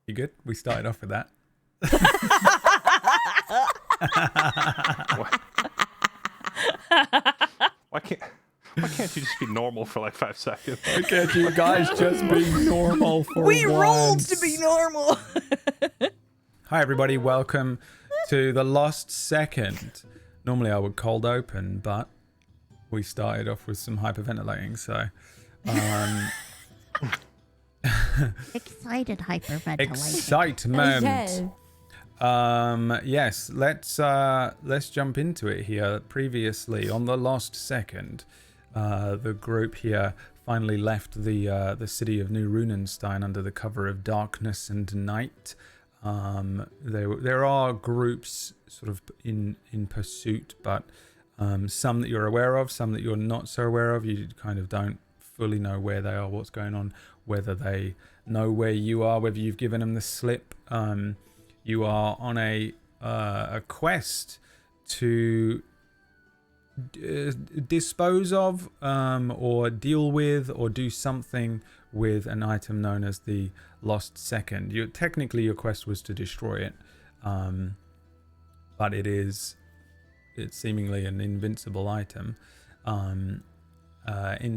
You good? We started off with that. Why can't you just be normal for like 5 seconds? Why can't you guys just be normal for We rolled once? to be normal. Hi everybody, welcome to the Lost Second. Normally I would cold open, but we started off with some hyperventilating, so Excited hyperventilation. excitement. Yes, let's jump into it here. Previously on the Lost Second, the group here finally left the city of New Runenstein under the cover of darkness and night. There are groups sort of in pursuit, but some that you're aware of, some that you're not so aware of. You kind of don't fully know where they are, what's going on, whether they know where you are, whether you've given them the slip. You are on a quest to dispose of or deal with or do something with an item known as the Lost Second. Technically your quest was to destroy it, but it's seemingly an invincible item. In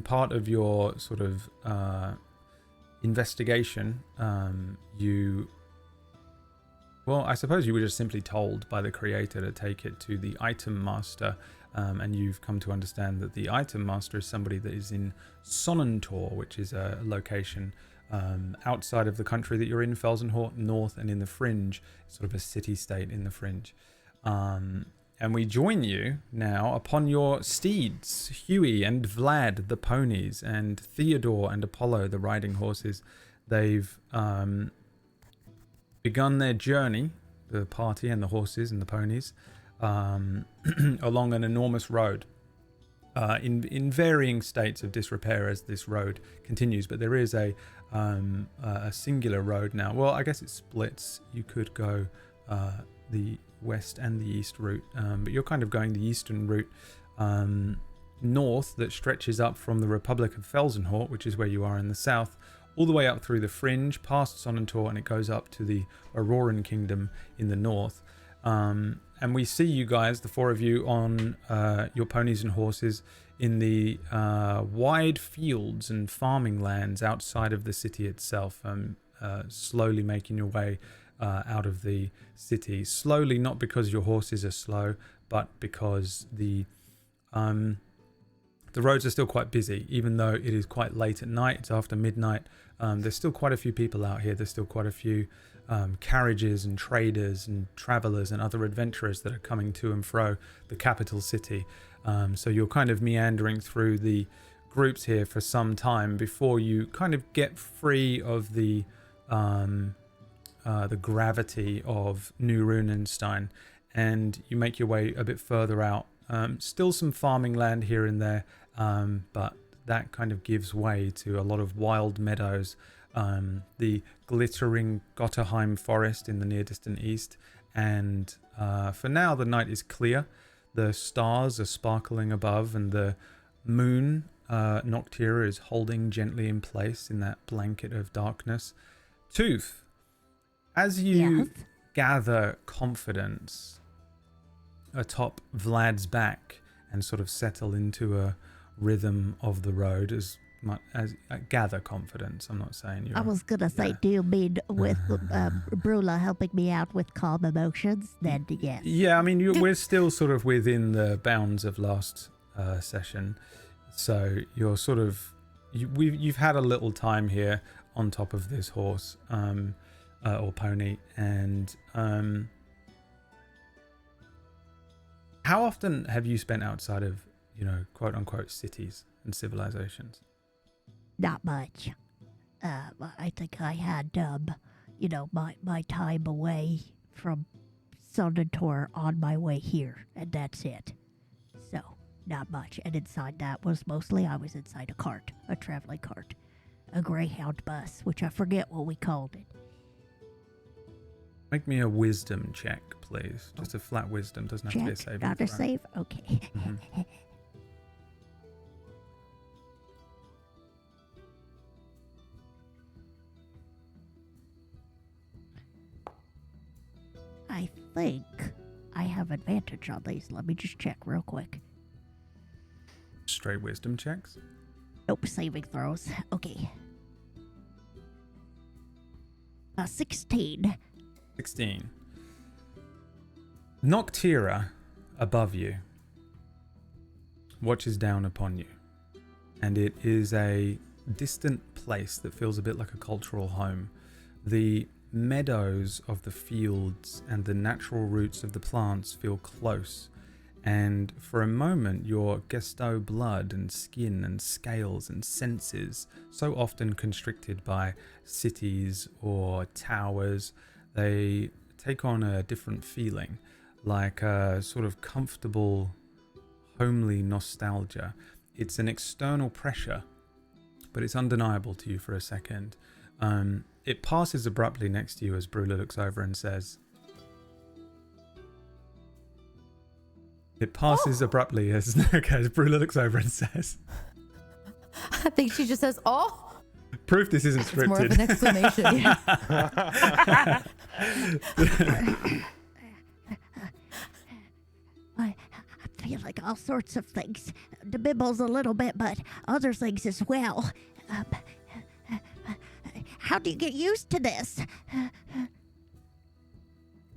part of your sort of investigation, well, I suppose you were just simply told by the creator to take it to the item master, and you've come to understand that the item master is somebody that is in Sonnentor, which is a location outside of the country that you're in, Felsenhort North, and in the Fringe, sort of a city-state in the Fringe. And we join you now upon your steeds, Huey and Vlad, the ponies, and Theodore and Apollo, the riding horses. They've begun their journey, the party and the horses and the ponies, along an enormous road in varying states of disrepair as this road continues. But there is a singular road now. Well, I guess it splits. You could go the west and the east route, but you're kind of going the eastern route north, that stretches up from the Republic of Felsenhort, which is where you are in the south, all the way up through the Fringe, past Sonnentor, and it goes up to the Auroran Kingdom in the north. And we see you guys, the four of you, on your ponies and horses in the wide fields and farming lands outside of the city itself, slowly making your way out of the city. Slowly, not because your horses are slow, but because the roads are still quite busy, even though it is quite late at night. It's after midnight. There's still quite a few people out here. There's still quite a few carriages and traders and travelers and other adventurers that are coming to and fro the capital city. So you're kind of meandering through the groups here for some time before you kind of get free of the gravity of New Runenstein, and you make your way a bit further out. Still some farming land here and there, but that kind of gives way to a lot of wild meadows, the glittering Gotterheim forest in the near distant east, and for now the night is clear. The stars are sparkling above, and the moon, Noctira, is holding gently in place in that blanket of darkness. Tooth, as you gather confidence atop Vlad's back and sort of settle into a rhythm of the road, as much as gather confidence. I'm not saying you. I was gonna say, do you mean with Brula helping me out with calm emotions? Then yes. Yeah, I mean we're still sort of within the bounds of last session, so you're sort of you've had a little time here on top of this horse or pony, and How often have you spent outside of, quote unquote cities and civilizations? Not much. I think I had, my time away from Sonator on my way here, and that's it. So, not much. And inside that was mostly I was inside a traveling cart. A Greyhound bus, which I forget what we called it. Make me a wisdom check, please. Just a flat wisdom. Doesn't have to be a saving Not a throw. save? Okay. Mhm. I think I have advantage on these. Let me just check real quick. Straight wisdom checks. Nope, saving throws. Okay. 16. 16. Noctira, above you, watches down upon you. And it is a distant place that feels a bit like a cultural home. The meadows of the fields and the natural roots of the plants feel close. And for a moment, your Gesto blood and skin and scales and senses, so often constricted by cities or towers, they take on a different feeling, like a sort of comfortable, homely nostalgia. It's an external pressure, but it's undeniable to you for a second. It passes abruptly next to you as Brula looks over and says, abruptly as Brula looks over and says, I think she just says, "Oh." Proof this isn't scripted. It's more of an exclamation. I feel like all sorts of things. The bibbles a little bit, but other things as well. How do you get used to this?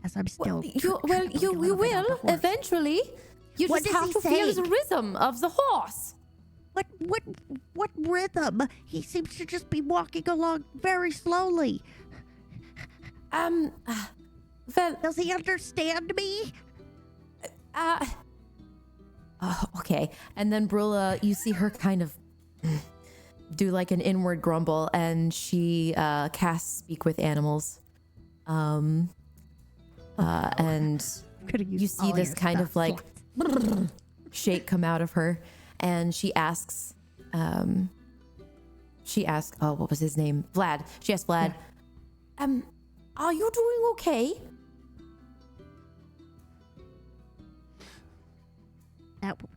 As I'm still. You will eventually. You What just does have he to feel the say? rhythm of the horse. What rhythm? He seems to just be walking along very slowly. Well, Does he understand me? okay. And then Brula, you see her kind of do like an inward grumble, and she casts Speak with Animals. And you see this kind of like shake come out of her, and she asks, oh, what was his name? Vlad. She asks Vlad, are you doing okay?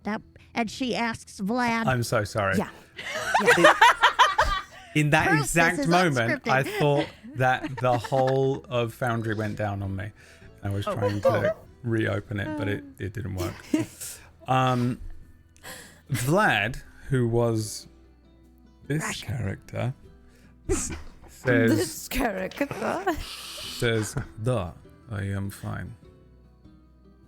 That, and she asks Vlad. I'm so sorry. Yeah. In that Proof this exact is moment, unscripted. I thought that the whole of Foundry went down on me. I was trying to reopen it, but it didn't work. Vlad, who was this character, says, This character. "Duh, I am fine.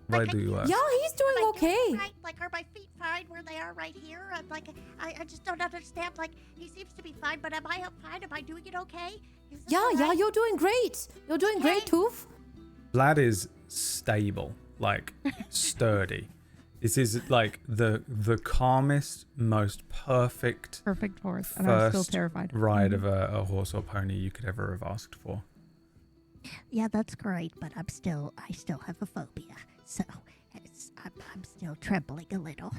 Why do you ask?" Yeah, he's doing okay. Right? Like, are my feet fine where they are right here? I just don't understand. Like, he seems to be fine, but am I fine? Am I doing it okay? Is this all Yeah, right? you're doing great. You're doing great, Toof. Vlad is stable, like sturdy. This is like the calmest, most perfect Perfect horse, and I'm still first terrified. ride of a horse or pony you could ever have asked for. Yeah, that's great, but I still have a phobia, so I'm still trembling a little.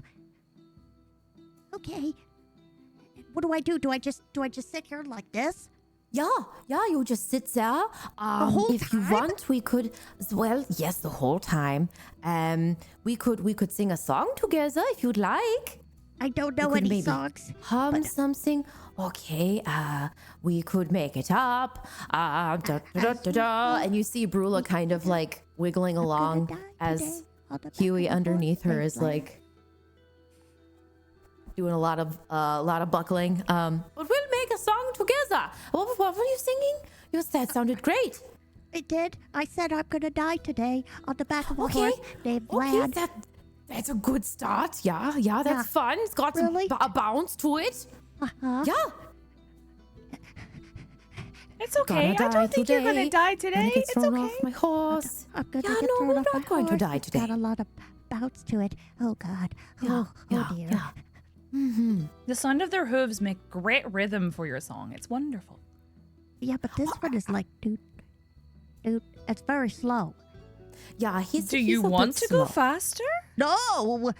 Okay, what do I do? Do I just sit here like this? Yeah, you just sit there. whole If you time? want, we could. Well, yes, the whole time. We could sing a song together if you'd like. I don't know could any maybe songs. Hum something. Okay. We could make it up. Da, da, da, da, da. And you see Brula kind of like wiggling along as Huey underneath her is like doing a lot of buckling. But we'll make a song together. What were you singing? That sounded great. I did. I said I'm gonna die today on the back of a Okay. horse named Okay, Vlad. that's a good start. Yeah, that's Yeah. fun. It's got Really? some bounce to it. Uh-huh. Yeah. It's okay. I Gonna don't die think you're gonna today. die Gonna today. get It's thrown okay. off my horse. I'm gonna Yeah, get no, thrown we're off not my going to horse. die It's today. got a lot of bounce to it. Oh God. Yeah, Oh dear. yeah. Mm-hmm. The sound of their hooves make great rhythm for your song. It's wonderful. Yeah, but this one is like doot, doot. It's very slow. Yeah, Do you want to go faster? No.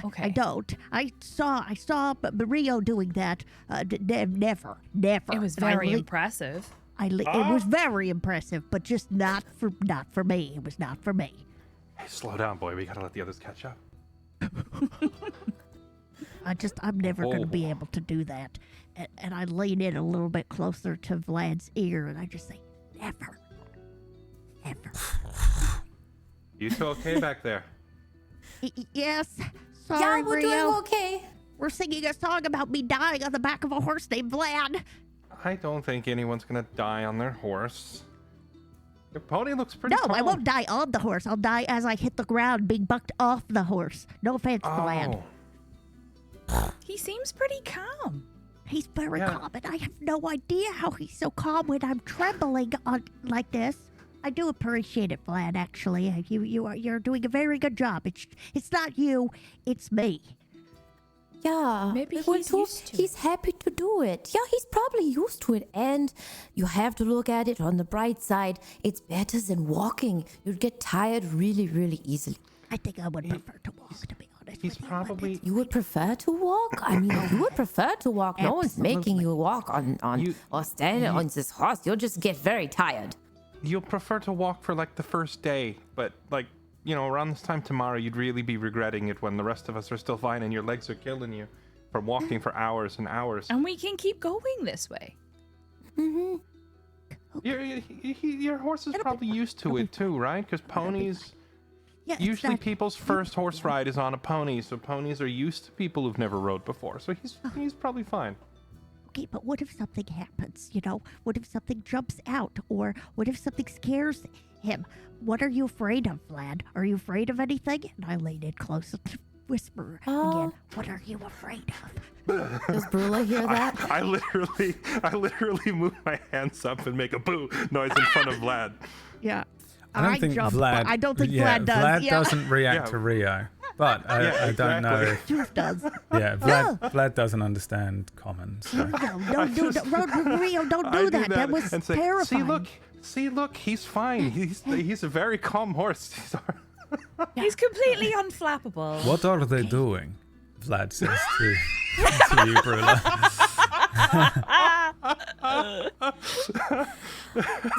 Okay. I don't. I saw Mario doing that. Never. It was very I li- impressive. It was very impressive, but just not for me. It was not for me. Hey, slow down, boy. We gotta let the others catch up. I'm never going to be able to do that. And I lean in a little bit closer to Vlad's ear, and I just say, never. You two okay back there? Yes. Sorry, Yeah, we're Rio. doing okay. We're singing a song about me dying on the back of a horse named Vlad. I don't think anyone's gonna die on their horse. Your pony looks pretty No, calm. I won't die on the horse. I'll die as I hit the ground being bucked off the horse. No offense, Vlad. He seems pretty calm. He's very Yeah. calm, and I have no idea how he's so calm when I'm trembling on like this. I do appreciate it, Vlad. Actually, you're doing a very good job. It's not you, it's me. Yeah. Maybe we're he's used to He's happy to do it. Yeah, he's probably used to it. And you have to look at it on the bright side. It's better than walking. You'd get tired really, really easily. I think I would prefer to walk, to be honest. He's with you, probably. You would prefer to walk? I mean, you would prefer to walk. No one's making Absolutely. you walk or stand on this horse. You'll just get very tired. You'll prefer to walk for like the first day, but like, you know, around this time tomorrow, you'd really be regretting it when the rest of us are still fine and your legs are killing you from walking for hours and hours. And we can keep going this way. Mm-hmm. Your horse is probably used to it too, right? Because ponies, Yeah, it's usually not- people's first horse ride is on a pony, so ponies are used to people who've never rode before. So he's probably fine. Okay, but what if something happens, you know? What if something jumps out? Or what if something scares him? What are you afraid of, Vlad? Are you afraid of anything? And I lean in closer to whisper again, what are you afraid of? Does Brula hear that? I literally move my hands up and make a boo noise in front of Vlad. Yeah. I don't think jump, Vlad. but I don't think yeah, Vlad does. Vlad yeah. doesn't react Yeah. to Rio, but Yeah, I don't know. exactly. If, Juice does. yeah, Vlad doesn't understand common. So. No, Rio, don't I do that. That was and say, terrifying. See, look, he's fine. He's a very calm horse. He's completely unflappable. What are they doing? Vlad says to you, Brula.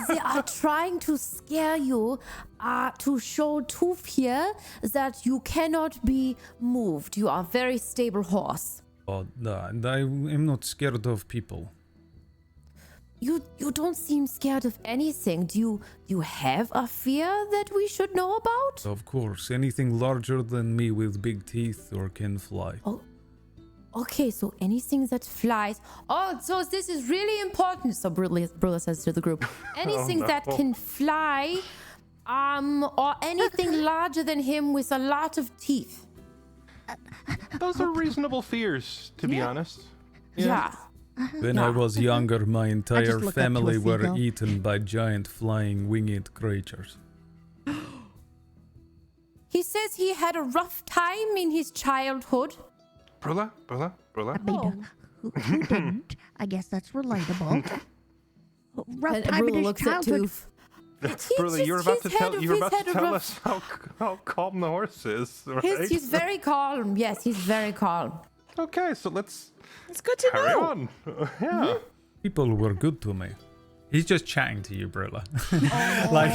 They are trying to scare you, to show Tooth here that you cannot be moved. You are a very stable horse. Oh, no, I'm not scared of people. You don't seem scared of anything. Do you have a fear that we should know about? Of course, anything larger than me with big teeth or can fly. Oh, okay, so anything that flies. Oh, so this is really important. So Brula says to the group, anything that can fly, or anything larger than him with a lot of teeth. Those are reasonable fears, to be honest. Yeah. When I was younger, my entire looked up to a family were seagull. eaten by giant flying winged creatures. He says he had a rough time in his childhood. Brula. I mean, who didn't? I guess that's relatable. Rough And time in Brula his looks at childhood. Tooth. Brula, you're about to tell us how calm the horse is, right? He's very calm. Yes, he's very calm. Okay, so let's It's good to carry know. on. Yeah. People were good to me. He's just chatting to you, Brula. Like,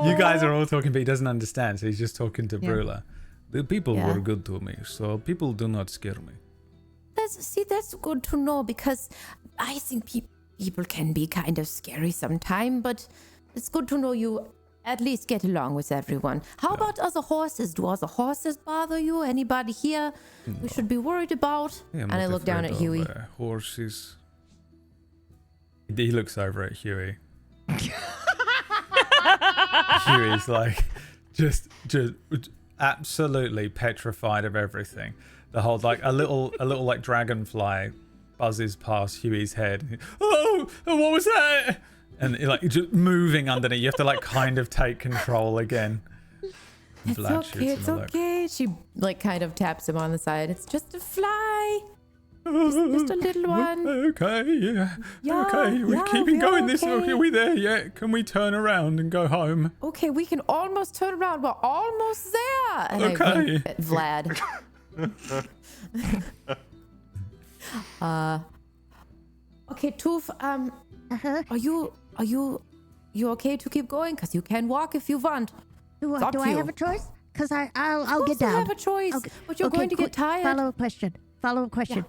you guys are all talking, but he doesn't understand, so he's just talking to Brula. The people Yeah. were good to me, so people do not scare me. That's good to know, because I think people can be kind of scary sometime, but it's good to know you at least get along with everyone. How about other horses? Do other horses bother you? Anybody here we should be worried about? I'm And not I look down at afraid of, Huey. Horses. He looks over at Huey. Huey's like just absolutely petrified of everything. The whole like a little like dragonfly buzzes past Huey's head. Oh, what was that? And like just moving underneath. You have to like kind of take control again. It's Vlad okay, shoots him it's a look. okay. She like kind of taps him on the side. It's just a fly. Just a little one. Okay, yeah. Yeah, Okay, we're yeah, keeping we're going this way. okay. Are we there yet? Can we turn around and go home? Okay, we can almost turn around. We're almost there. And I Okay. wink at Vlad. Okay, Toof, are you okay to keep going? Because you can walk if you want. Do It's up I to you. have a choice? Because I'll Of get course you down. have a choice, Okay, but you're okay, going to get quick tired. Follow-up question.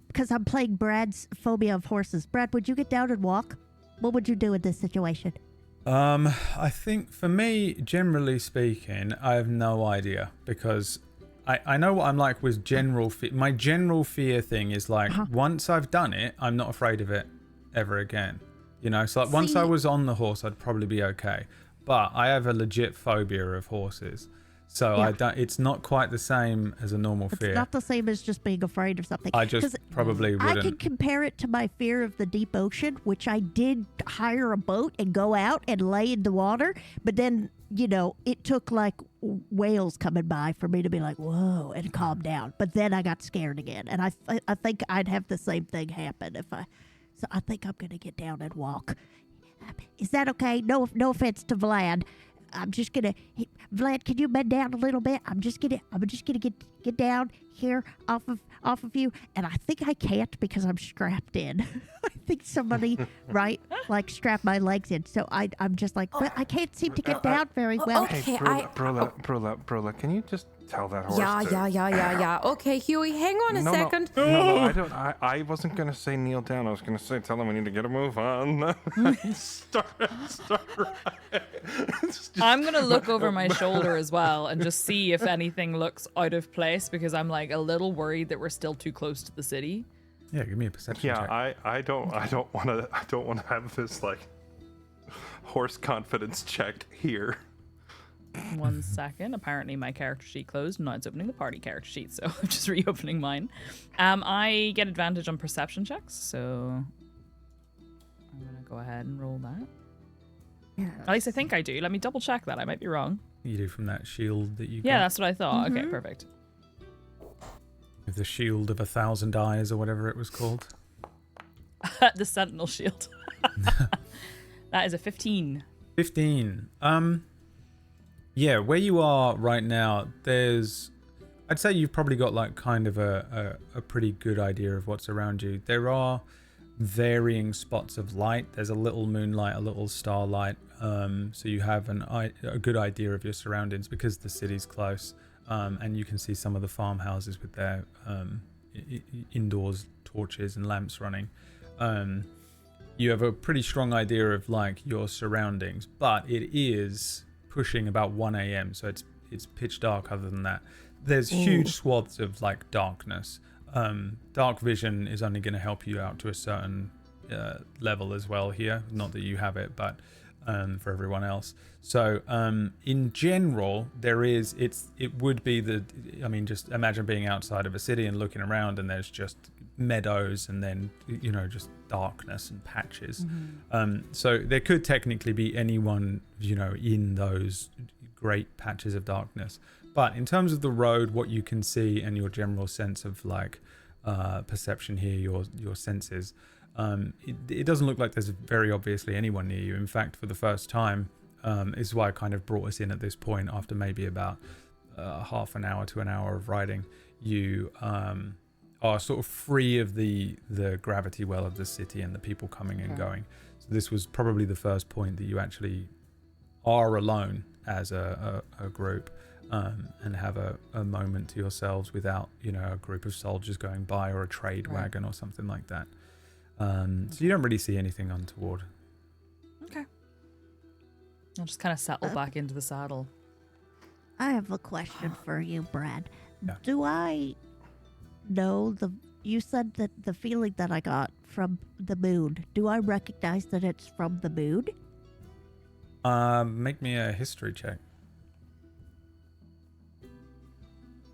Because I'm playing Brad's phobia of horses. Brad, would you get down and walk? What would you do in this situation? I think for me, generally speaking, I have no idea because I know what I'm like with general fear. My general fear thing is like once I've done it, I'm not afraid of it ever again. You know, so like once I was on the horse, I'd probably be okay. But I have a legit phobia of horses. So I don't. It's not quite the same as a normal fear. It's not the same as just being afraid of something. I just 'Cause probably wouldn't. I can compare it to my fear of the deep ocean, which I did hire a boat and go out and lay in the water. But then, you know, it took like whales coming by for me to be like, whoa, and calm down. But then I got scared again. And I think I'd have the same thing happen if I. So I think I'm going to get down and walk. Is that okay? No offense to Vlad. I'm just gonna, Vlad, can you bend down a little bit? I'm just gonna get down here off of you, and I think I can't because I'm strapped in. I think somebody, right, like strapped my legs in, so I'm just like, but I can't seem to get down very well. okay. Hey, Brola, can you just tell that horse? Yeah. Okay, Huey, hang on a second. No, I don't. I wasn't gonna say kneel down. I was gonna say tell him we need to get a move on. Start. I'm gonna look over my shoulder as well and just see if anything looks out of place because I'm like a little worried that we're still too close to the city. Yeah, give me a perception check. I don't want to have this like horse confidence check here. 1 second. Apparently my character sheet closed. Now it's opening the party character sheet, so I'm just reopening mine. I get advantage on perception checks, so I'm gonna go ahead and roll that. At least I think I do. Let me double check that. I might be wrong. You do from that shield that you Yeah, got. that's what I thought. Okay, perfect. With the shield of 1,000 eyes or whatever it was called. The Sentinel Shield. That is a 15. 15. Yeah, where you are right now, I'd say you've probably got like kind of a pretty good idea of what's around you. There are varying spots of light. There's a little moonlight, a little starlight. So you have a good idea of your surroundings because the city's close. And you can see some of the farmhouses with their indoors torches and lamps running. You have a pretty strong idea of like your surroundings, but it is pushing about 1 a.m. so it's pitch dark. Other than that, there's huge swaths of like darkness. Dark vision is only going to help you out to a certain level as well here. Not that you have it, but for everyone else. So in general, it would be just imagine being outside of a city and looking around, and there's just meadows and then just darkness and patches. So there could technically be anyone in those great patches of darkness, but in terms of the road, what you can see and your general sense of like perception here, your senses, it doesn't look like there's very obviously anyone near you. In fact, for the first time, is why I kind of brought us in at this point after maybe about half an hour to an hour of riding. You are sort of free of the gravity well of the city and the people coming and going. So this was probably the first point that you actually are alone as a group, and have a moment to yourselves without a group of soldiers going by or a trade wagon or something like that. So you don't really see anything untoward. Okay. I'll just kind of settle back into the saddle. I have a question for you, Brad. Yeah. Do I know you said that the feeling that I got from the moon, do I recognize that it's from the moon? Make me a history check.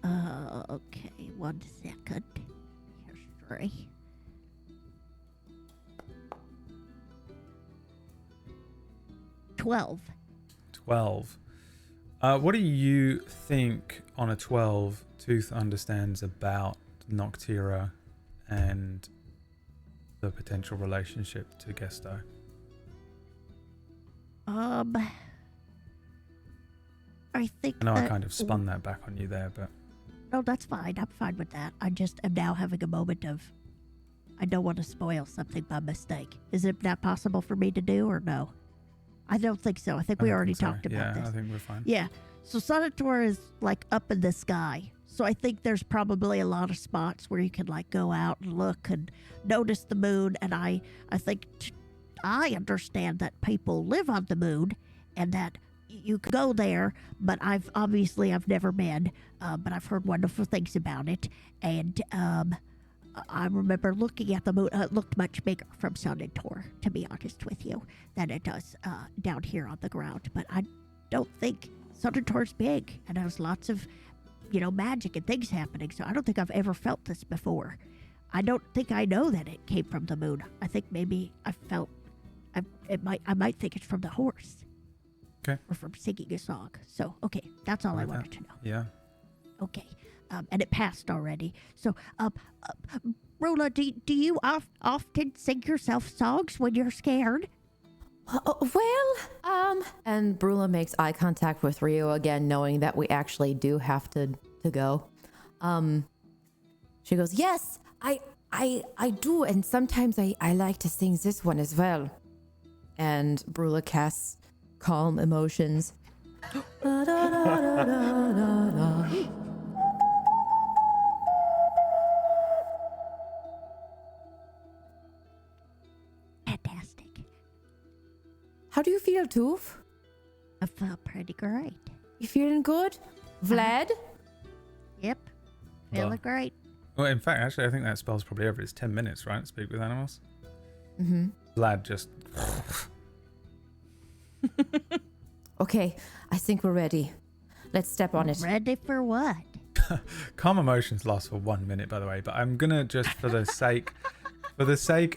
Okay, 1 second. History. $12. What do you think on a 12 Tooth understands about Noctira and the potential relationship to Gesto? I think. I know I kind of spun that back on you there, but No, that's fine. I'm fine with that. I just am now having a moment of, I don't want to spoil something by mistake. Is it not possible for me to do or no? I don't think so. I think we already talked about this. Yeah, I think we're fine. Yeah. So Sonator is like up in the sky. So I think there's probably a lot of spots where you can like go out and look and notice the moon. And I think I understand that people live on the moon and that you could go there, but I've never been, but I've heard wonderful things about it. And I remember looking at the moon. It looked much bigger from Sonator, to be honest with you, than it does down here on the ground. But I don't think Sonator's big, and there's lots of, magic and things happening. So I don't think I've ever felt this before. I don't think I know that it came from the moon. I think maybe I might think it's from the horse. Okay. Or from singing a song. So, okay, that's all I wanted to know. Yeah. Okay. And it passed already. So, Rula, do you often sing yourself songs when you're scared? And Brula makes eye contact with Rio again, knowing that we actually do have to go. She goes, yes, I do, and sometimes I like to sing this one as well. And Brula casts Calm Emotions. Da, da, da, da, da, da. Fantastic. How do you feel, Toof? I felt pretty great. You feeling good? Vlad? Yep. Feeling great. Well, in fact, actually, I think that spell's probably over. It's 10 minutes, right? Speak with animals. Mm-hmm. Vlad just... Okay, I think we're ready. Let's step on it. Ready for what? Calm Emotions lasts for 1 minute, by the way, but I'm gonna just for the sake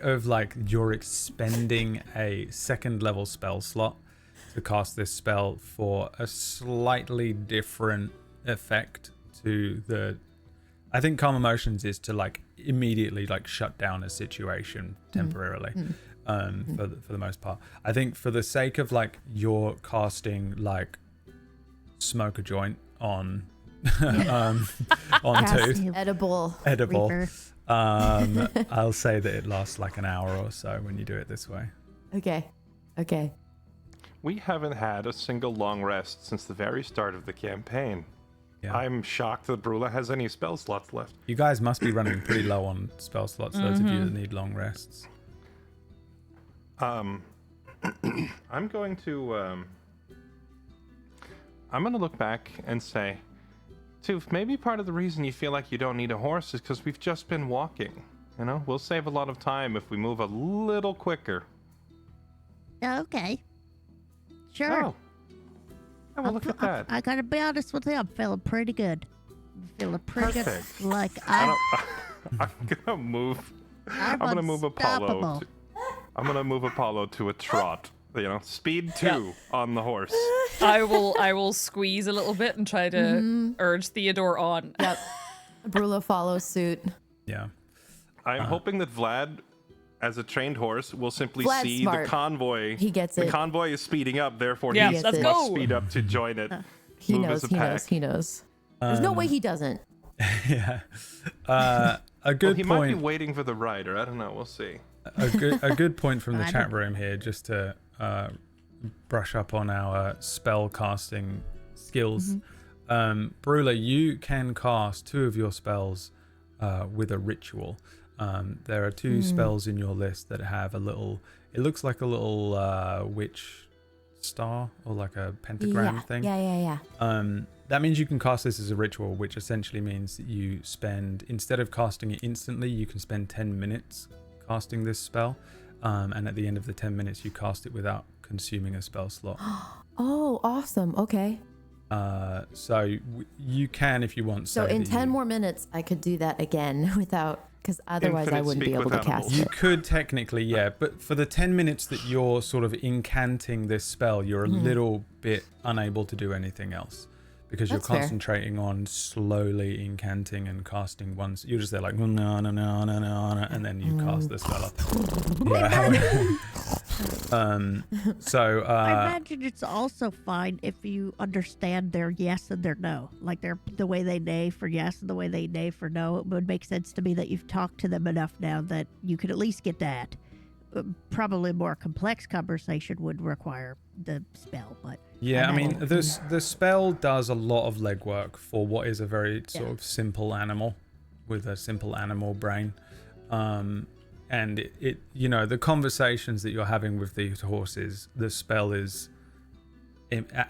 of like you're expending a second level spell slot to cast this spell for a slightly different effect to the... I think Calm Emotions is to like immediately like shut down a situation temporarily. For the most part. I think for the sake of like you're casting like smoke a joint on on Tooth. Edible. I'll say that it lasts like an hour or so when you do it this way. Okay. We haven't had a single long rest since the very start of the campaign. Yeah. I'm shocked that Brula has any spell slots left. You guys must be running pretty low on spell slots, those of you that need long rests. I'm going to look back and say, Toof, maybe part of the reason you feel like you don't need a horse is because we've just been walking. We'll save a lot of time if we move a little quicker. Okay. Sure. Oh. Yeah, well, look at that. I gotta be honest with you, I'm feeling pretty good. Perfect. Like I'm gonna move. I'm gonna move Apollo. I'm gonna move Apollo to a trot. Speed 2 on the horse. I will squeeze a little bit and try to urge Theodore on. Yep. Brula follows suit. Yeah. I'm hoping that Vlad, as a trained horse, will simply Vlad's see smart. the convoy. He gets the it. convoy is speeding up, therefore Yeah, he let's must go. speed up to join it. He Move knows. as a pack. He knows. There's no way he doesn't. Yeah. A good He point. might be waiting for the rider. I don't know. We'll see. A good point from the chat room here, just to brush up on our spell casting skills. Brula, you can cast 2 of your spells with a ritual. There are 2 spells in your list that have a little... It looks like a little witch star or like a pentagram thing. Yeah. That means you can cast this as a ritual, which essentially means that you spend... Instead of casting it instantly, you can spend 10 minutes casting this spell, and at the end of the 10 minutes you cast it without consuming a spell slot. Oh, awesome. Okay. So you can, if you want. So say in that 10 more minutes, I could do that again without Because otherwise I Infinite wouldn't be speak able to with cast animals. You it. could technically, yeah, but for the 10 minutes that you're sort of incanting this spell, you're a little bit unable to do anything else because That's you're fair. concentrating on slowly incanting and casting once. You're just there like, no, no, no, no, no, no, and then you cast the spell up. Yeah. So, I imagine it's also fine if you understand their yes and their no. Like the way they neigh for yes and the way they neigh for no. It would make sense to me that you've talked to them enough now that you could at least get that. Probably a more complex conversation would require the spell, but yeah, I mean, imagine. the spell does a lot of legwork for what is a very sort of simple animal with a simple animal brain. And it you know, the conversations that you're having with these horses, the spell is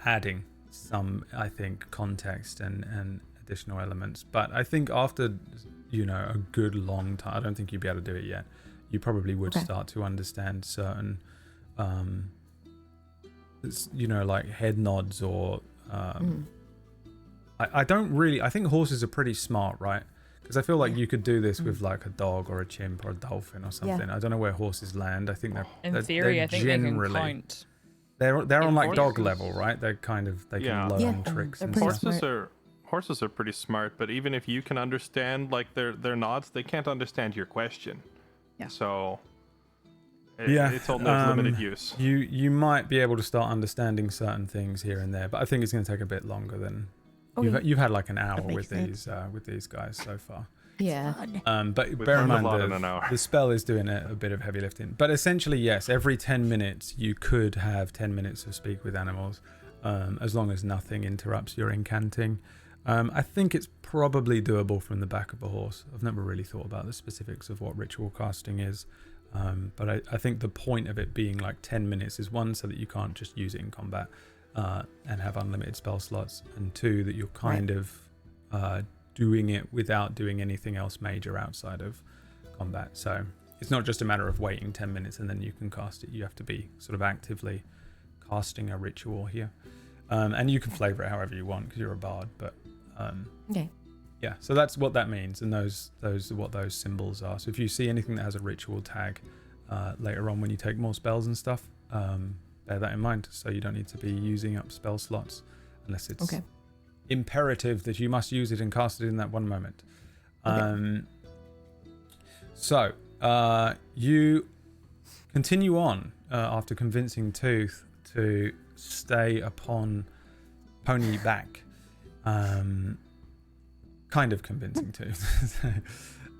adding some, I think, context and additional elements. But I think after, you know, a good long time, I don't think you'd be able to do it yet. You probably would start to understand certain, you know, like head nods or. I don't really. I think horses are pretty smart, right? Because I feel like you could do this with like a dog or a chimp or a dolphin or something. I don't know where horses land. I think they're In theory, they're I think generally, they can count. They're on like dog horses- level, right? They're kind of they Yeah. can learn Yeah, tricks they're and pretty stuff. smart. Horses are pretty smart, but even if you can understand like their nods, they can't understand your question. Yeah. So Yeah, it's only of limited use. You might be able to start understanding certain things here and there, but I think it's going to take a bit longer than you've had like an hour makes with these guys so far. Yeah. But We've bear in learned a mind lot in an hour. the spell is doing a bit of heavy lifting. But essentially, yes, every 10 minutes you could have 10 minutes of speak with animals, as long as nothing interrupts your incanting. I think it's probably doable from the back of a horse. I've never really thought about the specifics of what ritual casting is. But I think the point of it being like 10 minutes is one, so that you can't just use it in combat and have unlimited spell slots, and two, that you're kind of doing it without doing anything else major outside of combat. So it's not just a matter of waiting 10 minutes and then you can cast it. You have to be sort of actively casting a ritual here. And you can flavor it however you want because you're a bard, but Okay. yeah, so that's what that means, and those are what those symbols are. So if you see anything that has a ritual tag later on when you take more spells and stuff, bear that in mind, so you don't need to be using up spell slots unless it's imperative that you must use it and cast it in that one moment. So you continue on after convincing Tooth to stay upon pony back. Kind of convincing Tooth.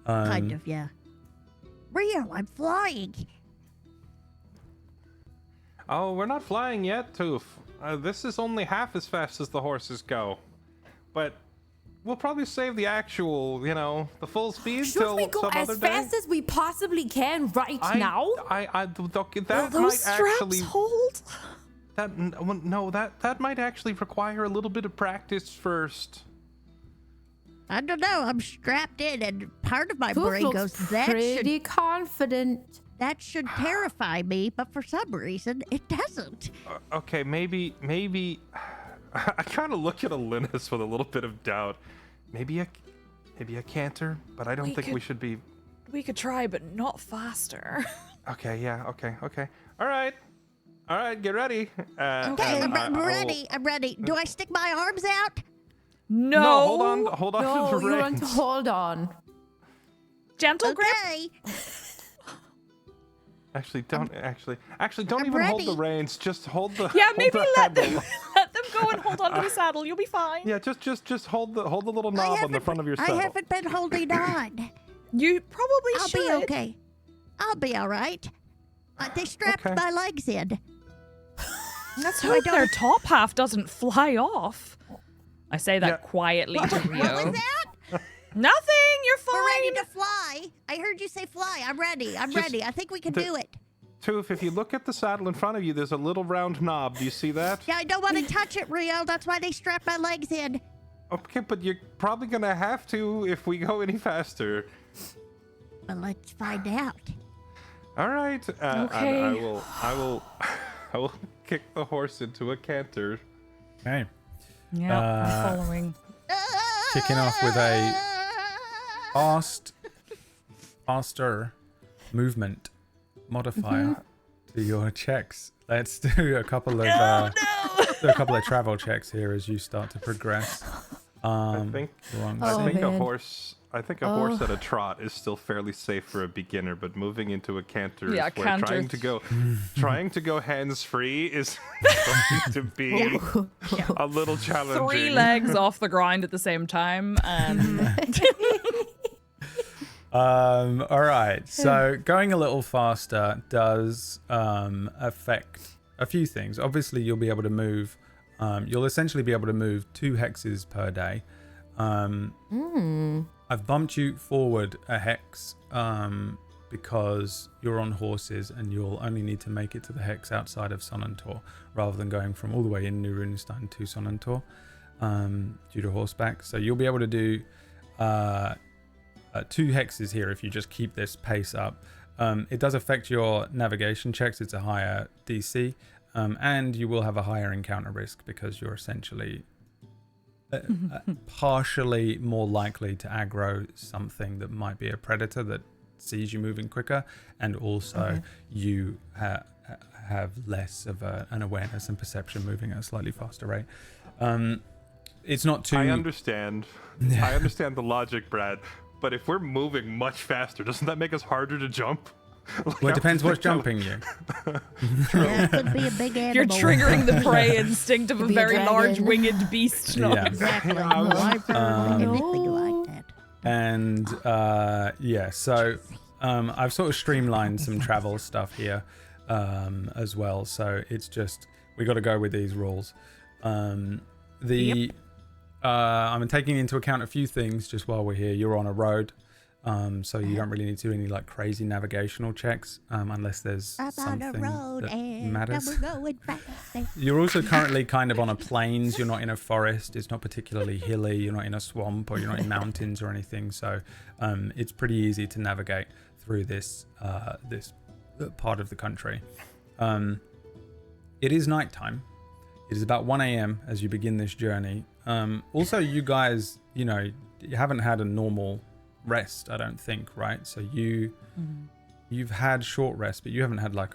kind of, yeah. Rio, I'm flying. Oh, we're not flying yet, Tooth. This is only half as fast as the horses go. But we'll probably save the actual, the full speed Should till we go some as other day. fast as we possibly can now? That Will might those straps actually hold? that might actually require a little bit of practice first. I don't know. I'm strapped in, and part of my Poof brain looks goes, that pretty confident. should terrify me, but for some reason, it doesn't. Okay, maybe. I kind of look at Alinus with a little bit of doubt. Maybe a canter, but I don't think we should be. We could try, but not faster. Okay, yeah, okay. All right, get ready. Okay, and I'm I ready. I'm ready. Do I stick my arms out? No. No, hold on No, to the you want reins. to hold on. Gentle grip. Okay. Actually, don't I'm even hold ready. the reins. Just hold the. Yeah, hold maybe the let them handle. let them go and hold onto the saddle. You'll be fine. Yeah, just hold the little knob on the front of your I saddle. haven't been holding on. You probably I'll should. be okay. I'll be all right. They strapped Okay. my legs in. Let's I hope don't- their top half doesn't fly off. I say that Yeah. quietly to Rio. What was that? Nothing. You're fine. We're ready to fly. I heard you say fly. I'm ready. I'm Just ready. I think we can the- do it. Toof, if you look at the saddle in front of you, there's a little round knob. Do you see that? Yeah, I don't want to touch it, Rio. That's why they strapped my legs in. Okay, but you're probably gonna have to if we go any faster. Well, let's find out. All right. Okay. I will kick the horse into a canter. Okay. Yeah, I'm following. Kicking off with a fast faster movement modifier to your checks. Let's do a couple of do a couple of travel checks here as you start to progress. I think Oh, a man. horse. I think a horse at a trot is still fairly safe for a beginner, but moving into a canter Yeah, is where canter. trying to go hands free is going to be a little challenging. 3 legs off the ground at the same time, and All right. So going a little faster does affect a few things. Obviously, you'll be able to move. You'll essentially be able to move 2 hexes per day. I've bumped you forward a hex because you're on horses and you'll only need to make it to the hex outside of Sonnentor rather than going from all the way in New Runestein to Sonnentor due to horseback. So you'll be able to do 2 hexes here if you just keep this pace up. It does affect your navigation checks. It's a higher DC, and you will have a higher encounter risk because you're essentially partially more likely to aggro something that might be a predator that sees you moving quicker, and also you have less of an awareness and perception moving at a slightly faster rate. It's not too... I understand the logic, Brad, but if we're moving much faster, doesn't that make us harder to jump? Like, Well, it depends what's jumping you. Yeah, it could be a big animal. you're triggering the prey instinct of a Could be a very large dragon. winged beast. No. Yeah. Exactly. I was- Anything like that. And yeah, so I've sort of streamlined some travel stuff here as well. So it's just, we got to go with these rules. I'm taking into account a few things just while we're here. You're on a road. So you don't really need to do any like crazy navigational checks unless there's I'm on something a road that and matters. we're going fast. You're also currently kind of on a plains. You're not in a forest. It's not particularly hilly. You're not in a swamp or you're not in mountains or anything. So it's pretty easy to navigate through this part of the country. It is nighttime. It is about 1 a.m. as you begin this journey. Also, you guys, you haven't had a normal rest, I don't think, right? So you've had short rest, but you haven't had like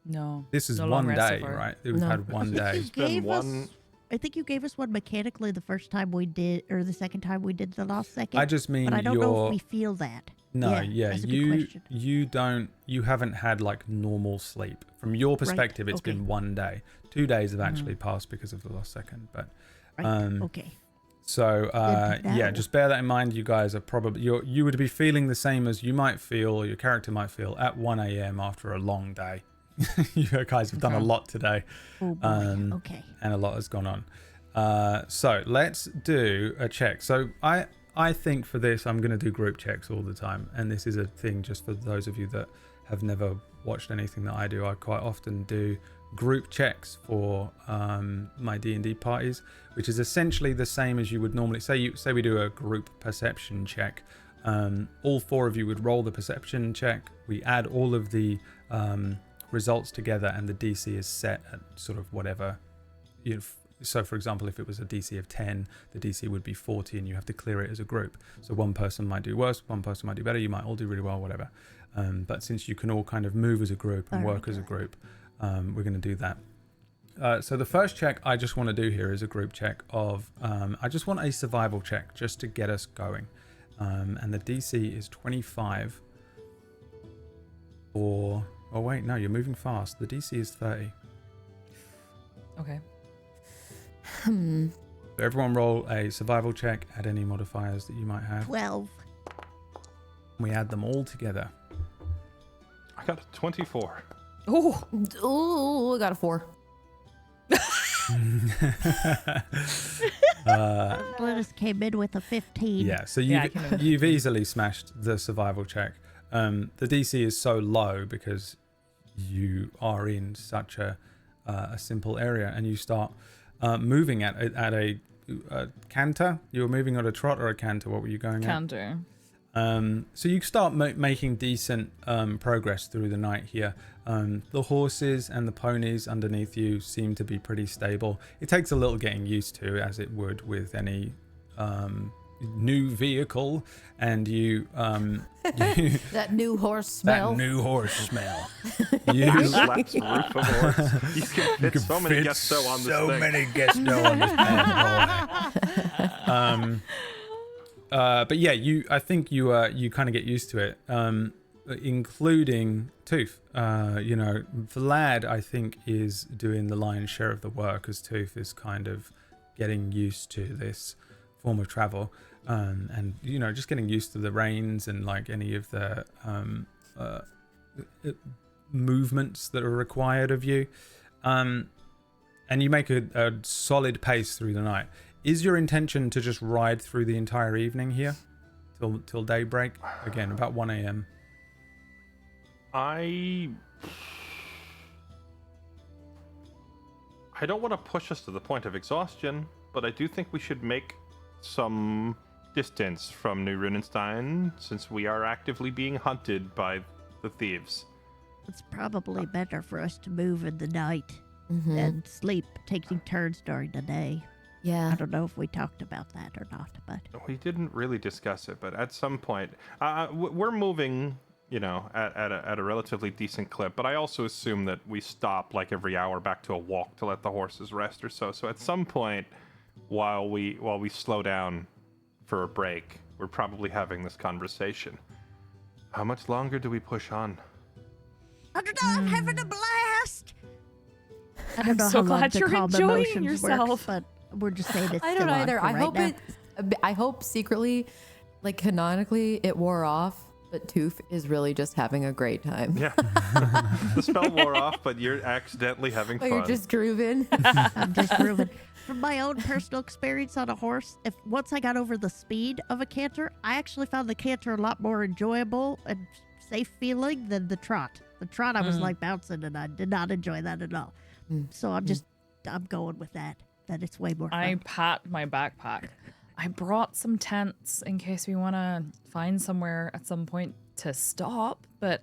No. this is No long one rest so day, far. right? We've No. had one day. Gave one- us, I think you gave us one mechanically the first time we did, or the second time we did the last second. I just mean but I don't know if we feel that. No, that's a good question. you haven't had like normal sleep. From your perspective, it's okay. been 1 day. 2 days have actually passed because of the last second, but Right. Okay. so Good to yeah, know. just bear that in mind. You guys are probably you would be feeling the same as you might feel, or your character might feel at 1 a.m. after a long day. You guys have done a lot today, Oh boy. Okay. and a lot has gone on. So let's do a check. So I think for this, I'm going to do group checks all the time. And this is a thing just for those of you that have never watched anything that I do. I quite often do group checks for my D&D parties, which is essentially the same as you would normally say we do a group perception check. All 4 of you would roll the perception check. We add all of the results together, and the DC is set at sort of whatever. So for example, if it was a DC of 10, the DC would be 40, and you have to clear it as a group. So one person might do worse, one person might do better, you might all do really well, whatever. But since you can all kind of move as a group and work as a group, we're going to do that. So the first check I just want to do here is a group check of, I just want a survival check just to get us going. And the DC is 25 or, oh wait, no, you're moving fast. The DC is 30. Okay. So everyone roll a survival check, add any modifiers that you might have. 12. We add them all together. I got a 24. Oh, Oh, I got a 4. Glennis came in with a 15. Yeah, so Yeah, I you've, can imagine. you've easily smashed the survival check. The DC is so low because you are in such a simple area, and you start moving at a canter. You were moving at a trot or a canter. What were you going can do. at? So you start making decent progress through the night here. The horses and the ponies underneath you seem to be pretty stable. It takes a little getting used to, as it would with any new vehicle, and you That new horse smell. that new horse smell. Slaps roof of horse. You can fit so many guests on this thing. many guests on this bad boy. But yeah, I think you kind of get used to it, including Tooth. Vlad, I think, is doing the lion's share of the work, as Tooth is kind of getting used to this form of travel, and just getting used to the reins and like any of the movements that are required of you, and you make a solid pace through the night. Is your intention to just ride through the entire evening here till daybreak? Again, about 1 a.m. I don't want to push us to the point of exhaustion, but I do think we should make some distance from New Runenstein, since we are actively being hunted by the thieves. It's probably better for us to move in the night Mm-hmm. and sleep, taking turns during the day. Yeah. I don't know if we talked about that or not, but We didn't really discuss it, but at some point, we're moving, at a relatively decent clip. But I also assume that we stop like every hour back to a walk to let the horses rest or so. So at some point, while we slow down for a break, we're probably having this conversation. How much longer do we push on? I don't know, I'm having a blast. I don't I'm know so how long glad the you're calm enjoying emotions yourself. works, but we're just saying it's I don't still on either. for I right hope now. I hope secretly, like canonically, it wore off. But Tooth is really just having a great time. Yeah. The spell wore off, but you're accidentally having Oh, fun. you're just grooving. I'm just grooving. From my own personal experience on a horse, once I got over the speed of a canter, I actually found the canter a lot more enjoyable and safe feeling than the trot. The trot, I was like bouncing, and I did not enjoy that at all. So I'm going with that. That it's way more fun. I pat my backpack. I brought some tents in case we want to find somewhere at some point to stop, but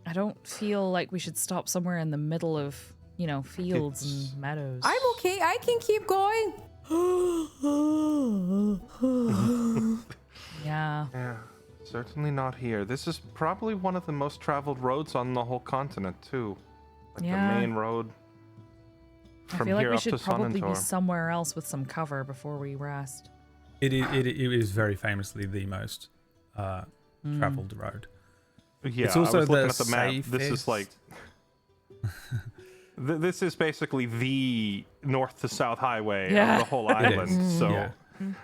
I don't feel like we should stop somewhere in the middle of, fields and meadows. I'm okay. I can keep going. Yeah. Yeah, certainly not here. This is probably one of the most traveled roads on the whole continent, too. Like Yeah. the main road I from feel like here we up to should probably be Sonnentor. somewhere else with some cover before we rest. It is very famously the most traveled road. Yeah, It's also I was looking the at the map. This is safest. like... this is basically the north to south highway Yeah. of the whole It island. is. So Yeah.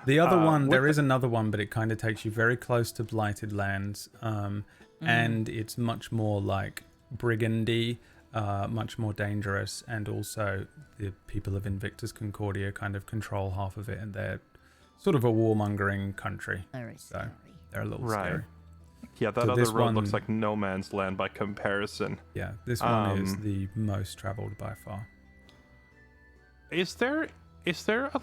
The other one, with there the- is another one, but it kind of takes you very close to Blighted Lands, and it's much more like brigandy, much more dangerous, and also the people of Invictus Concordia kind of control half of it, and they're sort of a warmongering country, Very so scary. they're a little Right. scary. yeah, that So other this road one- looks like no man's land by comparison. Yeah, this one is Um, the most traveled by far. Is there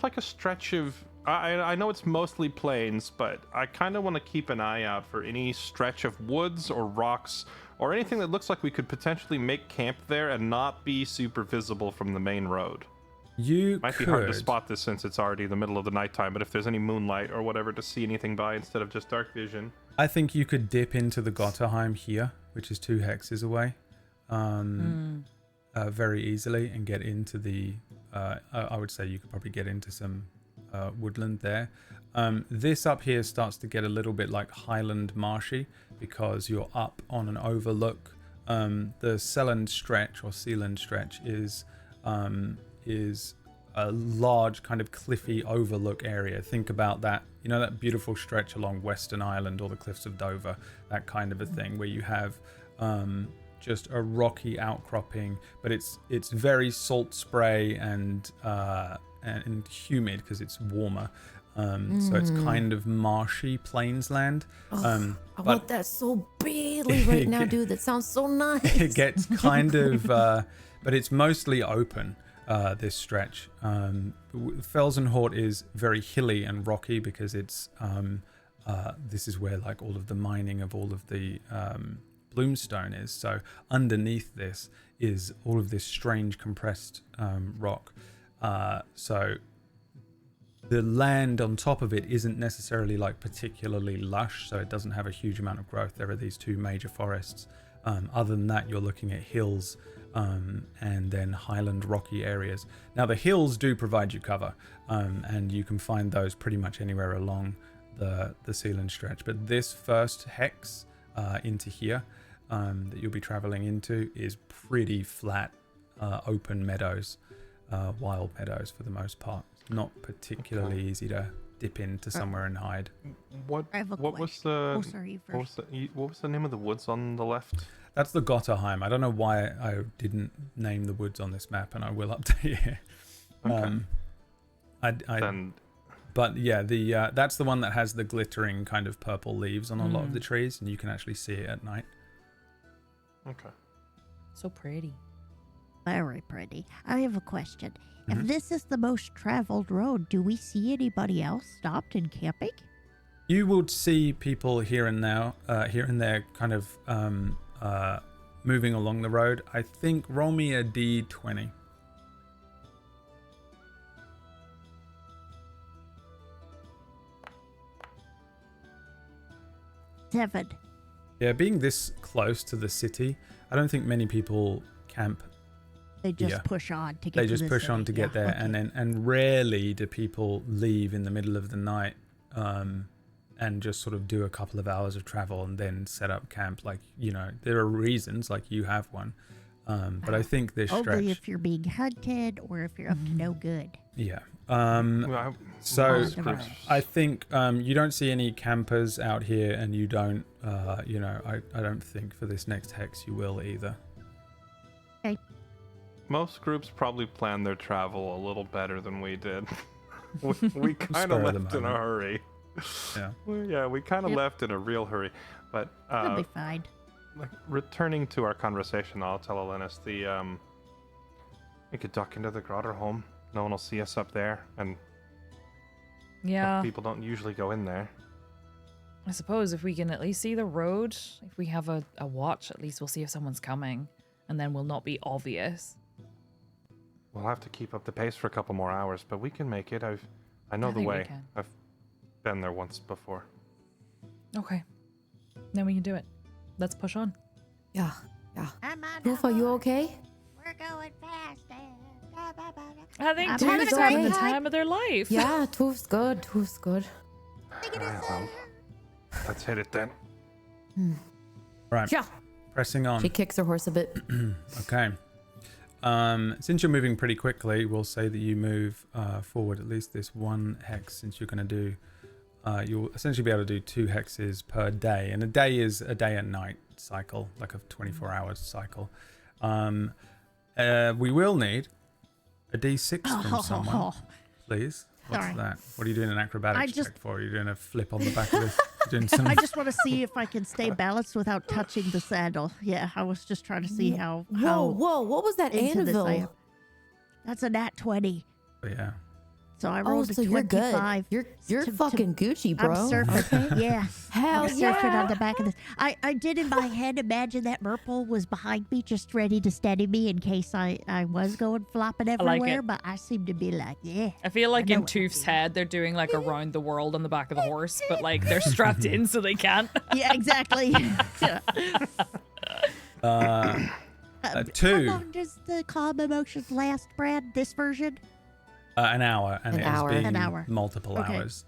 like a stretch of... I know it's mostly plains, but I kind of want to keep an eye out for any stretch of woods or rocks or anything that looks like we could potentially make camp there and not be super visible from the main road. You Might could. be hard to spot this since it's already the middle of the nighttime, but if there's any moonlight or whatever to see anything by instead of just dark vision. I think you could dip into the Gotterheim here, which is 2 hexes away, very easily, and get into the... I would say you could probably get into some woodland there. This up here starts to get a little bit like highland marshy because you're up on an overlook. The Sealand stretch or Sealand stretch is a large kind of cliffy overlook area. Think about that, that beautiful stretch along Western Island or the cliffs of Dover, that kind of a thing where you have just a rocky outcropping, but it's very salt spray and humid because it's warmer. So it's kind of marshy plains land. I but want that so badly right now, dude. That sounds so nice. it gets kind of, but it's mostly open, this stretch. Felsenhort is very hilly and rocky because it's, this is where like all of the mining of all of the bloomstone is. So underneath this is all of this strange compressed rock. So the land on top of it isn't necessarily like particularly lush, so it doesn't have a huge amount of growth. There are these two major forests. Other than that, you're looking at hills and then highland rocky areas. Now the hills do provide you cover, and you can find those pretty much anywhere along the Sealand stretch. But this first hex into here that you'll be traveling into is pretty flat, open meadows, wild meadows for the most part. Not particularly easy to dip into somewhere and hide. What I have a was question. the Oh, sorry, you first. what was the name of the woods on the left? That's the Gotterheim. I don't know why I didn't name the woods on this map, and I will update it. Then But yeah, the that's the one that has the glittering kind of purple leaves on a lot of the trees, and you can actually see it at night. okay. So pretty. Very pretty. I have a question. If this is the most traveled road, do we see anybody else stopped and camping? You would see people here and there, kind of moving along the road. I think roll me a d20. Seven. Yeah, being this close to the city, I don't think many people camp. They just Yeah. push on to get They to just the push on city. to get Yeah, there, okay. and rarely do people leave in the middle of the night, and just sort of do a couple of hours of travel and then set up camp. Like, you know, there are reasons, like you have one, but I think this Only stretch, if you're being hunted or if you're up to no good. yeah. Well, So most groups- I think you don't see any campers out here, and you don't, you know, I don't think for this next hex you will either. most groups probably plan their travel a little better than we did. we kind Spur of of the left in a moment. hurry. Yeah. Yeah, we kind of Yep. left in a real hurry. But That'll be fine. like returning to our conversation, I'll tell Elenis we could duck into the Grotter home. No one will see us up there, and Yeah. people don't usually go in there. I suppose if we can at least see the road, if we have a watch, at least we'll see if someone's coming, and then we'll not be obvious. We'll have to keep up the pace for a couple more hours, but we can make it. I know I the think we way. can. I've been there once before. Okay. Then we can do it. Let's push on. Yeah, yeah. I'm on Toof, are you okay? We're going fast. I think I'm Toof's having a having great the time. time of their life. Yeah, Toof's good. Toof's good. Alright, well, let's hit it then. Right. Yeah. Pressing on. She kicks her horse a bit. Okay. Since you're moving pretty quickly, we'll say that you move forward at least this one hex, since you're going to do, you'll essentially be able to do 2 hexes per day. And a day is a day and night cycle, like a 24 hours cycle. We will need a d6 from someone, please. What's Sorry. that? What are you doing an acrobatics I just- check for? Are you doing a flip on the back of this? You're doing some... I just want to see if I can stay balanced without touching the saddle. Yeah, I was just trying to see how Whoa, what was that into this I am. anvil? That's a nat 20. Yeah. So I Oh, rolled so a you're 25. good. You're to- fucking Gucci, bro. I'm surfing. Yeah. Hell I'm surfing on yeah. the back of this. I did in my head imagine that Merple was behind me, just ready to steady me in case I was going flopping like everywhere. it. But I seem to be like, yeah. I feel like I know in what I'm Toof's doing. head, they're doing like around the world on the back of the horse, but like they're strapped in so they can't. Yeah, exactly. Uh, How 2. long does the calm emotions last, Brad? This version? An hour, and An it has hour. been An hour. multiple Okay. hours.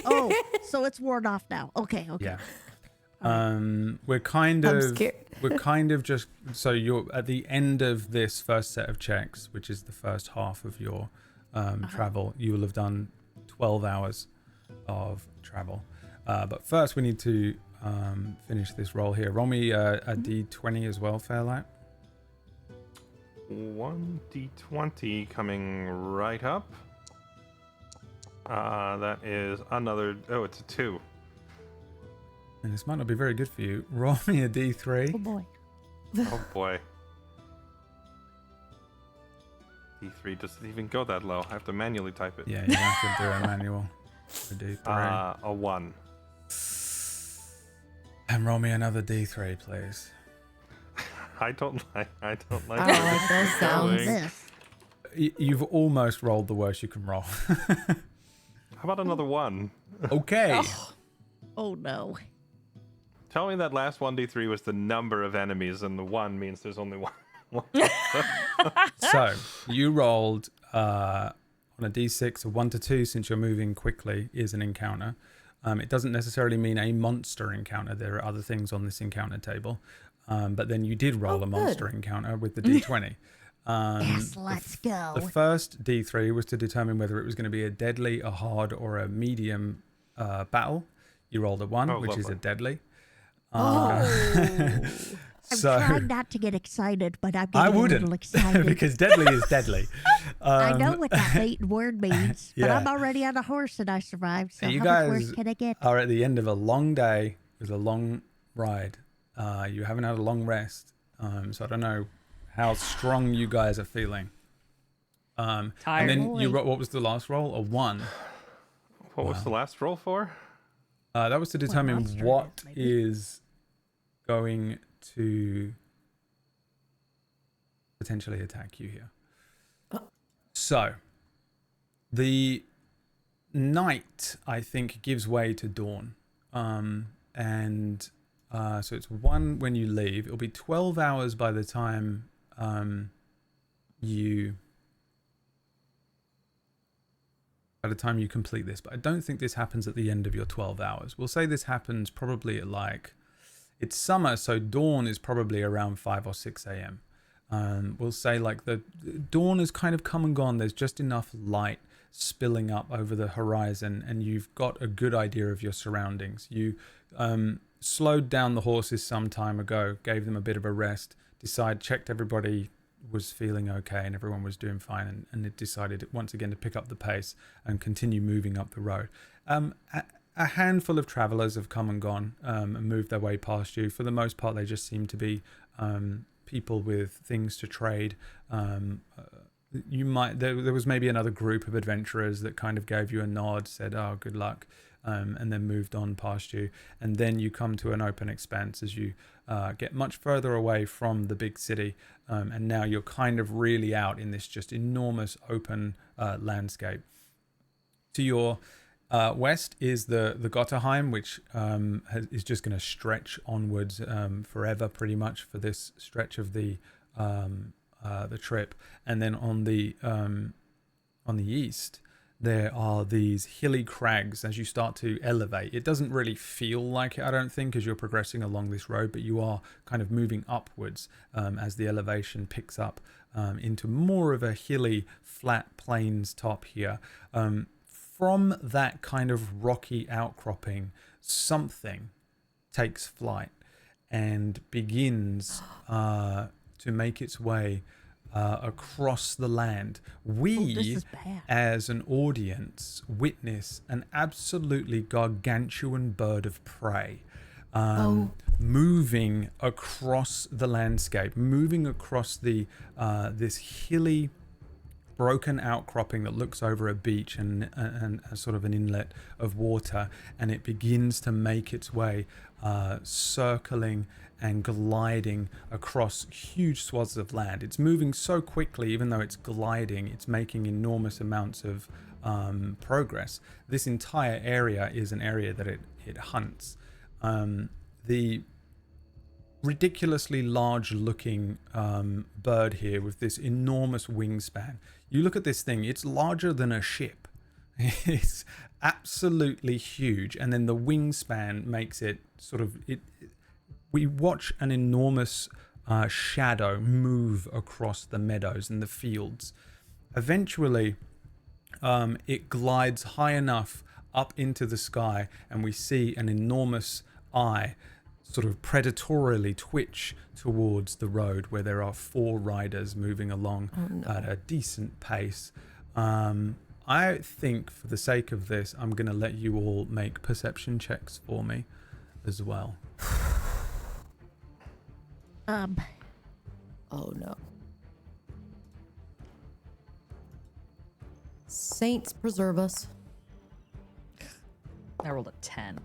Oh, so it's worn off now. Okay. Yeah. We're kind I'm of scared. we're kind of just so you're at the end of this first set of checks, which is the first half of your travel. You will have done 12 hours of travel. But first, we need to finish this roll here. Roll me a d20 as well, Fairlight. 1d20 coming right up. That is another. Oh, it's a 2. And this might not be very good for you. Roll me a Oh d3. boy. Oh boy. D3 doesn't even go that low. I have to manually type it. Yeah, you have to do a manual. A d3. A 1. And roll me another d3, please. I don't like. I it. don't like those sounds. Going. This. You've almost rolled the worst you can roll. How about another 1? Okay. Oh no. Tell me that last 1d3 was the number of enemies, and the 1 means there's only one. So you rolled on a d6, a 1 to 2, since you're moving quickly, is an encounter. It doesn't necessarily mean a monster encounter. There are other things on this encounter table. But then you did roll a monster encounter with the d20. Yes, let's go. The first d3 was to determine whether it was going to be a deadly, a hard, or a medium battle. You rolled a 1, which is a deadly. I'm trying not to get excited, but I'm getting a little excited. Because deadly is deadly. I know what that word means, but I'm already on a horse and I survived, so you how guys much worse can it get? are at the end of a long day with a long ride. You haven't had a long rest, so I don't know how strong you guys are feeling. Tired. And then what was the last roll? A 1. What was the last roll for? That was to determine monster what it is, is going to potentially attack you here. So, the night, I think, gives way to dawn. So it's 1 when you leave. It'll be 12 hours by the time you complete this. But I don't think this happens at the end of your 12 hours. We'll say this happens probably at it's summer, so dawn is probably around 5 or 6 a.m. We'll say the dawn has kind of come and gone. There's just enough light spilling up over the horizon, and you've got a good idea of your surroundings. You slowed down the horses some time ago, gave them a bit of a rest, checked everybody was feeling okay and everyone was doing fine, and it decided once again to pick up the pace and continue moving up the road. A handful of travelers have come and gone and moved their way past you. For the most part, they just seem to be people with things to trade. There was maybe another group of adventurers that kind of gave you a nod, said, "Oh, good luck," and then moved on past you. And then you come to an open expanse as you get much further away from the big city, and now you're kind of really out in this just enormous open landscape. To your west is the Gotterheim, which is just going to stretch onwards forever, pretty much, for this stretch of the trip. And then on the east, there are these hilly crags. As you start to elevate, it doesn't really feel like it, I don't think, as you're progressing along this road, but you are kind of moving upwards as the elevation picks up into more of a hilly, flat plains top here. From that kind of rocky outcropping, something takes flight and begins to make its way across the land. We, as an audience, witness an absolutely gargantuan bird of prey moving across the landscape, moving across this hilly, broken outcropping that looks over a beach and a sort of an inlet of water, and it begins to make its way circling and gliding across huge swaths of land. It's moving so quickly, even though it's gliding, it's making enormous amounts of progress. This entire area is an area that it hunts. The ridiculously large looking bird here with this enormous wingspan. You look at this thing, it's larger than a ship. It's absolutely huge. And then the wingspan makes it sort of, we watch an enormous shadow move across the meadows and the fields. Eventually, it glides high enough up into the sky, and we see an enormous eye sort of predatorily twitch towards the road where there are 4 riders moving along at a decent pace. I think, for the sake of this, I'm going to let you all make perception checks for me as well. Oh no. Saints preserve us. I rolled a 10.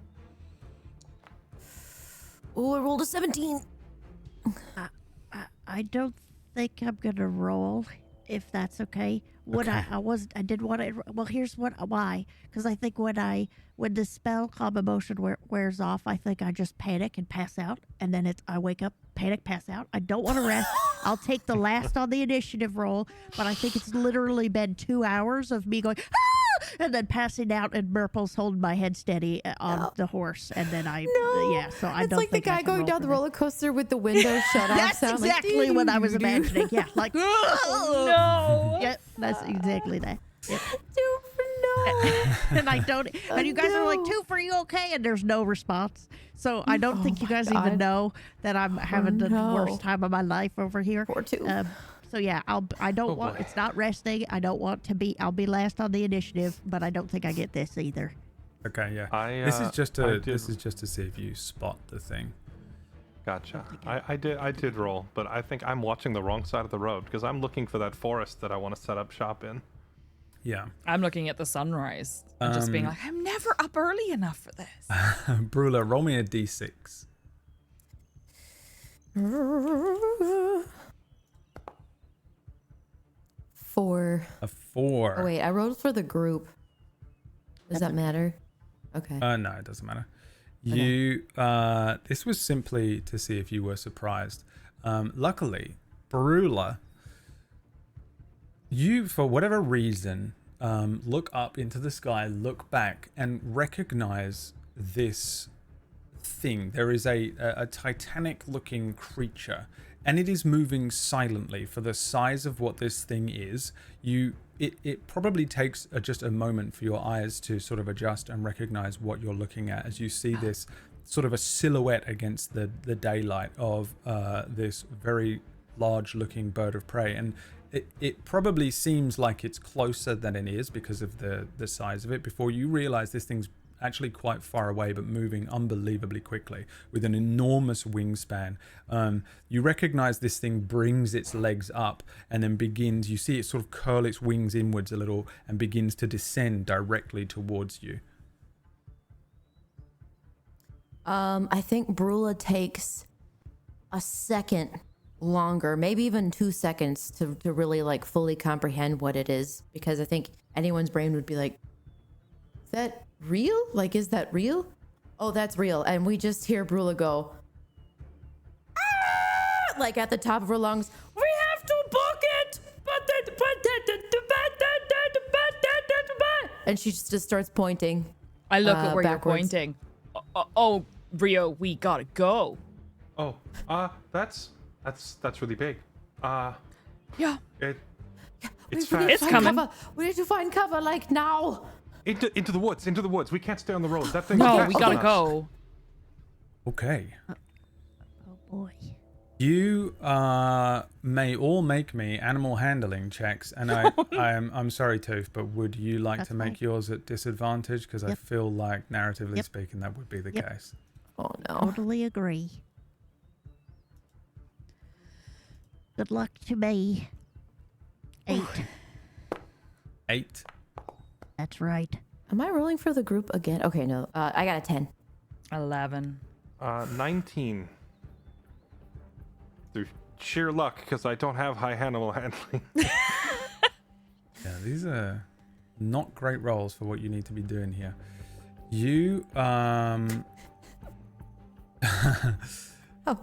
Oh, I rolled a 17. I don't think I'm gonna roll. if that's okay. I did want to. Well, here's why. Because I think when the spell calm emotion wears off, I think I just panic and pass out, and then I wake up, panic, pass out. I don't want to rest. I'll take the last on the initiative roll, but I think it's literally been 2 hours of me going and then passing out, and Murple's holding my head steady on the horse, and then so I it's don't like the think I guy can going roll down for the this. roller coaster with the window shut off. That's sound exactly like, what I was imagining. Yeah, like No. Yep, that's exactly that. Yep. no. And I don't. And you guys are like, "Toof, are you okay?" And there's no response. So I don't think you guys even know that I'm having the worst time of my life over here. Poor Toof. So yeah, I don't want. It's not resting. I don't want to be. I'll be last on the initiative, but I don't think I get this either. Okay, yeah. This is just to see if you spot the thing. Gotcha. I did roll, but I think I'm watching the wrong side of the road because I'm looking for that forest that I want to set up shop in. Yeah. I'm looking at the sunrise and just being like, I'm never up early enough for this. Brula, roll me a d6. Four. A 4. Oh wait, I rolled for the group. Does that matter? Okay. No, it doesn't matter. You this was simply to see if you were surprised. Luckily, Brula, you, for whatever reason, look up into the sky, look back, and recognize this thing. There is a titanic-looking creature, and it is moving silently. For the size of what this thing is, it probably takes just a moment for your eyes to sort of adjust and recognize what you're looking at as you see this sort of a silhouette against the daylight of this very large-looking bird of prey. And it probably seems like it's closer than it is because of the size of it before you realize this thing's actually quite far away but moving unbelievably quickly with an enormous wingspan. You recognize this thing brings its legs up and then begins, you see it sort of curl its wings inwards a little and begins to descend directly towards you. I think Brula takes a second longer, maybe even 2 seconds to really like fully comprehend what it is, because I think anyone's brain would be like, is that real? Like, is that real? Oh, that's real. And we just hear Brula go, ah! Like at the top of her lungs, we have to book it! And she just starts pointing. I look at where backwards. you're pointing. Oh, Rio, we gotta go. Oh, that's really big. Yeah. It's We need fast. to It's find coming. cover. We need to find cover, like, now. Into the woods. We can't stay on the road. That thing. No, we gotta go. Okay. Oh boy. You may all make me animal handling checks, and I'm sorry, Toof, but would you like That's to make fine. yours at disadvantage? Because I Yep. feel like, narratively Yep. speaking, that would be the Yep. case. Oh, no. Totally agree. Good luck to me. 8. 8. That's right. Am I rolling for the group again? Okay, no. I got a 10. 11. 19. Through sheer luck, because I don't have high animal handling. Yeah, these are not great rolls for what you need to be doing here. You Oh,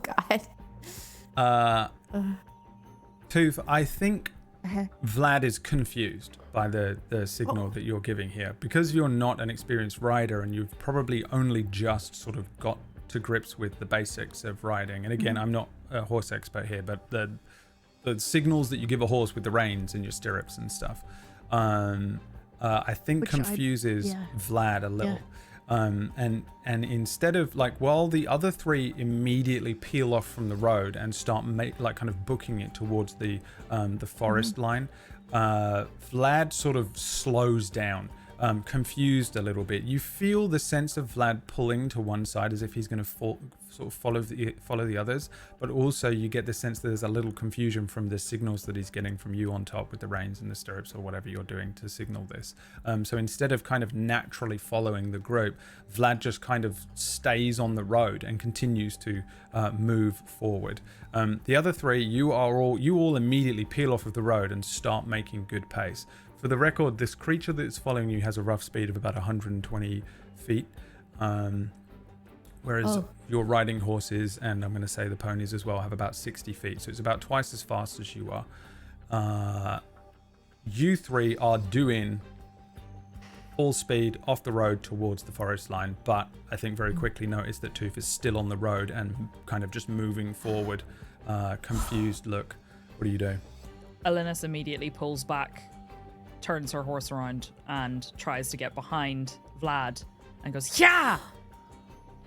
God. Tooth, I think Uh-huh. Vlad is confused by the signal that you're giving here. Because you're not an experienced rider and you've probably only just sort of got to grips with the basics of riding. And again, I'm not a horse expert here, but the signals that you give a horse with the reins and your stirrups and stuff, I think Which confuses yeah. Vlad a little. And instead of like, while the other three immediately peel off from the road and start like kind of booking it towards the forest line, Vlad sort of slows down confused a little bit. You feel the sense of Vlad pulling to one side as if he's going to sort of follow the others, but also you get the sense that there's a little confusion from the signals that he's getting from you on top with the reins and the stirrups or whatever you're doing to signal this. So instead of kind of naturally following the group, Vlad just kind of stays on the road and continues to move forward. The other three, you all immediately peel off of the road and start making good pace. For the record, this creature that's following you has a rough speed of about 120 feet, whereas your riding horses, and I'm going to say the ponies as well, have about 60 feet. So it's about twice as fast as you are. You three are doing full speed off the road towards the forest line, but I think very quickly noticed that Tooth is still on the road and kind of just moving forward, confused look. What do you do? Alinus immediately pulls back, turns her horse around, and tries to get behind Vlad and goes, yeah!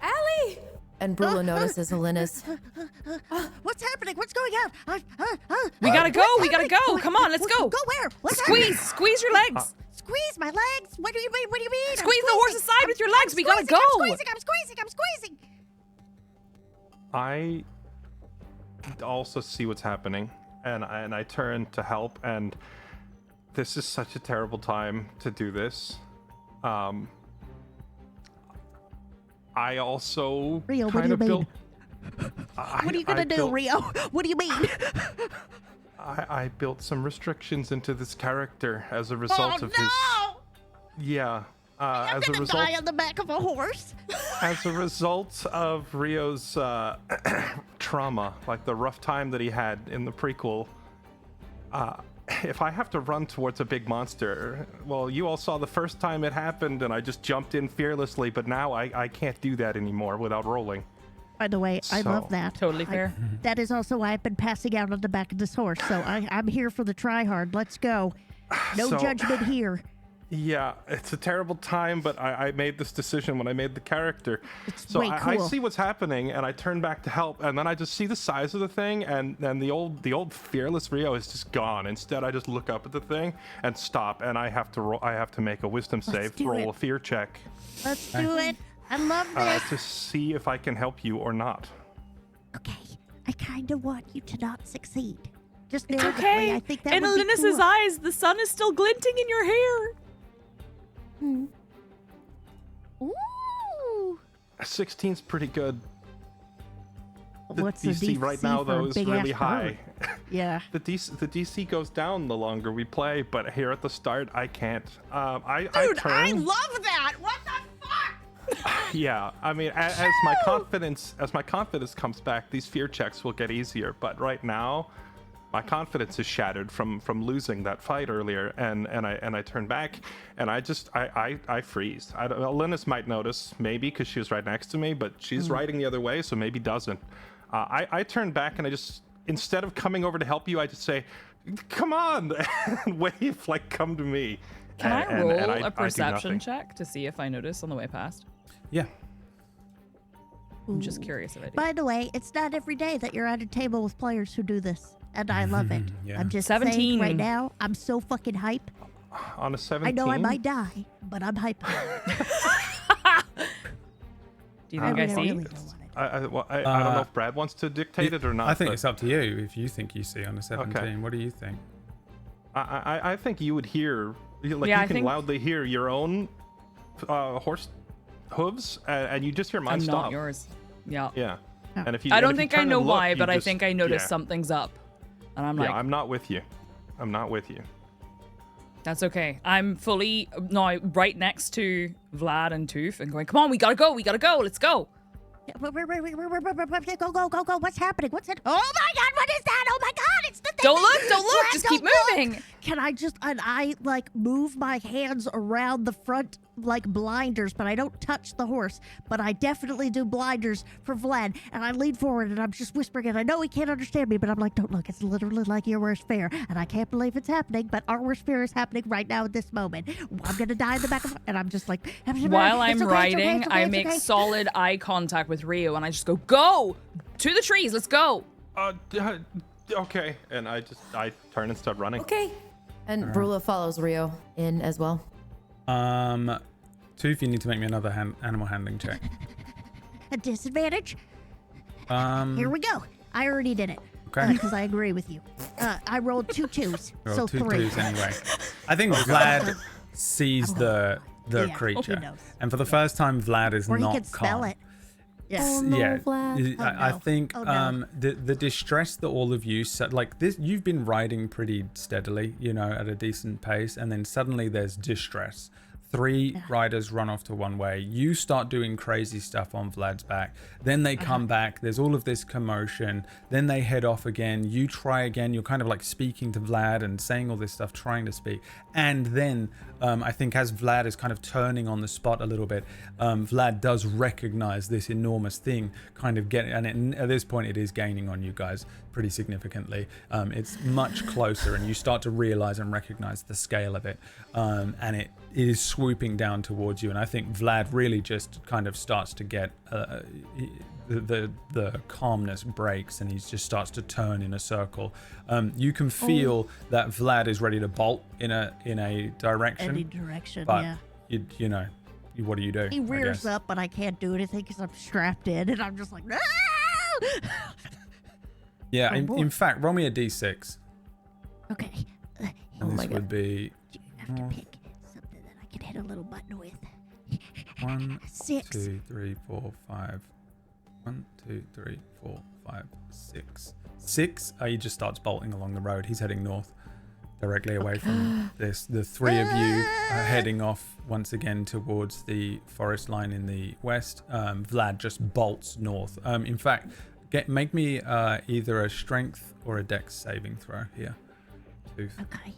Allie! And Brula notices Alinus. What's happening? What's going on? We gotta go! We gotta go! Come on, let's go! Go where? What's Squeeze your legs! Squeeze my legs? What do you mean? What do you mean? Squeeze the horse's side with your legs! We gotta go! I'm squeezing! I also see what's happening, and I turn to help, and this is such a terrible time to do this. I also Rio, what do kind you of mean? built. What are you gonna do, Rio? What do you mean? I built some restrictions into this character as a result of his. Yeah. I'm as a gonna result. die on the back of a horse. As a result of Rio's trauma, like the rough time that he had in the prequel, if I have to run towards a big monster, well, you all saw the first time it happened and I just jumped in fearlessly, but now I can't do that anymore without rolling. By the way, I love So- that. Totally fair. That is also why I've been passing out on the back of this horse. So I'm here for the try hard. Let's go. No So- judgment here. Yeah, it's a terrible time, but I made this decision when I made the character. It's So way I cool. see what's happening, and I turn back to help, and then I just see the size of the thing, and the old fearless Rio is just gone. Instead, I just look up at the thing and stop, and I have to make a wisdom save, do roll it. a fear check, Let's do it. I love this. to see if I can help you or not. Okay, I kind of want you to not succeed. Just It's narratively, okay. I think that In would be Alinus's cool. eyes, the sun is still glinting in your hair. Ooh. 16's pretty good. The What's the DC right now, for a though, is big-ass really high. bird? Yeah. The DC goes down the longer we play, but here at the start, I can't. I turn. love that. What the fuck? Yeah, I mean, as my confidence comes back, these fear checks will get easier. But right now, my confidence is shattered from losing that fight earlier, and I turn back, and I freeze. Alinus might notice, maybe because she was right next to me, but she's riding the other way, so maybe doesn't. I turn back, and I just, instead of coming over to help you, I just say, "Come on," and wave like, "Come to me." Can I And roll I a do perception nothing. check to see if I notice on the way past? Yeah. I'm just curious if I do. By the way, it's not every day that you're at a table with players who do this, and I love it. Yeah. I'm just 17. saying right now, I'm so fucking hype. On a 17. I know I might die, but I'm hype. Do you think I see? really don't want it. I don't know if Brad wants to dictate it or not. I think but it's up to you if you think you see on a 17. Okay. What do you think? I think you would hear, like, Yeah, I you can think- loudly hear your own horse hooves, and you just hear mine I'm stop. not yours. Yeah. Yeah. Oh. And if you, I and don't if you think I turn know and look, why, you but I just- think I noticed yeah. something's up. And I'm like, Yeah, I'm not with you. I'm not with you. that's okay. I'm fully now right next to Vlad and Tooth and going, come on, we gotta go, let's go. Wait, go. What's happening? What's it? Oh my god, what is that? Oh my god, it's the thing. Don't look, Brad, just keep don't look. moving. Can I just, and I like move my hands around the front like blinders, but I don't touch the horse, but I definitely do blinders for Vlad, and I lean forward and I'm just whispering, and I know he can't understand me, but I'm like, don't look, it's literally like your worst fear, and I can't believe it's happening, but our worst fear is happening right now at this moment. I'm gonna die in the back of, and I'm just like, While I'm "It's okay, riding, it's okay, I it's make okay." solid eye contact with Rio and I just go to the trees, let's go. Okay. And I turn and start running. Okay. And Brula follows Rio in as well. Tooth, you need to make me another animal handling check. A disadvantage? Um, Here we go. I already did it. Okay. Because I agree with you. I rolled 2 2s, Roll so 2 3. 2s anyway. I think Vlad sees the Yeah, creature, he knows. and for the first time, Vlad is Or he not can calm. spell it. Yeah. Oh, no, Yeah, Vlad. I no. think Oh, no. the distress that all of you like this, you've been riding pretty steadily, you know, at a decent pace, and then suddenly there's distress. 3 riders run off to one way. You start doing crazy stuff on Vlad's back. Then they come back. There's all of this commotion. Then they head off again. You try again. You're kind of like speaking to Vlad and saying all this stuff, trying to speak. And then I think as Vlad is kind of turning on the spot a little bit, Vlad does recognize this enormous thing kind of getting, and at this point it is gaining on you guys pretty significantly. It's much closer, and you start to realize and recognize the scale of it. And it is swooping down towards you, and I think Vlad really just kind of starts to get the calmness breaks, and he just starts to turn in a circle. You can feel that Vlad is ready to bolt in a direction. Any direction, but yeah. you know, what do you do? He I rears guess? up, but I can't do anything because I'm strapped in, and I'm just like, no! Yeah, Oh, boy. in fact, roll me a d6. Okay. And my this would be You have to pick something that I can hit a little button with. 1, 6. 2, 3, 4, 5. 1, 2, 3, 4, 5, 6. 6. He just starts bolting along the road. He's heading north, directly away from this. The 3 of you are heading off once again towards the forest line in the west. Vlad just bolts north. In fact, make me either a strength or a dex saving throw here, Tooth. Okay.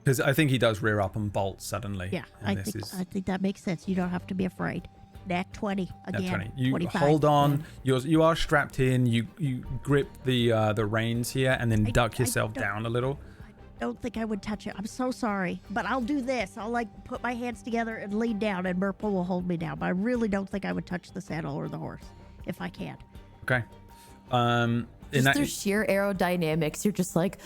Because I think he does rear up and bolt suddenly. Yeah, and I think that makes sense. You don't have to be afraid. Nat 20 again. Nat 20. You 25. hold on. Yeah. You are strapped in. You grip the reins here, and then duck I yourself don't- down a little. Don't think I would touch it. I'm so sorry, but I'll do this. I'll like put my hands together and lean down, and Merple will hold me down. But I really don't think I would touch the saddle or the horse if I can. Okay. Just through sheer aerodynamics, you're just like,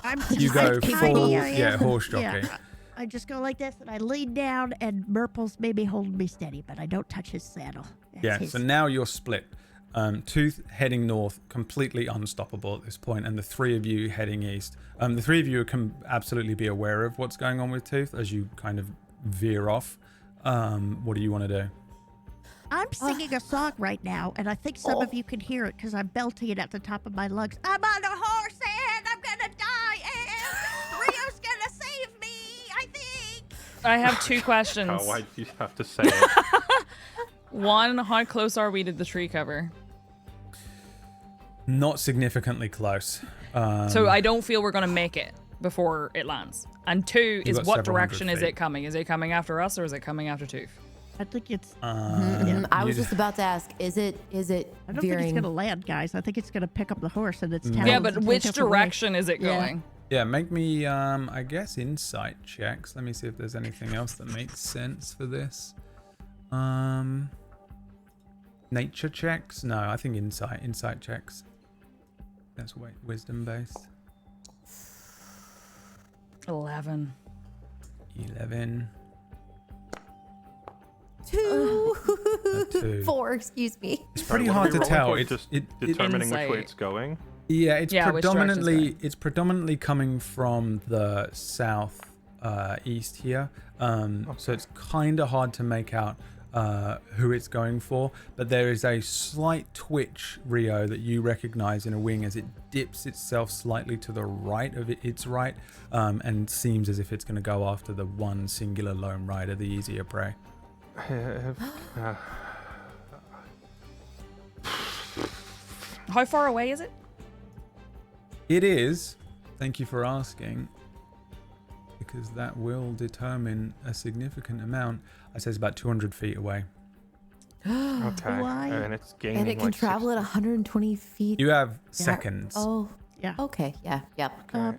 I'm You go tiny, full, I am. yeah, horse jockey. Yeah, I just go like this, and I lean down, and Merple's maybe holding me steady, but I don't touch his saddle. That's Yeah, his. so now you're split. Tooth heading north, completely unstoppable at this point, and the 3 of you heading east. The 3 of you can absolutely be aware of what's going on with Tooth as you kind of veer off. What do you want to do? I'm singing a song right now, and I think some of you can hear it because I'm belting it at the top of my lungs. I'm on a horse, and I'm gonna die, and Rio's gonna save me, I think. I have 2 questions. Oh, why do you have to say it? 1, how close are we to the tree cover? Not significantly close. So I don't feel we're going to make it before it lands. And 2 is got what several direction hundred is feet. it coming? Is it coming after us or is it coming after Tooth? I think it's. I was you- just about to ask, is it I don't think it's veering? gonna land, guys. I think it's gonna pick up the horse and its talons. Yeah, but and take which us away. direction is it Yeah. going? Yeah, make me, I guess, insight checks. Let me see if there's anything else that makes sense for this. Nature checks? No, I think insight checks. That's wisdom based. 11. 11. 2. A 2. 4, excuse me. It's pretty What are hard we to rolling tell. for? It's Just it, determining which way Insight. it's going. yeah, it's Yeah, which direction's predominantly coming from the south east here. So it's kind of hard to make out who it's going for, but there is a slight twitch, Rio, that you recognize in a wing as it dips itself slightly to the right of its right, and seems as if it's going to go after the one singular lone rider, the easier prey. How far away is it? It is. Thank you for asking, because that will determine a significant amount. I say it's about 200 feet away. Okay. Why? And it's gaining. And it can like travel at 120 feet. You have seconds. Oh, Yeah. okay. Yeah, yep. I'm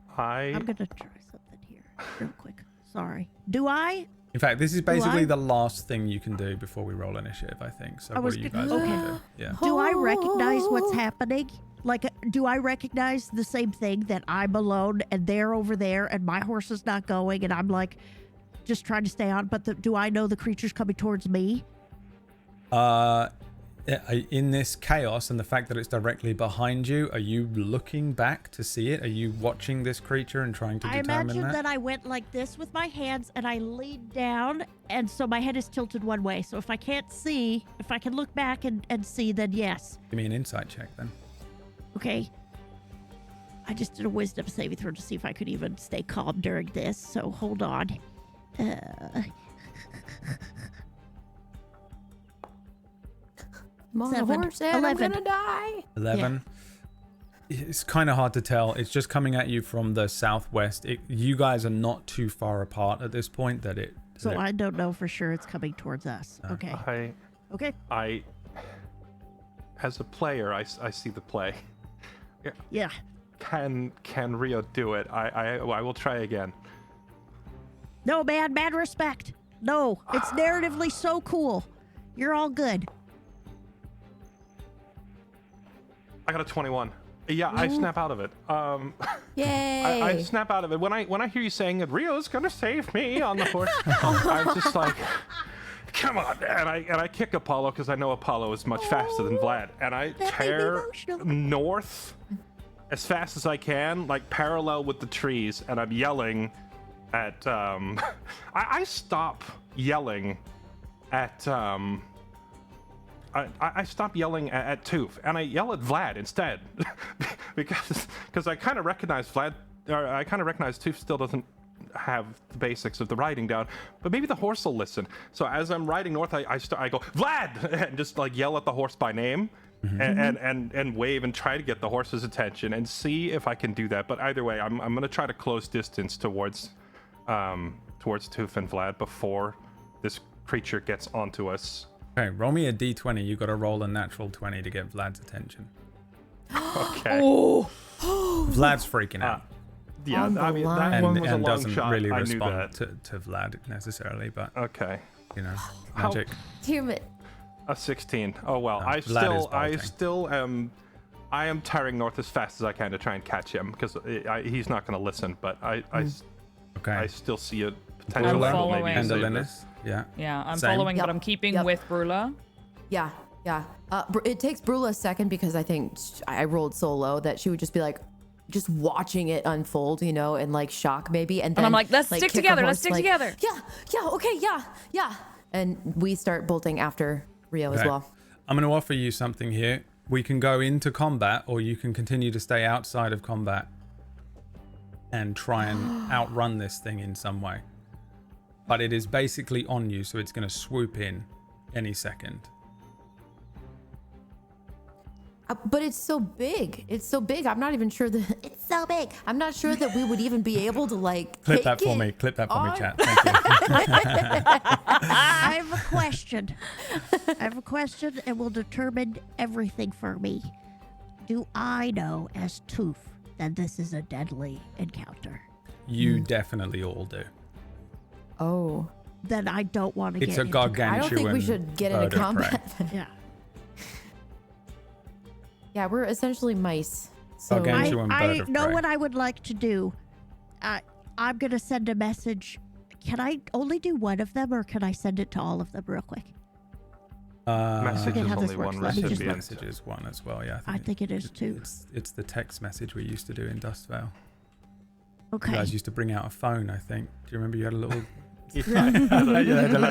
gonna try something here, real quick. Sorry. Do I? In fact, this is basically I? the last thing you can do before we roll initiative, I think. So I what was do you gonna- guys want okay. to do? Yeah. Do I recognize what's happening? Like, do I recognize the same thing, that I'm alone and they're over there and my horse is not going and I'm like just trying to stay on? But do I know the creature's coming towards me? In this chaos and the fact that it's directly behind you, are you looking back to see it? Are you watching this creature and trying to determine that? I imagine that I went like this with my hands and I leaned down, and so my head is tilted one way. So if I can't see, if I can look back and see, then yes. Give me an insight check then. Okay. I just did a wisdom saving throw to see if I could even stay calm during this, so hold on. Come on, 7, horse, and I'm 11. gonna die. 11. It's kind of hard to tell. It's just coming at you from the southwest. You guys are not too far apart at this point that it... So I don't know for sure it's coming towards us. Okay. Okay. As a player, I see the play. Yeah. Can Rio do it? I will try again. No, man, mad respect. No, it's narratively so cool. You're all good. I got a 21. Yeah, I snap out of it. Yay! I snap out of it when I hear you saying that Rio's gonna save me on the horse. I'm just like, come on! And I kick Apollo because I know Apollo is much faster than Vlad, and I tear north as fast as I can, like parallel with the trees, and I'm yelling at. I stop yelling at. I stop yelling at Toof, and I yell at Vlad instead, because I kind of recognize Vlad, or I kind of recognize Toof still doesn't have the basics of the riding down, but maybe the horse will listen. So as I'm riding north, I go Vlad, and just like yell at the horse by name, and wave and try to get the horse's attention and see if I can do that. But either way, I'm gonna try to close distance towards Toof and Vlad before this creature gets onto us. Okay, roll me a d20. You got to roll a natural 20 to get Vlad's attention. Okay. Vlad's freaking out. Yeah, On the I mean, line. that one was a And long doesn't shot. really I knew respond that. to Vlad necessarily, but Okay. you know, How- magic. Damn it. A 16. Oh well, No, I Vlad is still am. I am tearing north as fast as I can to try and catch him because he's not going to listen. But I Okay. still see a potential Brula angle maybe. following. to and save Linus. this. Yeah. Yeah, I'm Same. following, Yep. but I'm keeping Yep. with Brula. Yeah. It takes Brula a second because I think I rolled so low that she would just be like, just watching it unfold, you know, and like shock maybe. And then I'm like, let's stick kick her together. horse, Let's stick like, together. Yeah. Okay. Yeah. And we start bolting after Rio as Okay. well. I'm going to offer you something here. We can go into combat, or you can continue to stay outside of combat and try and outrun this thing in some way. But it is basically on you, so it's going to swoop in any second. But it's so big. I'm not even sure that it's so big. I'm not sure that we would even be able to like Clip take that for it me. Clip that for me, on. chat. Thank you. I have a question. And will determine everything for me. Do I know as Toof that this is a deadly encounter? You definitely all do. Oh. Then I don't want to It's get a into gargantuan I don't think we should get into bird of prey. combat. Yeah. Yeah, we're essentially mice. So Gargantuan bird I of know prey. what I would like to do. I'm going to send a message. Can I only do one of them, or can I send it to all of them real quick? Message Okay, is how this only works. one Let me just recipient. Message is one as well, yeah. I think it is too. It's the text message we used to do in Dustvale. You Okay. guys used to bring out a phone, I think. Do you remember you had a little... Yeah, I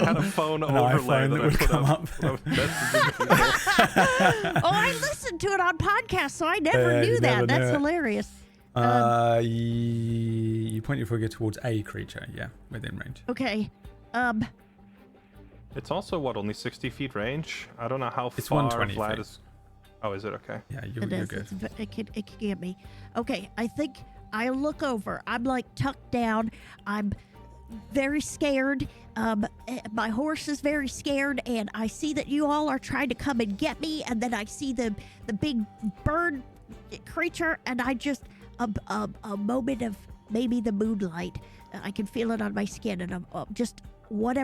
had a phone overlay iPhone that that I would put come up. I listened to it on podcast, so I never Yeah, knew you that. never knew That's it. hilarious. You point your finger towards a creature, yeah, within range. Okay. It's also only 60 feet range. I don't know how It's far 120 Vlad feet. is. Oh, is it okay? Yeah, It you're is. good. It can get me. Okay, I think I look over. I'm like tucked down. I'm very scared. My horse is very scared, and I see that you all are trying to come and get me. And then I see the big bird creature, and I just a moment of maybe the moonlight. I can feel it on my skin, and I'm just.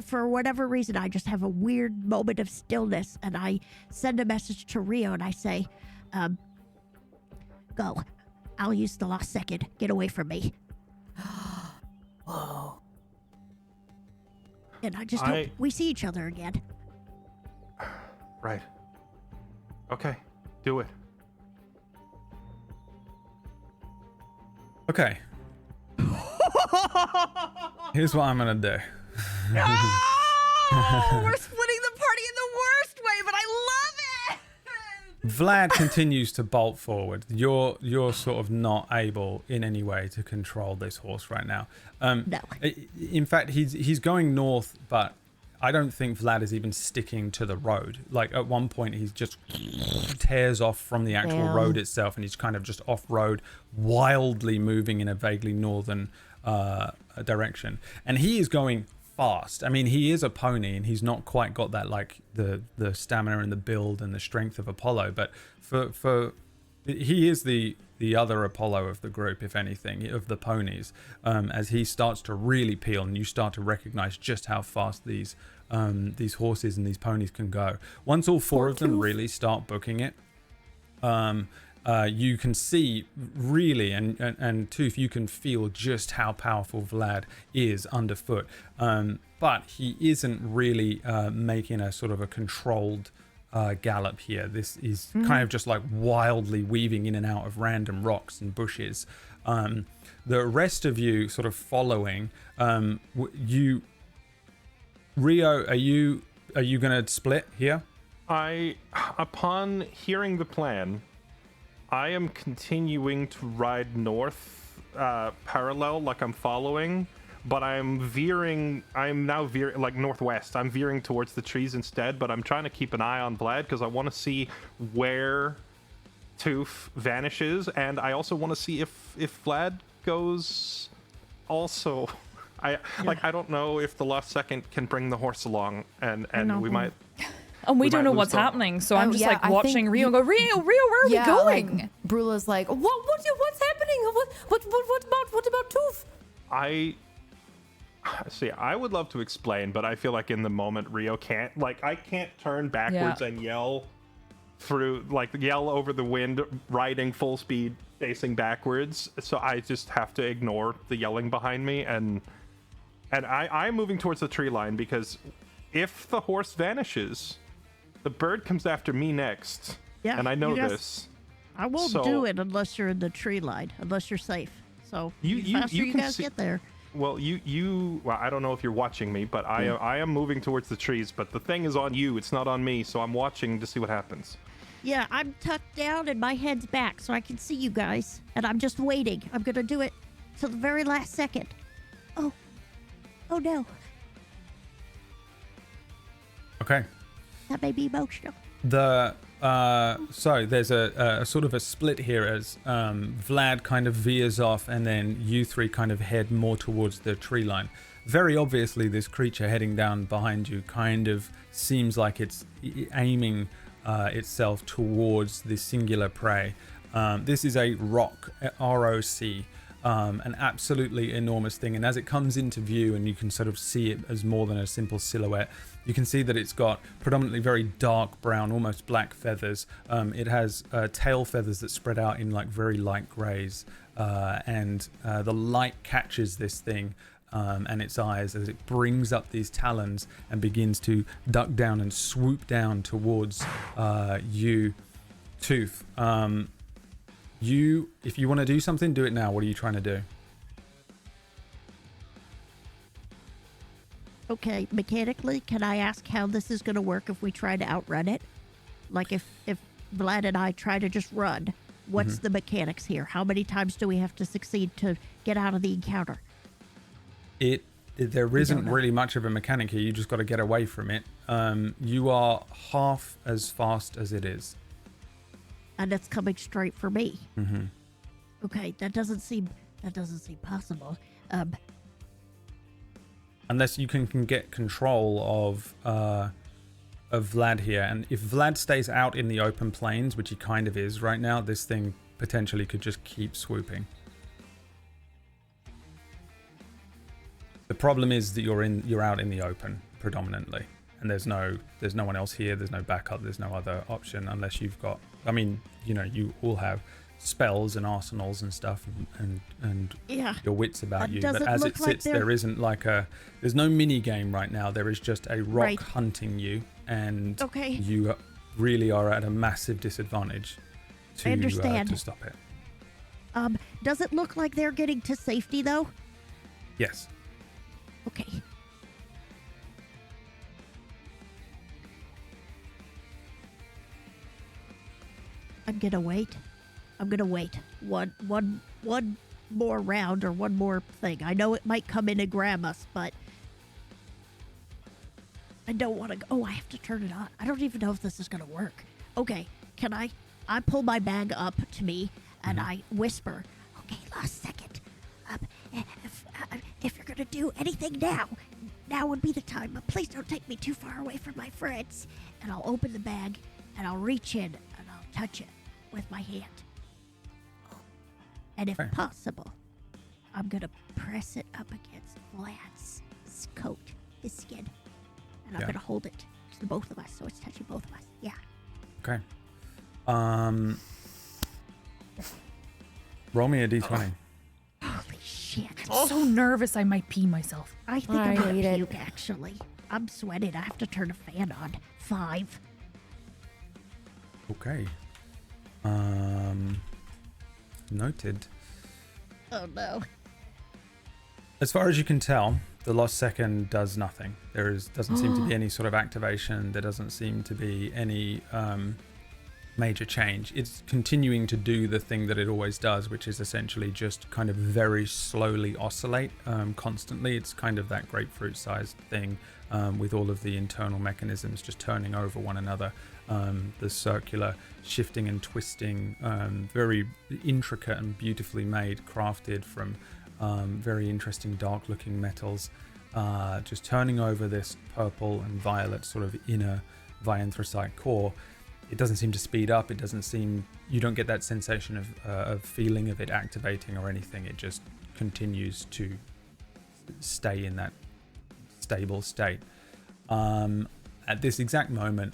For whatever reason, I just have a weird moment of stillness, and I send a message to Rio, and I say, Go. I'll use the last second. Get away from me. Whoa. And I just hope we see each other again. Right. Okay. Do it. Okay. Here's what I'm gonna do. Oh, we're splitting the party in the worst way, but I love it. Vlad continues to bolt forward. You're sort of not able in any way to control this horse right now. No. In fact, he's going north, but I don't think Vlad is even sticking to the road. Like at one point, he's just tears off from the actual road itself, and he's kind of just off road, wildly moving in a vaguely northern direction. And he is going fast. I mean, he is a pony, and he's not quite got that like the stamina and the build and the strength of Apollo. But for he is the other Apollo of the group, if anything, of the ponies. As he starts to really peel, and you start to recognize just how fast these horses and these ponies can go. Once all four of them really start booking it, you can see really, and Tooth, you can feel just how powerful Vlad is underfoot. But he isn't really making a sort of a controlled gallop here. This is kind of just like wildly weaving in and out of random rocks and bushes. The rest of you sort of following, Rio, are you gonna split here? Upon hearing the plan, I am continuing to ride north, parallel, like I'm following, but I'm now veering, like northwest. I'm veering towards the trees instead, but I'm trying to keep an eye on Vlad because I want to see where Tooth vanishes, and I also want to see if Vlad goes also. I don't know if the last second can bring the horse along, and we might. And we don't know what's happening, so I'm just like watching Rio and go, Rio, where are we going? Like, Brula's like, what's happening? What about Tooth? I would love to explain, but I feel like in the moment Rio can't. Like, I can't turn backwards and yell over the wind, riding full speed, facing backwards. So I just have to ignore the yelling behind me, and I'm moving towards the tree line because if the horse vanishes, the bird comes after me next. Yeah, and I know this. I won't do it unless you're in the tree line, unless you're safe. So the faster you guys get there. Well, I don't know if you're watching me, but I am moving towards the trees, but the thing is on you, it's not on me, so I'm watching to see what happens. Yeah, I'm tucked down and my head's back so I can see you guys, and I'm just waiting. I'm going to do it till the very last second. Oh no. Okay. That made me emotional. So there's a sort of a split here as Vlad kind of veers off, and then you three kind of head more towards the tree line. Very obviously, this creature heading down behind you kind of seems like it's aiming itself towards the singular prey. This is a rock, ROC, an absolutely enormous thing. And as it comes into view, and you can sort of see it as more than a simple silhouette, you can see that it's got predominantly very dark brown, almost black feathers. It has tail feathers that spread out in like very light grays, and the light catches this thing and its eyes as it brings up these talons and begins to duck down and swoop down towards you, Tooth. If you want to do something, do it now. What are you trying to do? Okay, mechanically, can I ask how this is going to work if we try to outrun it? Like if Vlad and I try to just run, what's the mechanics here? How many times do we have to succeed to get out of the encounter? There isn't really much of a mechanic here. You just got to get away from it. You are half as fast as it is. And it's coming straight for me. Mm-hmm. Okay, that doesn't seem possible. Unless you can get control of Vlad here, and if Vlad stays out in the open plains, which he kind of is right now, this thing potentially could just keep swooping. The problem is that you're out in the open predominantly, and there's no one else here. There's no backup. There's no other option unless you've got. I mean, you all have spells and arsenals and stuff and Yeah. your wits about you. does But it as look it like sits, they're- there isn't like there's no mini game right now. There is just a rock Right. hunting you, and Okay. you really are at a massive disadvantage I understand. to stop it. Does it look like they're getting to safety though? Yes. Okay. I'm gonna wait. One more round or one more thing. I know it might come in and grab us, but I don't want to. Oh, I have to turn it on. I don't even know if this is gonna work. Okay, can I? I pull my bag up to me and I whisper. Okay, last second. If you're gonna do anything now would be the time. But please don't take me too far away from my friends. And I'll open the bag and I'll reach in and I'll touch it with my hand. And if Okay. possible, I'm gonna press it up against Vlad's coat, his skin, and I'm Yeah. gonna hold it to the both of us, so it's touching both of us. Yeah. Okay. Roll me a d20. Holy shit! I'm so nervous I might pee myself. I think I I'm gonna hate it. puke. Actually, I'm sweating. I have to turn a fan on. 5. Okay. Noted. Oh no. As far as you can tell, the lost second does nothing. Doesn't seem to be any sort of activation. There doesn't seem to be any major change. It's continuing to do the thing that it always does, which is essentially just kind of very slowly oscillate constantly. It's kind of that grapefruit-sized thing with all of the internal mechanisms just turning over one another. The circular shifting and twisting, very intricate and beautifully made, crafted from very interesting dark-looking metals, just turning over this purple and violet sort of inner vianthrosite core. It doesn't seem to speed up. It doesn't seem. You don't get that sensation of feeling of it activating or anything. It just continues to stay in that stable state. At this exact moment,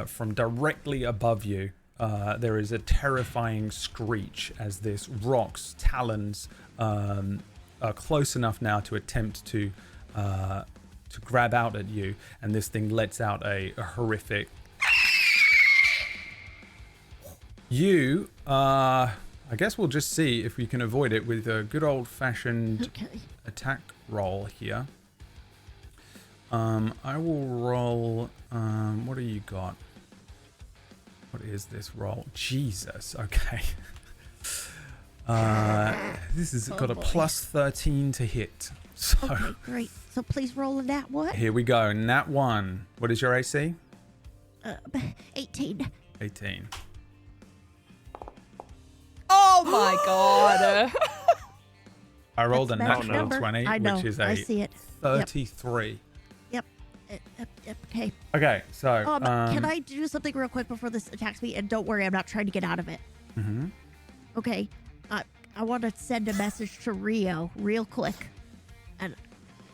from directly above you, there is a terrifying screech as this rock's talons are close enough now to attempt to grab out at you, and this thing lets out a horrific. You, I guess we'll just see if we can avoid it with a good old-fashioned Okay. attack roll here. I will roll. What do you got? What is this roll? Jesus. Okay. This has got a boy. plus 13 to hit. So Okay, great. So please roll a nat one. here we go. Nat 1. What is your AC? 18. 18. Oh my god. I rolled That's a magic natural number. 20, I know. which is I a see it. 33. Yep. Okay. Okay, so Can I do something real quick before this attacks me? And don't worry, I'm not trying to get out of it. Mm-hmm. Okay. I want to send a message to Rio real quick. And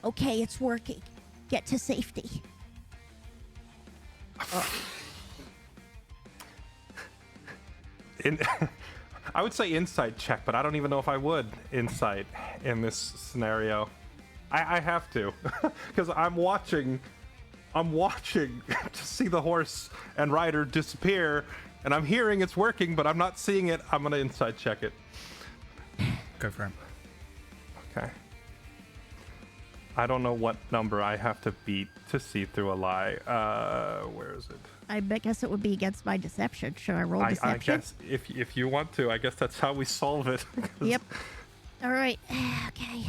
okay, it's working. Get to safety. I would say insight check, but I don't even know if I would insight in this scenario. I have to, because I'm watching to see the horse and rider disappear, and I'm hearing it's working, but I'm not seeing it. I'm gonna insight check it. Go for it. Okay. I don't know what number I have to beat to see through a lie. Where is it? I guess it would be against my deception. Should I roll I deception? guess if you want to, I guess that's how we solve it. 'Cause Yep. All right. Okay.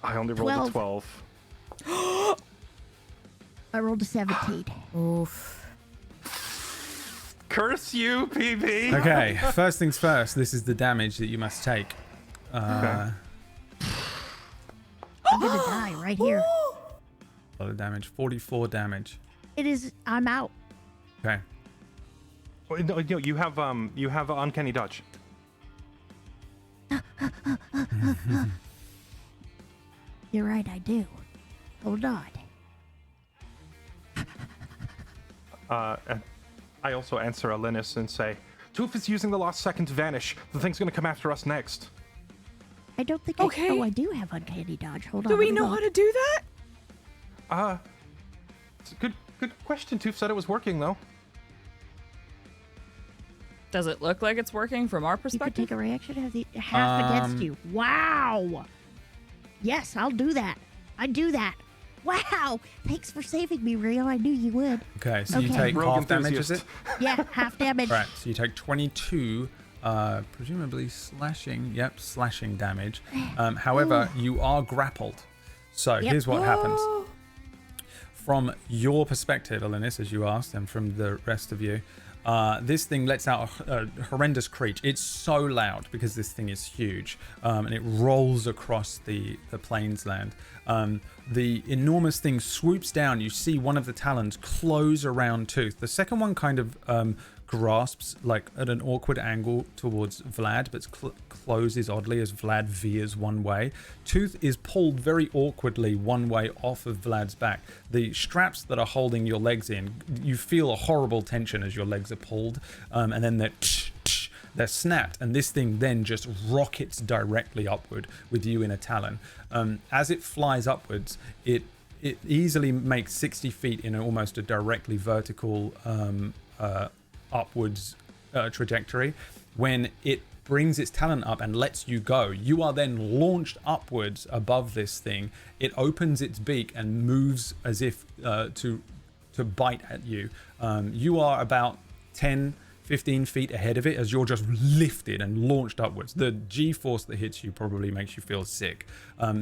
I only rolled a 12. I rolled a 17. Oof. Curse you, PB! Okay, first things first. This is the damage that you must take. Okay. I'm gonna die right here. A lot of damage. 44 damage. It is. I'm out. Okay. Wait, no, you have uncanny dodge. You're right. I do. Hold on. I I also answer Alinus and say, Tooth is using the last second to vanish. The thing's gonna come after us next. I don't think Okay. I do have uncanny dodge. Hold on. Do we let me know look. how to do that? It's a good question. Tooth said it was working, though. Does it look like it's working from our You could perspective? take a reaction, have the half against you. Wow. Yes, I'll do that. I do that. Wow. Thanks for saving me, Rio. I knew you would. Okay, so you Okay. take Rogue half damage, is it? enthusiast. Yeah, half damage. Right, so you take 22, presumably slashing. Yep, slashing damage. However, you are grappled. So Yep. here's what happens. From your perspective, Alinus, as you asked, and from the rest of you, this thing lets out a horrendous screech. It's so loud because this thing is huge, and it rolls across the plainsland. The enormous thing swoops down. You see one of the talons close around Tooth. The second one kind of grasps like at an awkward angle towards Vlad, but closes oddly as Vlad veers one way. Tooth is pulled very awkwardly one way off of Vlad's back. The straps that are holding your legs in, you feel a horrible tension as your legs are pulled, and then they're snapped, and this thing then just rockets directly upward with you in a talon. As it flies upwards, it easily makes 60 feet in almost a directly vertical upwards trajectory. When it brings its talon up and lets you go, you are then launched upwards above this thing. It opens its beak and moves as if to bite at you. You are about 10-15 feet ahead of it as you're just lifted and launched upwards. The G-force that hits you probably makes you feel sick.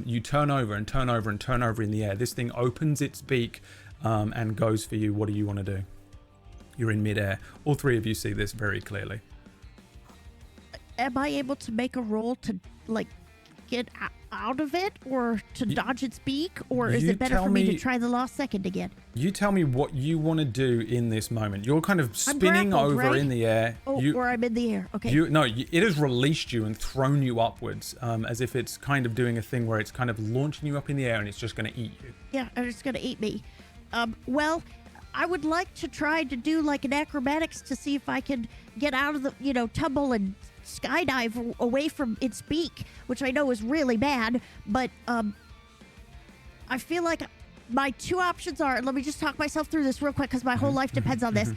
You turn over and turn over and turn over in the air. This thing opens its beak and goes for you. What do you want to do? You're in midair. All three of you see this very clearly. Am I able to make a roll to, like, get out of it or to dodge its beak? Or is you it better tell for me to me- try the last second again? You tell me what you want to do in this moment. You're kind of spinning grappled, over right? in the air. Oh, or I'm in the air. Okay. It has released you and thrown you upwards, as if it's kind of doing a thing where it's kind of launching you up in the air and it's just going to eat you. Yeah, it's going to eat me. Well, I would like to try to do like an acrobatics to see if I can get out of the, tumble and skydive away from its beak, which I know is really bad. But I feel like my two options are, let me just talk myself through this real quick because my whole life depends on this.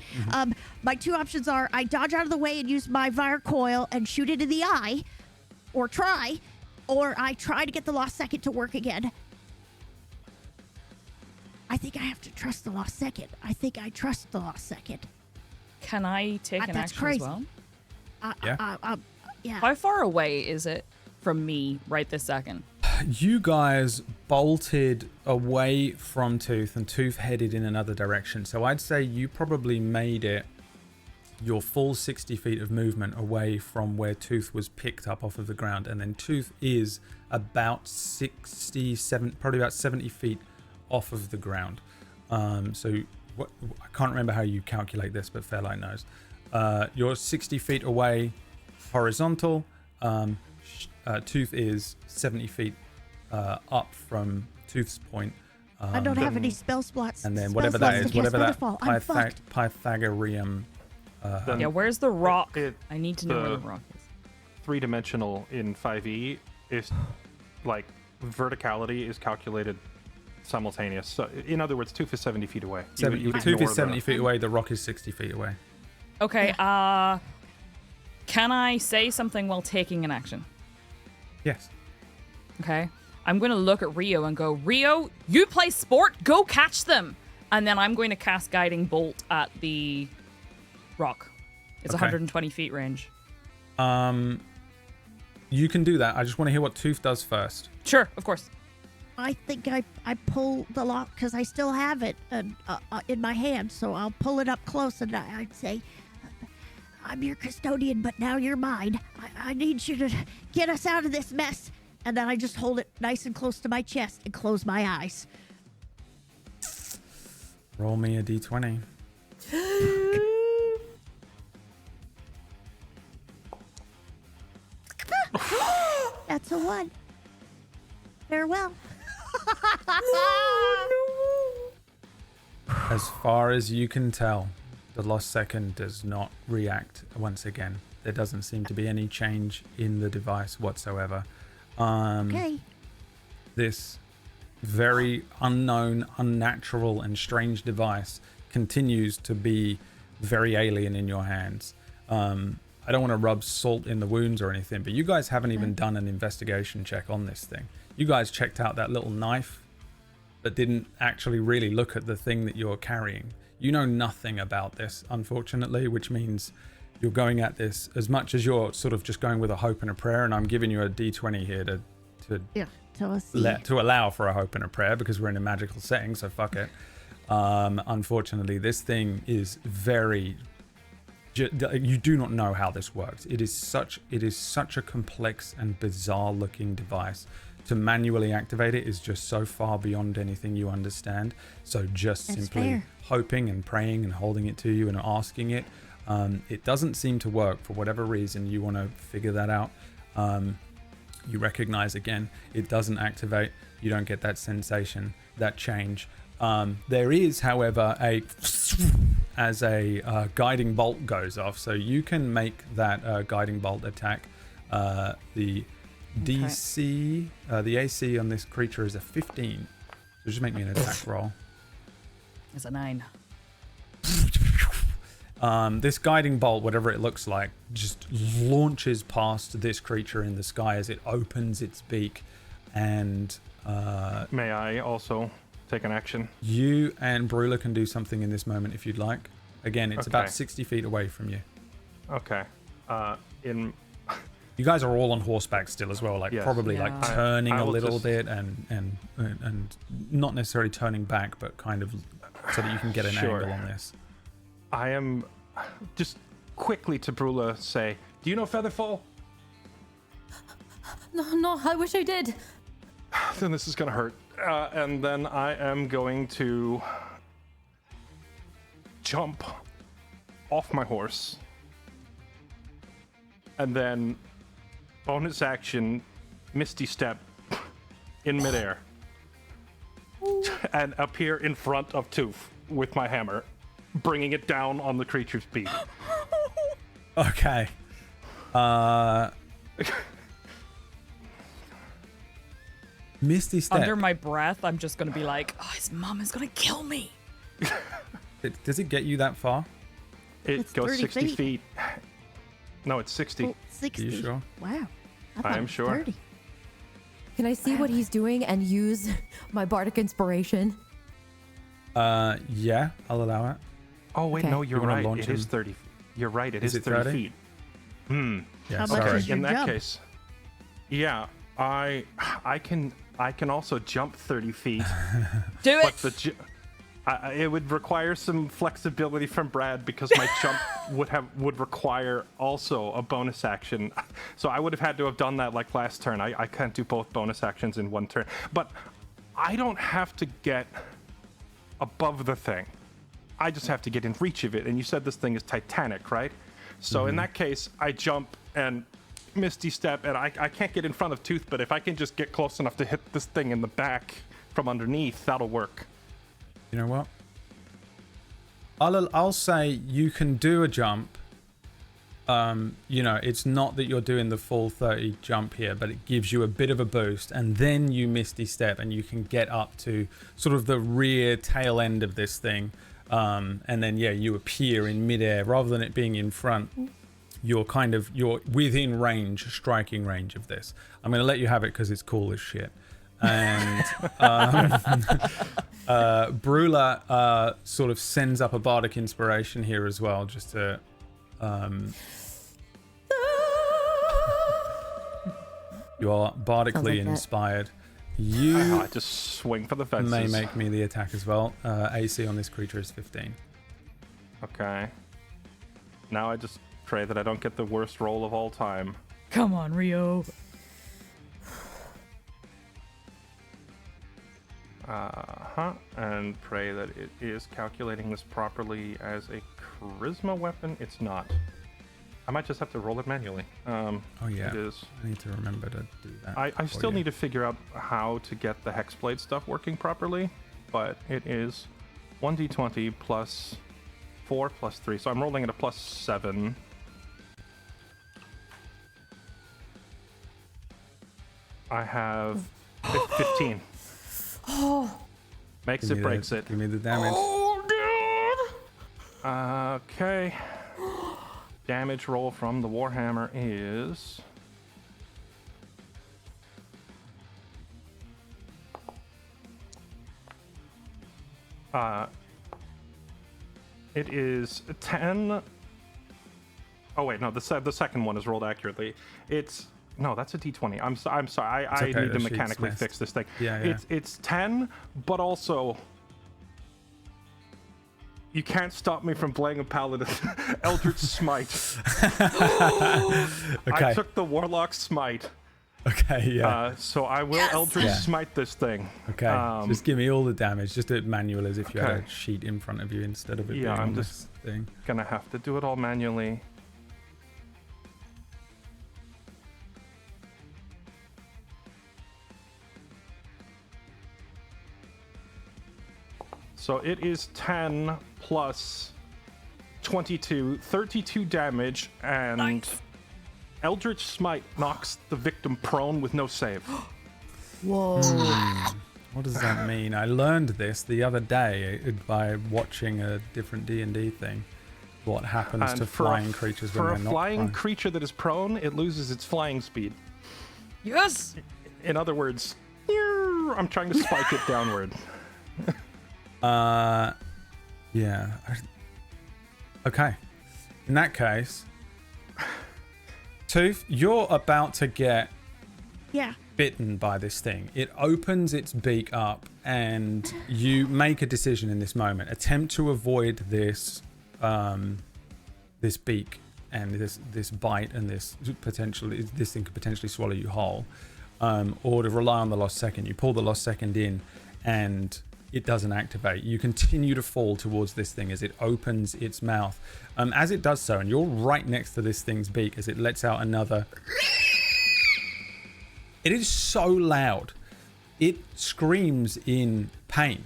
My two options are I dodge out of the way and use my Vire Coil and shoot it in the eye, or I try to get the lost second to work again. I think I have to trust the lost second. I think I trust the lost second. Can I take an That's action crazy. as well? Yeah. How far away is it from me right this second? You guys bolted away from Tooth, and Tooth headed in another direction. So I'd say you probably made it your full 60 feet of movement away from where Tooth was picked up off of the ground. And then Tooth is about 67, probably about 70 feet off of the ground. I can't remember how you calculate this, but Fairlight knows. You're 60 feet away horizontal. Tooth is 70 feet up from Tooth's point. I don't have any spell slots. And then spell whatever slots that to is, cast whatever that Waterfall. I'm fucked. Pythagorean. Then Yeah, where's the rock? I need to know where the- the rock is. Three-dimensional in 5e is like verticality is calculated simultaneous. So in other words, Tooth is 70 feet away. You would Tooth ignore is 70 the- feet away. The rock is 60 feet away. Okay, can I say something while taking an action? Yes. Okay. I'm going to look at Rio and go, Rio, you play sport, go catch them. And then I'm going to cast Guiding Bolt at the rock. It's Okay. 120 feet range. You can do that. I just want to hear what Tooth does first. Sure, of course. I think I pull the lock because I still have it in my hand, so I'll pull it up close and I'd say, I'm your custodian, but now you're mine. I need you to get us out of this mess. And then I just hold it nice and close to my chest and close my eyes. Roll me a d20. That's a 1. Farewell. As far as you can tell, The lost second does not react once again. There doesn't seem to be any change in the device whatsoever. Okay. This very unknown, unnatural, and strange device continues to be very alien in your hands. I don't want to rub salt in the wounds or anything, but you guys haven't even done an investigation check on this thing. You guys checked out that little knife, but didn't actually really look at the thing that you're carrying. You know nothing about this, unfortunately, which means you're going at this as much as you're sort of just going with a hope and a prayer, and I'm giving you a D20 here to allow for a hope and a prayer because we're in a magical setting, so fuck it. Unfortunately, this thing is very... You do not know how this works. It is such a complex and bizarre looking device. To manually activate it is just so far beyond anything you understand. So just That's simply fair. hoping and praying and holding it to you and asking it. It doesn't seem to work for whatever reason. You want to figure that out. You recognize again, it doesn't activate. You don't get that sensation, that change. There is, however, as a guiding bolt goes off, so you can make that guiding bolt attack. The DC, the AC on this creature is a 15. So just make me an attack roll. It's a 9. This guiding bolt, whatever it looks like, just launches past this creature in the sky as it opens its beak. And May I also take an action? you and Brula can do something in this moment if you'd like. Again, it's about Okay. 60 feet away from you. Okay. You guys are all on horseback still as well, like Yes. probably Yeah. like turning I a will little just- bit and not necessarily turning back, but kind of so that you can get an Sure. angle on this. I am just quickly to Brula say, do you know Featherfall? No, I wish I did. Then this is gonna hurt. And then I am going to jump off my horse. And then bonus action, Misty Step in midair. And appear in front of Tooth with my hammer, bringing it down on the creature's beak. Okay. Misty Step. Under my breath, I'm just gonna be like, oh, his mom is gonna kill me. Does it get you that far? It It's goes 30 60 feet. feet. No, it's 60. Oh, 60. Are you sure? Wow. I thought am it was sure. 30. Can I see what he's doing and use my bardic inspiration? Yeah, I'll allow it. Oh, wait, Okay. no, you're You wanna right. launch It is him? 30. You're right, it Is is it 30 30? feet. Yeah, How much sorry. is your In that jump? case, yeah, I can also jump 30 feet, Do but it. it would require some flexibility from Brad because my jump would require also a bonus action. So I would have had to have done that like last turn. I can't do both bonus actions in one turn. But I don't have to get above the thing. I just have to get in reach of it. And you said this thing is titanic, right? So in that case, I jump and Misty Step, and I can't get in front of Tooth, but if I can just get close enough to hit this thing in the back from underneath, that'll work. You know what? I'll say you can do a jump. You know, it's not that you're doing the full 30 jump here, but it gives you a bit of a boost, and then you Misty Step, and you can get up to sort of the rear tail end of this thing, and then you appear in midair rather than it being in front. You're within range, striking range of this. I'm going to let you have it because it's cool as shit. And Brula sort of sends up a bardic inspiration here as well, just to you are bardically Sounds like that. inspired. I You just swing for the fences. may make me the attack as well. AC on this creature is 15. Okay. Now I just pray that I don't get the worst roll of all time. Come on, Rio. And pray that it is calculating this properly as a charisma weapon. It's not. I might just have to roll it manually. Oh yeah, It is. I need to remember to do that. I for still you. need to figure out how to get the Hexblade stuff working properly, but it is 1d20 plus 4 plus 3, so I'm rolling at a plus 7. I have 15. Makes it, breaks it. Give me the damage. Okay. Damage roll from the Warhammer is... it is 10... Oh wait, no, the second one is rolled accurately. It's... No, that's a d20. I'm sorry. I okay, need to mechanically fix this thing. Yeah. It's 10, but also... You can't stop me from playing a paladin. Eldritch Smite. Okay. I took the Warlock Smite. Okay, yeah. So I will Eldritch Smite this thing. Okay, just give me all the damage. Just do it manual as if you had Okay. a sheet in front of you instead of it being Yeah, I'm on just this thing. gonna have to do it all manually. So it is 10 plus 22, 32 damage, and Eldritch Smite knocks the victim prone with no save. Whoa. What does that mean? I learned this the other day by watching a different D&D thing. What happens to flying creatures when for they're a not flying prone. creature that is prone, it loses its flying speed. Yes. In other words, I'm trying to spike it downward. Yeah. Okay. In that case, Tooth, you're about to get Yeah. bitten by this thing. It opens its beak up, and you make a decision in this moment. Attempt to avoid this, this beak and this bite, and this thing could potentially swallow you whole, or to rely on the lost second. You pull the lost second in, and it doesn't activate. You continue to fall towards this thing as it opens its mouth. As it does so, and you're right next to this thing's beak as it lets out another... It is so loud. It screams in pain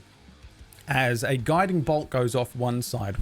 as a guiding bolt goes off one side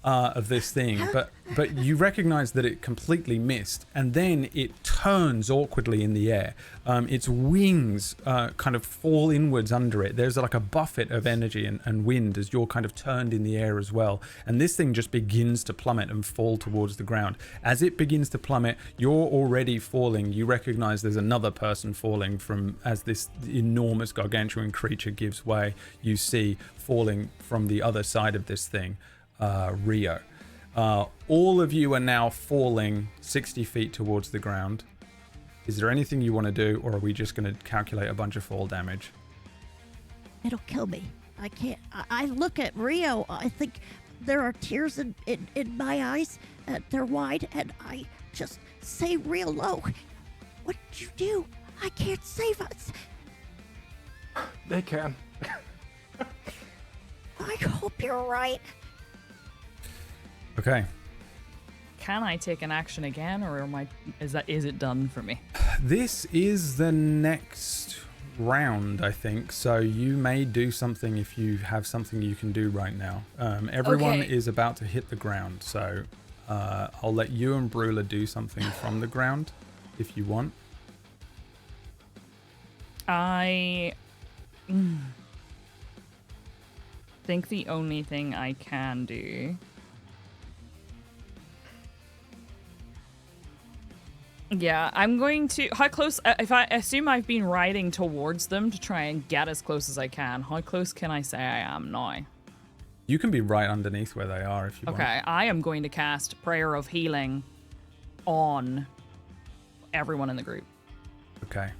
of this thing, but you recognize that it completely missed, and then it turns awkwardly in the air. Its wings kind of fall inwards under it. There's like a buffet of energy and wind as you're kind of turned in the air as well, and this thing just begins to plummet and fall towards the ground. As it begins to plummet, you're already falling. You recognize there's another person falling from as this enormous gargantuan creature gives way. You see falling from the other side of this thing, Rio. All of you are now falling 60 feet towards the ground. Is there anything you want to do, or are we just going to calculate a bunch of fall damage? It'll kill me. I can't. I look at Rio. I think there are tears in my eyes. They're wide, and I just say real low, "What did you do? I can't save us." They can. I hope you're right. Okay. Can I take an action again, or is it done for me? This is the next round, I think. So you may do something if you have something you can do right now. Everyone Okay. is about to hit the ground, so I'll let you and Brula do something from the ground if you want. I think the only thing I can do... Yeah, I'm going to... How close... If I assume I've been riding towards them to try and get as close as I can, how close can I say I am now? You can be right underneath where they are if you want. Okay, I am going to cast Prayer of Healing on everyone in the group. Okay.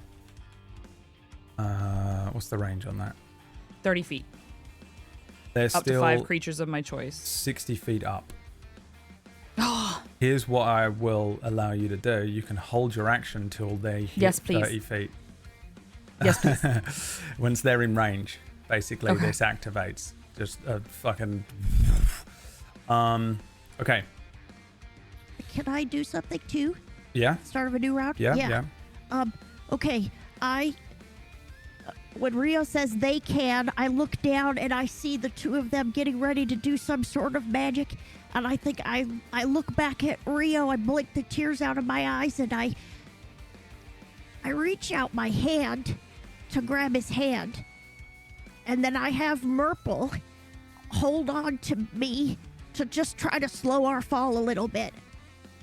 What's the range on that? 30 feet. They're Up still to 5 creatures of my choice. 60 feet up. Here's what I will allow you to do. You can hold your action till they hit Yes, please. 30 feet. Yes, please. Once they're in range, basically, Okay. this activates. Just a fucking... Okay. Can I do something too? Yeah? Start of a new round? Yeah? Okay. when Rio says they can, I look down and I see the two of them getting ready to do some sort of magic. And I think I look back at Rio, I blink the tears out of my eyes, and I reach out my hand to grab his hand. And then I have Murple hold on to me to just try to slow our fall a little bit.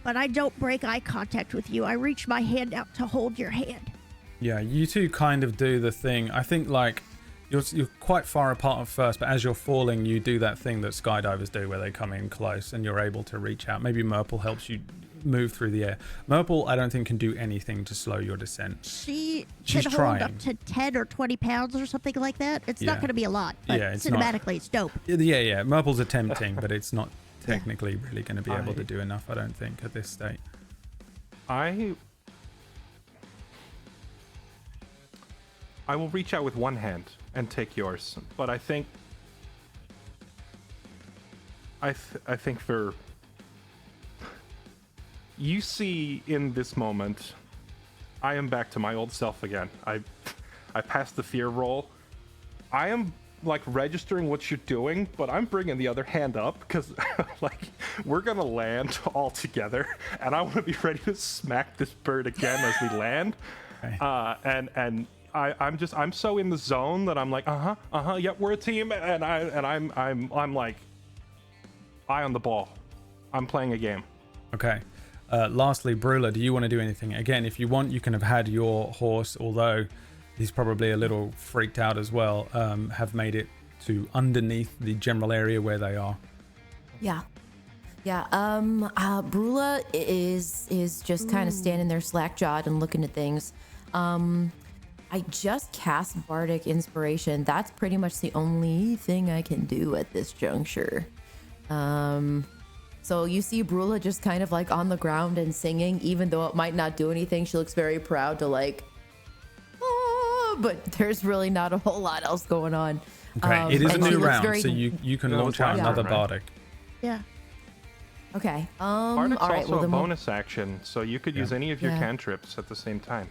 But I don't break eye contact with you. I reach my hand out to hold your hand. Yeah, you two kind of do the thing. I think like you're quite far apart at first, but as you're falling, you do that thing that skydivers do where they come in close and you're able to reach out. Maybe Murple helps you move through the air. Murple, I don't think, can do anything to slow your descent. She's can hold trying. up to 10 or 20 pounds or something like that. It's not going to be a lot, but it's cinematically, it's dope. Yeah. Murple's attempting, but it's not technically really going to be able to do enough, I don't think, at this state. I will reach out with one hand and take yours, but I think I think for you see in this moment, I am back to my old self again. I passed the fear roll. I am like registering what you're doing, but I'm bringing the other hand up because like we're gonna land all together, and I want to be ready to smack this bird again as we land. Okay. And I'm so in the zone that I'm like, yep, we're a team, and I'm like, eye on the ball. I'm playing a game. Okay. Lastly, Brula, do you want to do anything? Again, if you want, you can have had your horse, although he's probably a little freaked out as well, have made it to underneath the general area where they are. Yeah. Brula is just kind of standing there slack-jawed and looking at things. I just cast Bardic Inspiration. That's pretty much the only thing I can do at this juncture. So you see Brula just kind of like on the ground and singing, even though it might not do anything. She looks very proud to like, but there's really not a whole lot else going on. Okay, it is a and she new looks round, very- so you can No, launch it's out last another round, right? Bardic. Yeah. Okay. Bardic's all right. also Well, a then we'll- bonus action, so you could use any of your Yeah. cantrips at the same time.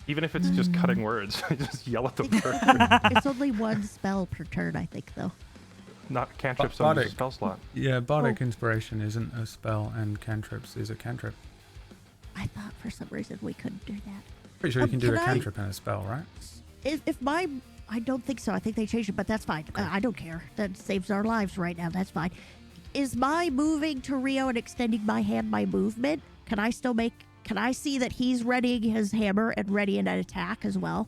Even if it's just cutting words, just yell at the bird. It's only one spell per turn, I think, though. Not cantrips Ba- on the Bardic. spell slot. Yeah, Bardic Inspiration isn't a spell, and cantrips is a cantrip. I thought for some reason we couldn't do that. Pretty sure you can do a can I- cantrip and a spell, right? If my... I don't think so. I think they changed it, but that's fine. I don't care. That saves our lives right now. That's fine. Is my moving to Rio and extending my hand my movement? Can I still make... Can I see that he's readying his hammer and readying an attack as well?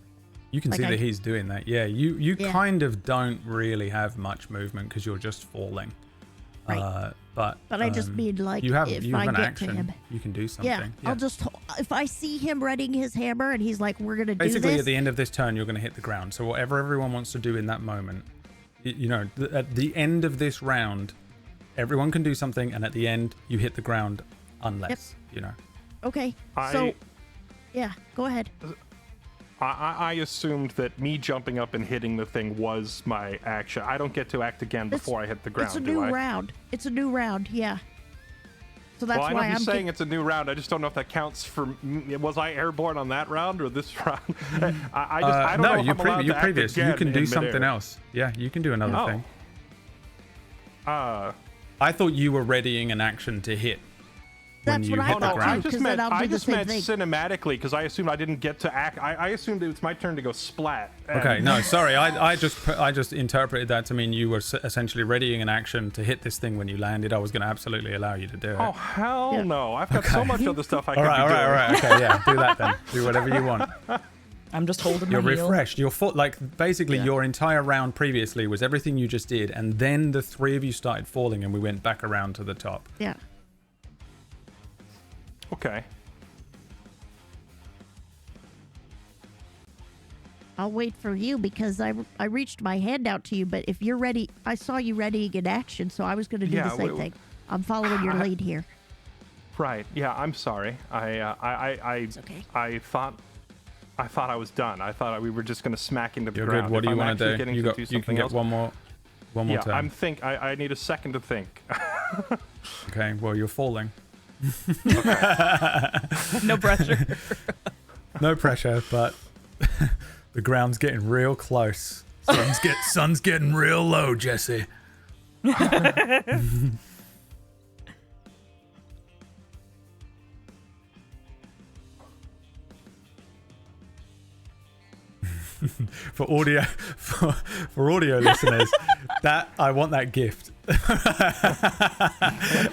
You can Like see I- that he's doing that. Yeah, you Yeah. kind of don't really have much movement because you're just falling. Right. But I just mean, like, you have if you I have an get action. to him. You can do something. Yeah, I'll just... If I see him readying his hammer and he's like, we're going to do Basically, this... at the end of this turn, you're going to hit the ground. So whatever everyone wants to do in that moment, at the end of this round, everyone can do something, and at the end, you hit the ground, unless Okay, I- so... Yeah, go ahead. I assumed that me jumping up and hitting the thing was my action. I don't get to act again before I hit the ground, It's a do new I? round. It's a new round, yeah. So that's Well, I know why he's I'm saying it's a new round. I just don't know if that counts for... Was I airborne on that round or this round? I don't know if you're I'm allowed to you're act previous. You again can do in something midair. else. Yeah, you can do another Oh. thing. I thought you were readying an action to hit. When That's you what I hit Oh the no, thought, ground. I too, just 'cause meant then I'll do the same thing. cinematically because I assumed I didn't get to act. I assumed it was my turn to go splat. and- Okay, no, sorry. I just interpreted that to mean you were essentially readying an action to hit this thing when you landed. I was going to absolutely allow you to do it. Oh hell Yeah. no! I've got so much other stuff I all could right, be all doing. right, all right. Okay, yeah, do that then. Do whatever you want. I'm just holding You're my heel. refreshed. Your foot, like basically your entire round previously was everything you just did, and then the three of you started falling, and we went back around to the top. Yeah. Okay. I'll wait for you because I reached my hand out to you, but if you're ready, I saw you readying in action, so I was going to do Yeah, the same thing. I'm following your lead here. Right. Yeah. I'm sorry. It's okay. I thought I was done. I thought we were just gonna smack into the You're ground. good. What do If you I'm want to actually do? getting You to got. do You can something get else- one more Yeah. turn. I need a second to think. Okay. Well, you're falling. No pressure. No pressure, but The ground's getting real close. Sun's getting real low, Jesse. For audio listeners, that I want that gift.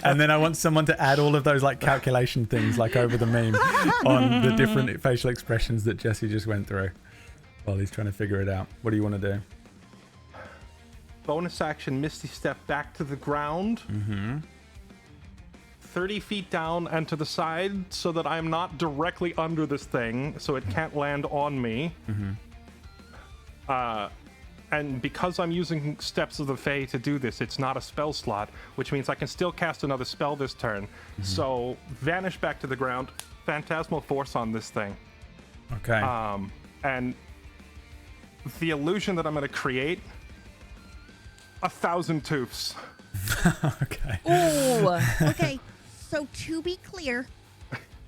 And then I want someone to add all of those like calculation things like over the meme on the different facial expressions that Jesse just went through while he's trying to figure it out. What do you want to do? Bonus action, Misty Step back to the ground. 30 feet down and to the side so that I'm not directly under this thing, so it can't land on me. And because I'm using Steps of the Fae to do this, it's not a spell slot, which means I can still cast another spell this turn. So vanish back to the ground, Phantasmal Force on this thing. Okay. And the illusion that I'm going to create, 1,000 Toofs. Okay. Ooh. Okay, so to be clear,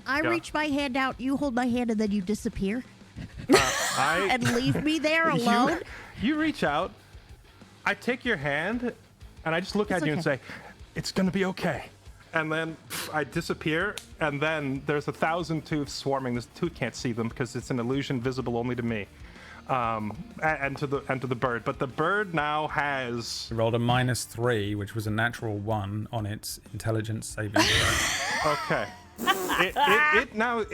I Yeah. reach my hand out, you hold my hand, and then you disappear? And leave me there alone? You reach out, I take your hand, and I just look at you and okay. say, it's going to be okay. And then I disappear, and then there's 1,000 Toofs swarming. This tooth can't see them because it's an illusion visible only to me. And to the bird. But the bird now has... It rolled a -3, which was a natural 1 on its intelligence saving throw. Okay.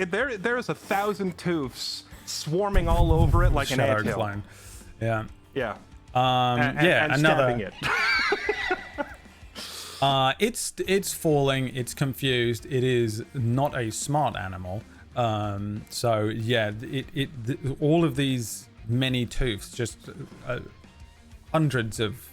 There is 1,000 Toofs swarming all over it like an Shadow anthill. clone. Yeah. Yeah. And stabbing another. it. It's falling. It's confused. It is not a smart animal. So yeah, all of these many Toofs, just hundreds of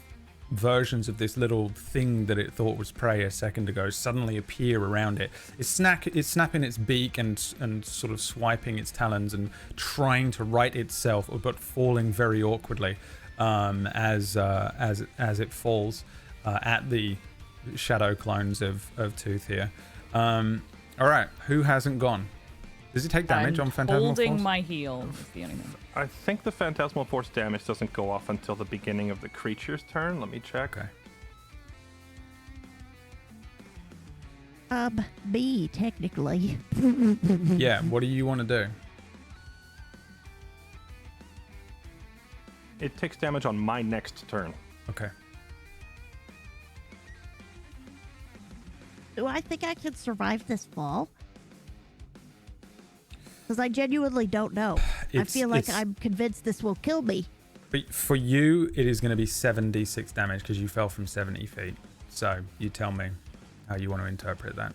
versions of this little thing that it thought was prey a second ago suddenly appear around it. It's snapping its beak and sort of swiping its talons and trying to right itself, but falling very awkwardly as it falls at the shadow clones of Tooth here. All right, who hasn't gone? Does it take damage on Phantasmal holding Force? my heel. Is the only thing. I think the Phantasmal Force damage doesn't go off until the beginning of the creature's turn. Let me check. Okay. Me, technically. Yeah, what do you want to do? It takes damage on my next turn. Okay. Do I think I can survive this fall? Because I genuinely don't know. I feel like I'm convinced this will kill me. But for you, it is going to be 7d6 damage because you fell from 70 feet. So you tell me how you want to interpret that.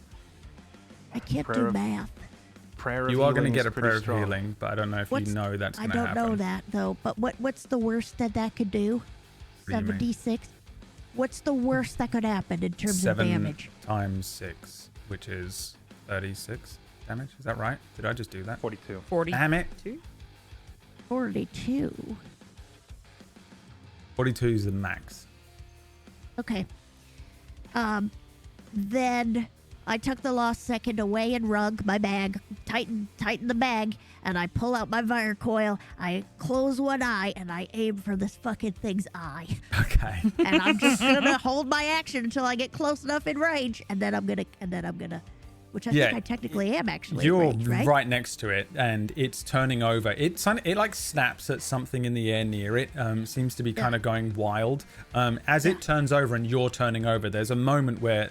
I can't Prayer do of- math. Prayer of You are going to Healing get is a pretty prayer of strong. healing, but I don't know if you know that's I going to don't happen. know that, though. But what's the worst that could do? What do you mean? 7d6? What's the worst that could happen in terms 7 of damage? times 6, which is 36 damage. Is that right? Did I just do that? 42. 40. Damn it. 42. 42 is the max. Okay. Then I took the lost second away and rug my bag, tighten the bag, and I pull out my fire coil. I close one eye and I aim for this fucking thing's eye. Okay. And I'm just gonna hold my action until I get close enough in range, and then I'm gonna, which I think I technically am actually. You're in range, right? right next to it, and it's turning over. It like snaps at something in the air near it. Seems to be kind of going wild. As it turns over and you're turning over, there's a moment where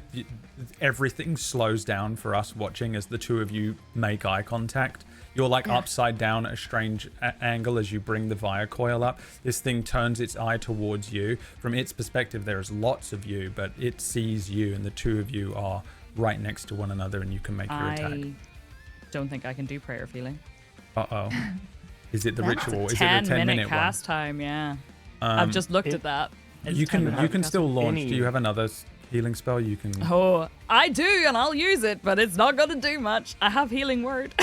everything slows down for us watching as the two of you make eye contact. You're like upside down at a strange angle as you bring the Via coil up. This thing turns its eye towards you. From its perspective, there's lots of you, but it sees you, and the two of you are right next to one another, and you can make your attack. I don't think I can do prayer of healing. Uh-oh. Is it the That's ritual? Is it a 10-minute 10-minute one? cast time, yeah. I've just looked at that. It's You 10 minute can cast still time. launch. Do you have another healing spell you can? Oh, I do, and I'll use it, but it's not going to do much. I have healing word.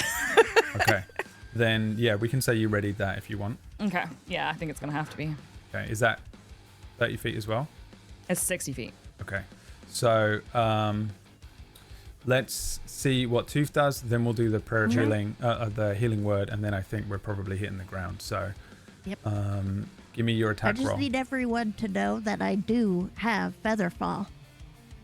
Okay. Then, yeah, we can say you readied that if you want. Okay, yeah, I think it's going to have to be. Okay. Is that 30 feet as well? It's 60 feet. Okay. So, let's see what Tooth does. Then we'll do the prayer of healing, the healing word, and then I think we're probably hitting the ground. So, Yep. Give me your I attack just roll. need everyone to know that I do have Featherfall,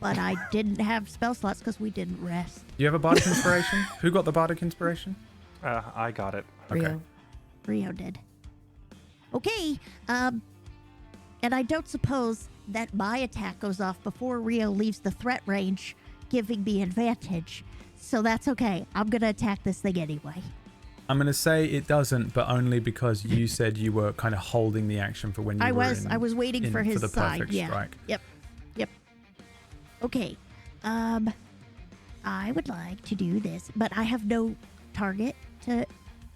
but I didn't have spell slots because we didn't rest. Do you have a bardic inspiration? Who got the bardic inspiration? I got it. Okay. Rio did. Okay. And I don't suppose that my attack goes off before Rio leaves the threat range, giving me advantage. So that's okay. I'm gonna attack this thing anyway. I'm going to say it doesn't, but only because you said you were kind of holding the action for when you I were was. I was waiting for his the side. perfect Yeah. strike. Yep. Okay. I would like to do this, but I have no target to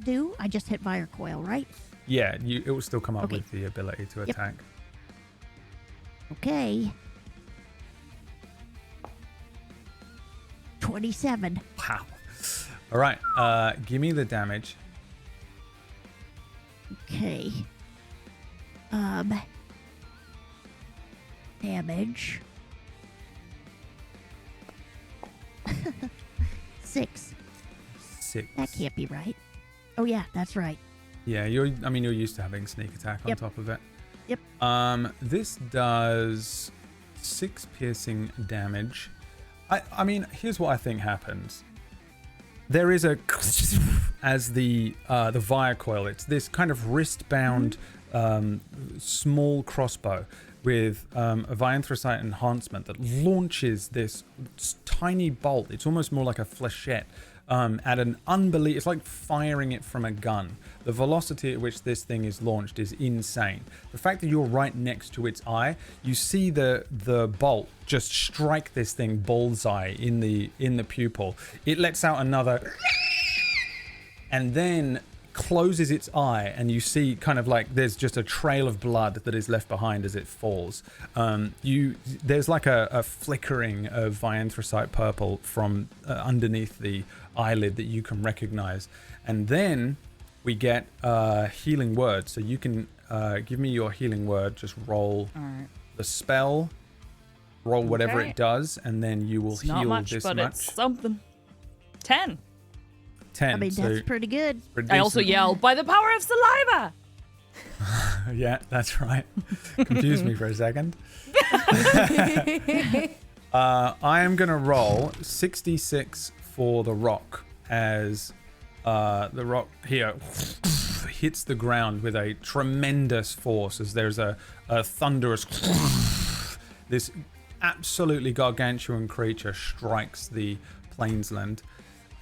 do. I just hit fire coil, right? Yeah, it will still come up Okay. with the ability to Yep. attack. Okay. 27. Wow. All right. Give me the damage. Okay. Damage. 6. 6. That can't be right. Oh yeah, that's right. Yeah, you're used to having sneak attack on Yep. top of it. Yep. This does 6 piercing damage. I mean, here's what I think happens. There is a as the via coil. It's this kind of wrist-bound small crossbow with a vianthrosite enhancement that launches this tiny bolt. It's almost more like a flechette at an unbelievable. It's like firing it from a gun. The velocity at which this thing is launched is insane. The fact that you're right next to its eye, you see the bolt just strike this thing bullseye in the pupil. It lets out another, and then closes its eye, and you see kind of like there's just a trail of blood that is left behind as it falls. There's like a flickering of vianthrosite purple from underneath the eyelid that you can recognize, and then we get healing word. So you can give me your healing word. Just roll the spell, roll whatever Okay. it does, and then you will It's heal not much, this but much. it's something. 10. 10. I mean, so that's pretty good. pretty I also decent. yell, by the power of saliva! Yeah, that's right. Confused me for a second. I am going to roll 66 for the rock as the rock here hits the ground with a tremendous force as there's a thunderous this absolutely gargantuan creature strikes the plainsland,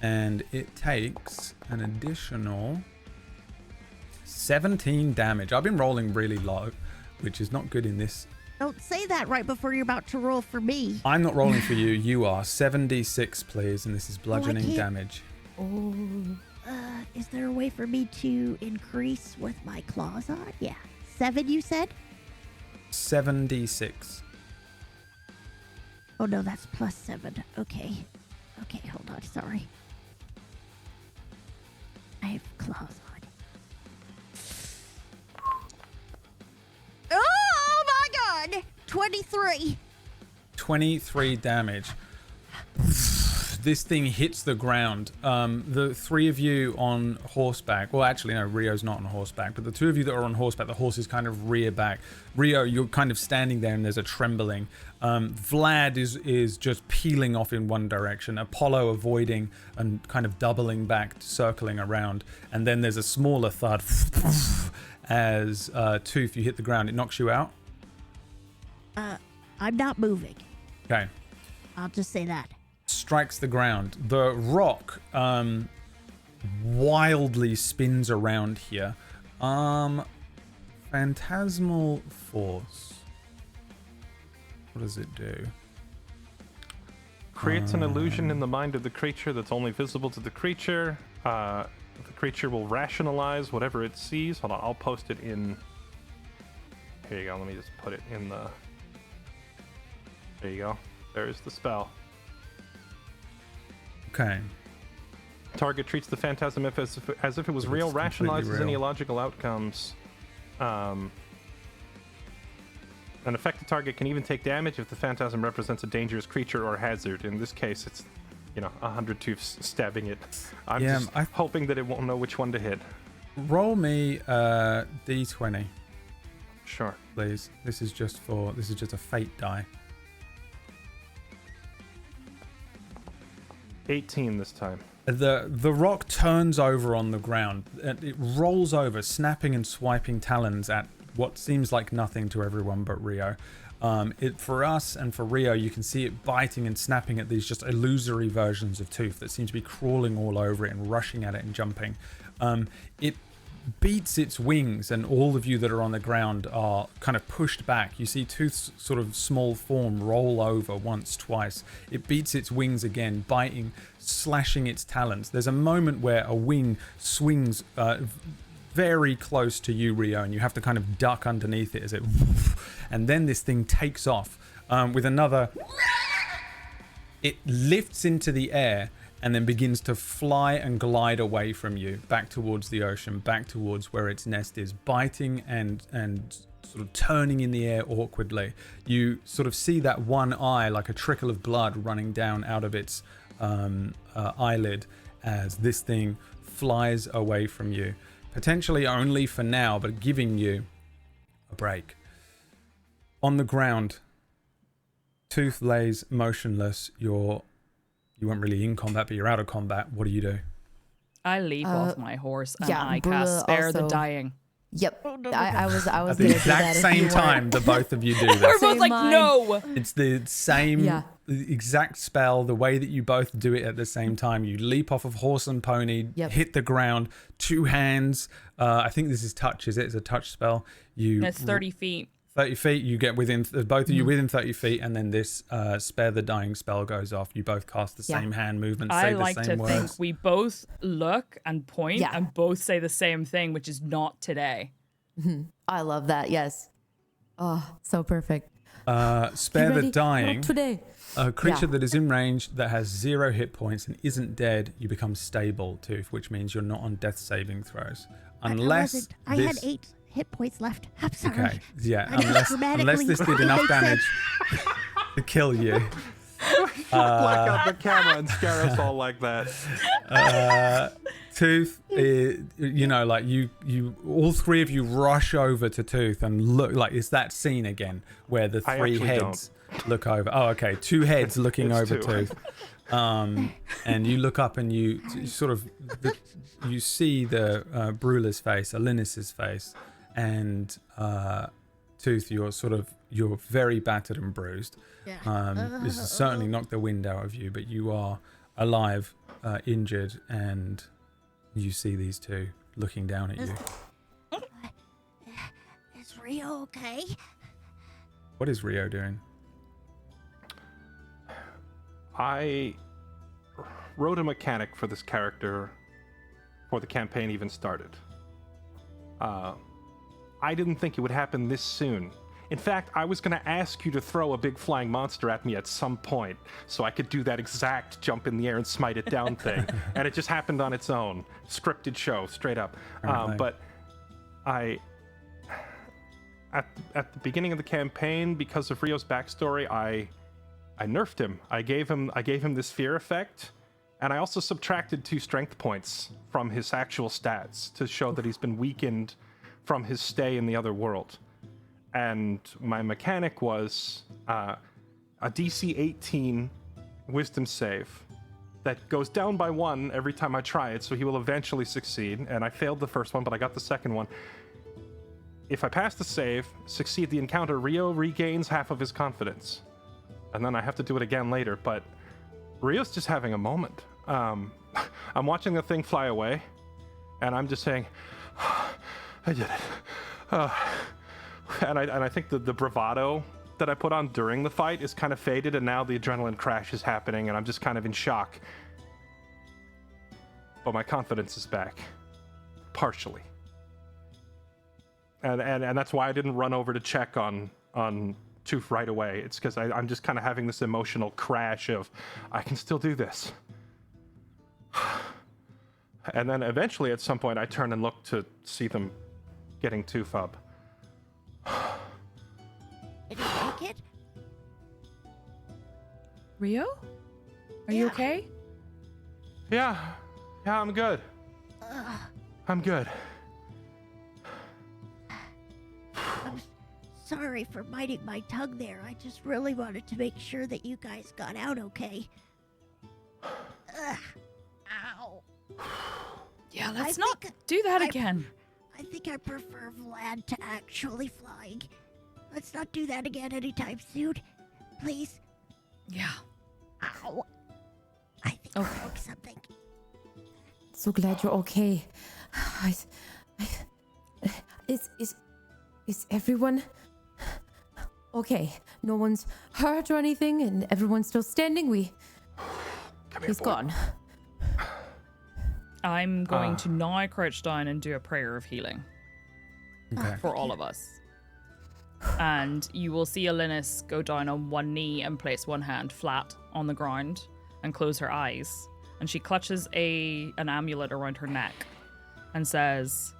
and it takes an additional 17 damage. I've been rolling really low, which is not good in this. Don't say that right before you're about to roll for me. I'm not rolling for you. You are. 76, please, and this is bludgeoning can't- damage. Is there a way for me to increase with my claws on? Yeah. 7, you said? 76. Oh no, that's +7. Okay. Okay, hold on. Sorry. I have claws on. Oh my god! 23. 23 damage. This thing hits the ground. The 3 of you on horseback, well, actually, no, Rio's not on horseback, but the 2 of you that are on horseback, the horses kind of rear back. Rio, you're kind of standing there and there's a trembling. Vlad is just peeling off in one direction. Apollo avoiding and kind of doubling back, circling around. And then there's a smaller thud as Tooth, you hit the ground. It knocks you out. I'm not moving. Okay. I'll just say that. Strikes the ground. The rock wildly spins around here. Phantasmal force. What does it do? Creates an illusion in the mind of the creature that's only visible to the creature. The creature will rationalize whatever it sees. Hold on, I'll post it in. Here you go. Let me just put it in the. There you go. There's the spell. Okay. Target treats the phantasm as if it was real, completely rationalizes any real. illogical outcomes. An affected target can even take damage if the phantasm represents a dangerous creature or hazard. In this case, it's, 100 tooths stabbing it. I'm Yeah, just hoping that it won't know which one to hit. Roll me a d20, Sure. please. This is just a fate die. 18 this time. The rock turns over on the ground and it rolls over, snapping and swiping talons at what seems like nothing to everyone but Rio. For us and for Rio, you can see it biting and snapping at these just illusory versions of Tooth that seem to be crawling all over it and rushing at it and jumping. It beats its wings, and all of you that are on the ground are kind of pushed back. You see Tooth's sort of small form roll over once, twice. It beats its wings again, biting, slashing its talons. There's a moment where a wing swings very close to you, Rio, and you have to kind of duck underneath it as it... And then this thing takes off with another... It lifts into the air and then begins to fly and glide away from you, back towards the ocean, back towards where its nest is, biting and sort of turning in the air awkwardly. You sort of see that one eye, like a trickle of blood running down out of its eyelid as this thing flies away from you. Potentially only for now, but giving you a break. On the ground, Tooth lays motionless. You weren't really in combat, but you're out of combat. What do you do? I leap off my horse and I Brula cast Spare the also- Dying. Yep. I was At the gonna do exact that if same you time, the both of you do We're this. both Same like, mind. no! It's the same Yeah. exact spell, the way that you both do it at the same time. You leap off of horse and pony, Yep. hit the ground, two hands. I think this is touch, is it? It's a touch spell. It's 30 feet. 30 feet, you get within, both of you within 30 feet, and then this Spare the Dying spell goes off. You both cast the Yeah. same hand movement, I say like the to same think words. we both look and point Yeah. and both say the same thing, which is not today. I love that. Yes. Oh, so perfect. Spare the Ready? Dying, Not today. a creature Yeah. that is in range that has 0 hit points and isn't dead, you become stable, Tooth, which means you're not on death saving throws. Unless I this... had 8 hit points left. I'm sorry. Okay, yeah, I just unless dramatically this did enough makes damage to kill you. Black out the camera and scare us all like that. Tooth, you know, like you, all three of you rush over to Tooth and look like it's that scene again where the I 3 actually heads look over. Oh, okay, 2 heads looking It's over 2. Tooth, and you look up and you sort of you see the Brula's face, Alinis's face, and Tooth. You're very battered and bruised. This has certainly knocked the wind out of you, but you are alive, injured, and you see these two looking down at you. Is Rio okay? What is Rio doing? I wrote a mechanic for this character before the campaign even started. I didn't think it would happen this soon. In fact, I was going to ask you to throw a big flying monster at me at some point so I could do that exact jump in the air and smite it down thing. And it just happened on its own. Scripted show, straight up. Apparently. But at the beginning of the campaign, because of Rio's backstory, I nerfed him. I gave him this fear effect, and I also subtracted 2 strength points from his actual stats to show that he's been weakened from his stay in the other world. And my mechanic was a DC 18 wisdom save that goes down by 1 every time I try it, so he will eventually succeed. And I failed the first one, but I got the second one. If I pass the save, succeed the encounter, Rio regains half of his confidence. And then I have to do it again later, but Rio's just having a moment. I'm watching the thing fly away, and I'm just saying, I did it. And I think the bravado that I put on during the fight is kind of faded, and now the adrenaline crash is happening, and I'm just kind of in shock. But my confidence is back. Partially. And that's why I didn't run over to check on Tooth right away. It's because I'm just kind of having this emotional crash of, I can still do this. And then eventually at some point I turn and look to see them getting Tooth up. Did you make it? Rio? Are you okay? Yeah, I'm good. I'm good. sorry for biting my tongue there. I just really wanted to make sure that you guys got out okay. Ugh. Ow. Yeah, let's I not think do that I- again. I think I prefer Vlad to actually flying. Let's not do that again anytime soon. Please. Yeah. Ow. I think I broke something. So glad you're okay. Is everyone okay? No one's hurt or anything, and everyone's still standing. He's gone. I'm going to now crouch down and do a prayer of healing Okay. for all of us. And you will see Alynis go down on one knee and place one hand flat on the ground and close her eyes. And she clutches an amulet around her neck and says,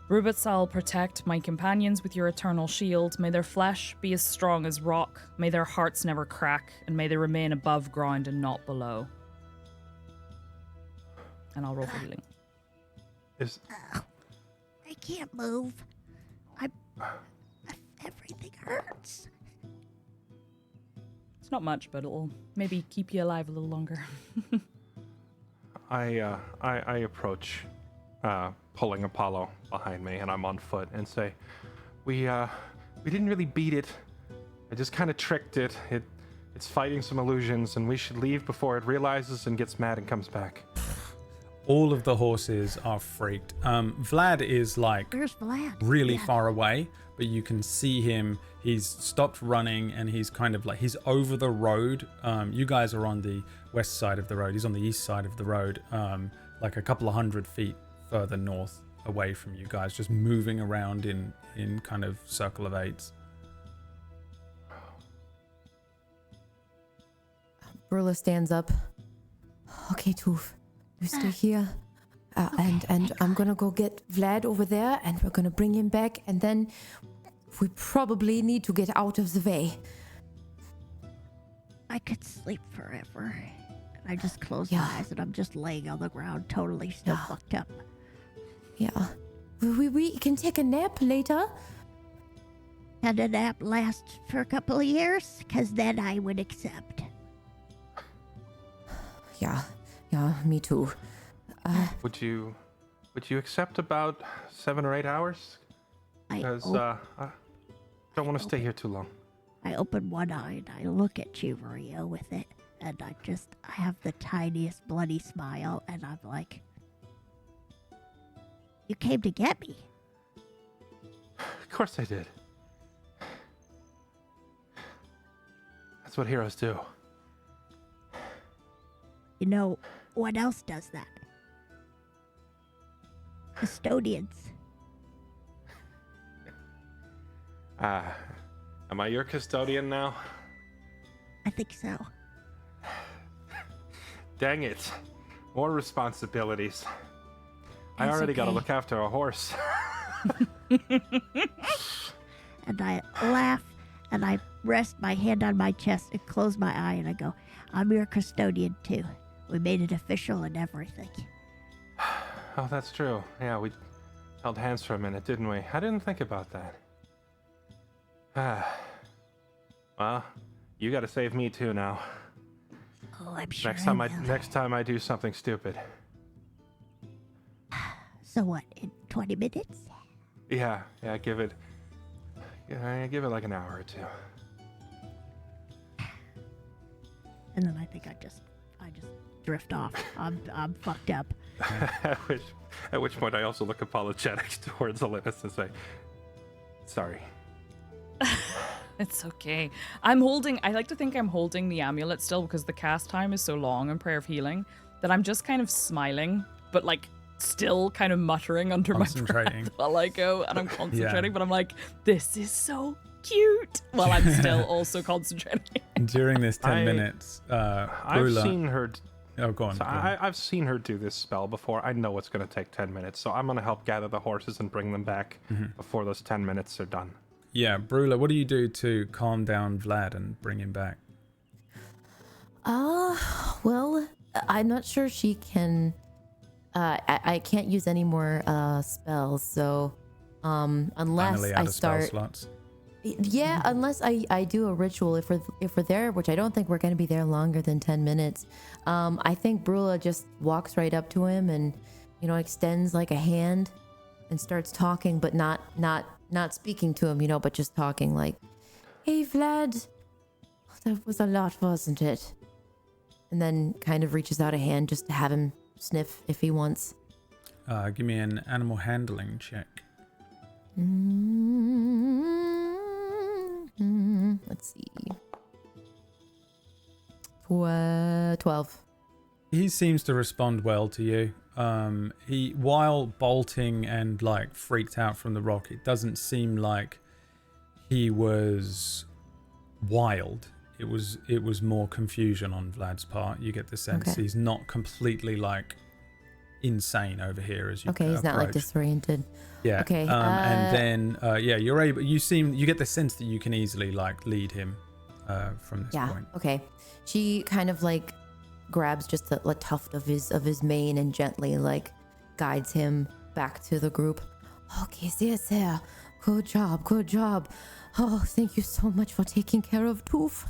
Rubatsal, protect my companions with your eternal shield. May their flesh be as strong as rock. May their hearts never crack. And may they remain above ground and not below. And I'll roll for healing. I can't move. Everything hurts. It's not much, but it'll maybe keep you alive a little longer. I approach, pulling Apollo behind me, and I'm on foot, and say, we didn't really beat it. I just kind of tricked it. It's fighting some illusions, and we should leave before it realizes and gets mad and comes back. All of the horses are freaked. Vlad is like Where's Vlad? really Yeah. far away, but you can see him. He's stopped running and he's kind of like, he's over the road. You guys are on the west side of the road. He's on the east side of the road, like a couple of 100 feet further north away from you guys, just moving around in kind of circle of eights. Brula stands up. Okay, Toof, you stay here. And I'm gonna go get Vlad over there, and we're gonna bring him back, and then we probably need to get out of the way. I could sleep forever. And I just close Yeah. my eyes and I'm just laying on the ground, totally still Yeah. fucked up. Yeah. We can take a nap later. And a nap lasts for a couple of years, because then I would accept. Yeah, me too. Would you accept about 7 or 8 hours? Because I don't want to stay here too long. I open one eye and I look at you, Maria, with it, and I have the tiniest bloody smile, and I'm like, you came to get me. Of course I did. That's what heroes do. You know, what else does that? Custodians. Am I your custodian now? I think so. Dang it. More responsibilities. I That's already gotta okay. look after a horse. And I laugh, and I rest my hand on my chest and close my eye, and I go, I'm your custodian too. We made it official and everything. Oh, that's true. Yeah, we held hands for a minute, didn't we? I didn't think about that. Well, you gotta save me too now. Oh, I'm sure Next I will. next time I do something stupid. So what, in 20 minutes? Yeah, give it like an hour or two. And then I think I just drift off. I'm fucked up. At which point I also look apologetic towards Alynis and say, sorry. It's okay. I like to think I'm holding the amulet still because the cast time is so long in Prayer of Healing that I'm just kind of smiling, but like still kind of muttering under my Concentrating. breath while I go, and I'm concentrating, but I'm like, this is so cute, while I'm still also concentrating. During this 10 I- minutes, I've Brula... seen her. Oh, go on. So go on. I've seen her do this spell before. I know it's going to take 10 minutes, so I'm going to help gather the horses and bring them back before those 10 minutes are done. Yeah, Brula, what do you do to calm down Vlad and bring him back? Well, I'm not sure she can. I can't use any more spells, so unless Finally I out of spell start. slots. Yeah, unless I do a ritual if we're there, which I don't think we're going to be there longer than 10 minutes. I think Brula just walks right up to him and, extends like a hand and starts talking, but not speaking to him, but just talking like, "Hey, Vlad, that was a lot, wasn't it?" And then kind of reaches out a hand just to have him sniff if he wants. Give me an animal handling check. Let's see. 12. He seems to respond well to you. He, while bolting and like freaked out from the rock, it doesn't seem like he was wild. It was more confusion on Vlad's part. You get the sense he's not completely like insane over here as you Okay, he's not like disoriented. Yeah. Okay. And then you're able. You get the sense that you can easily like lead him from this point. Okay. She kind of like grabs just a tuft of his mane and gently like guides him back to the group. Okay, there. Good job. Oh, thank you so much for taking care of Tooth.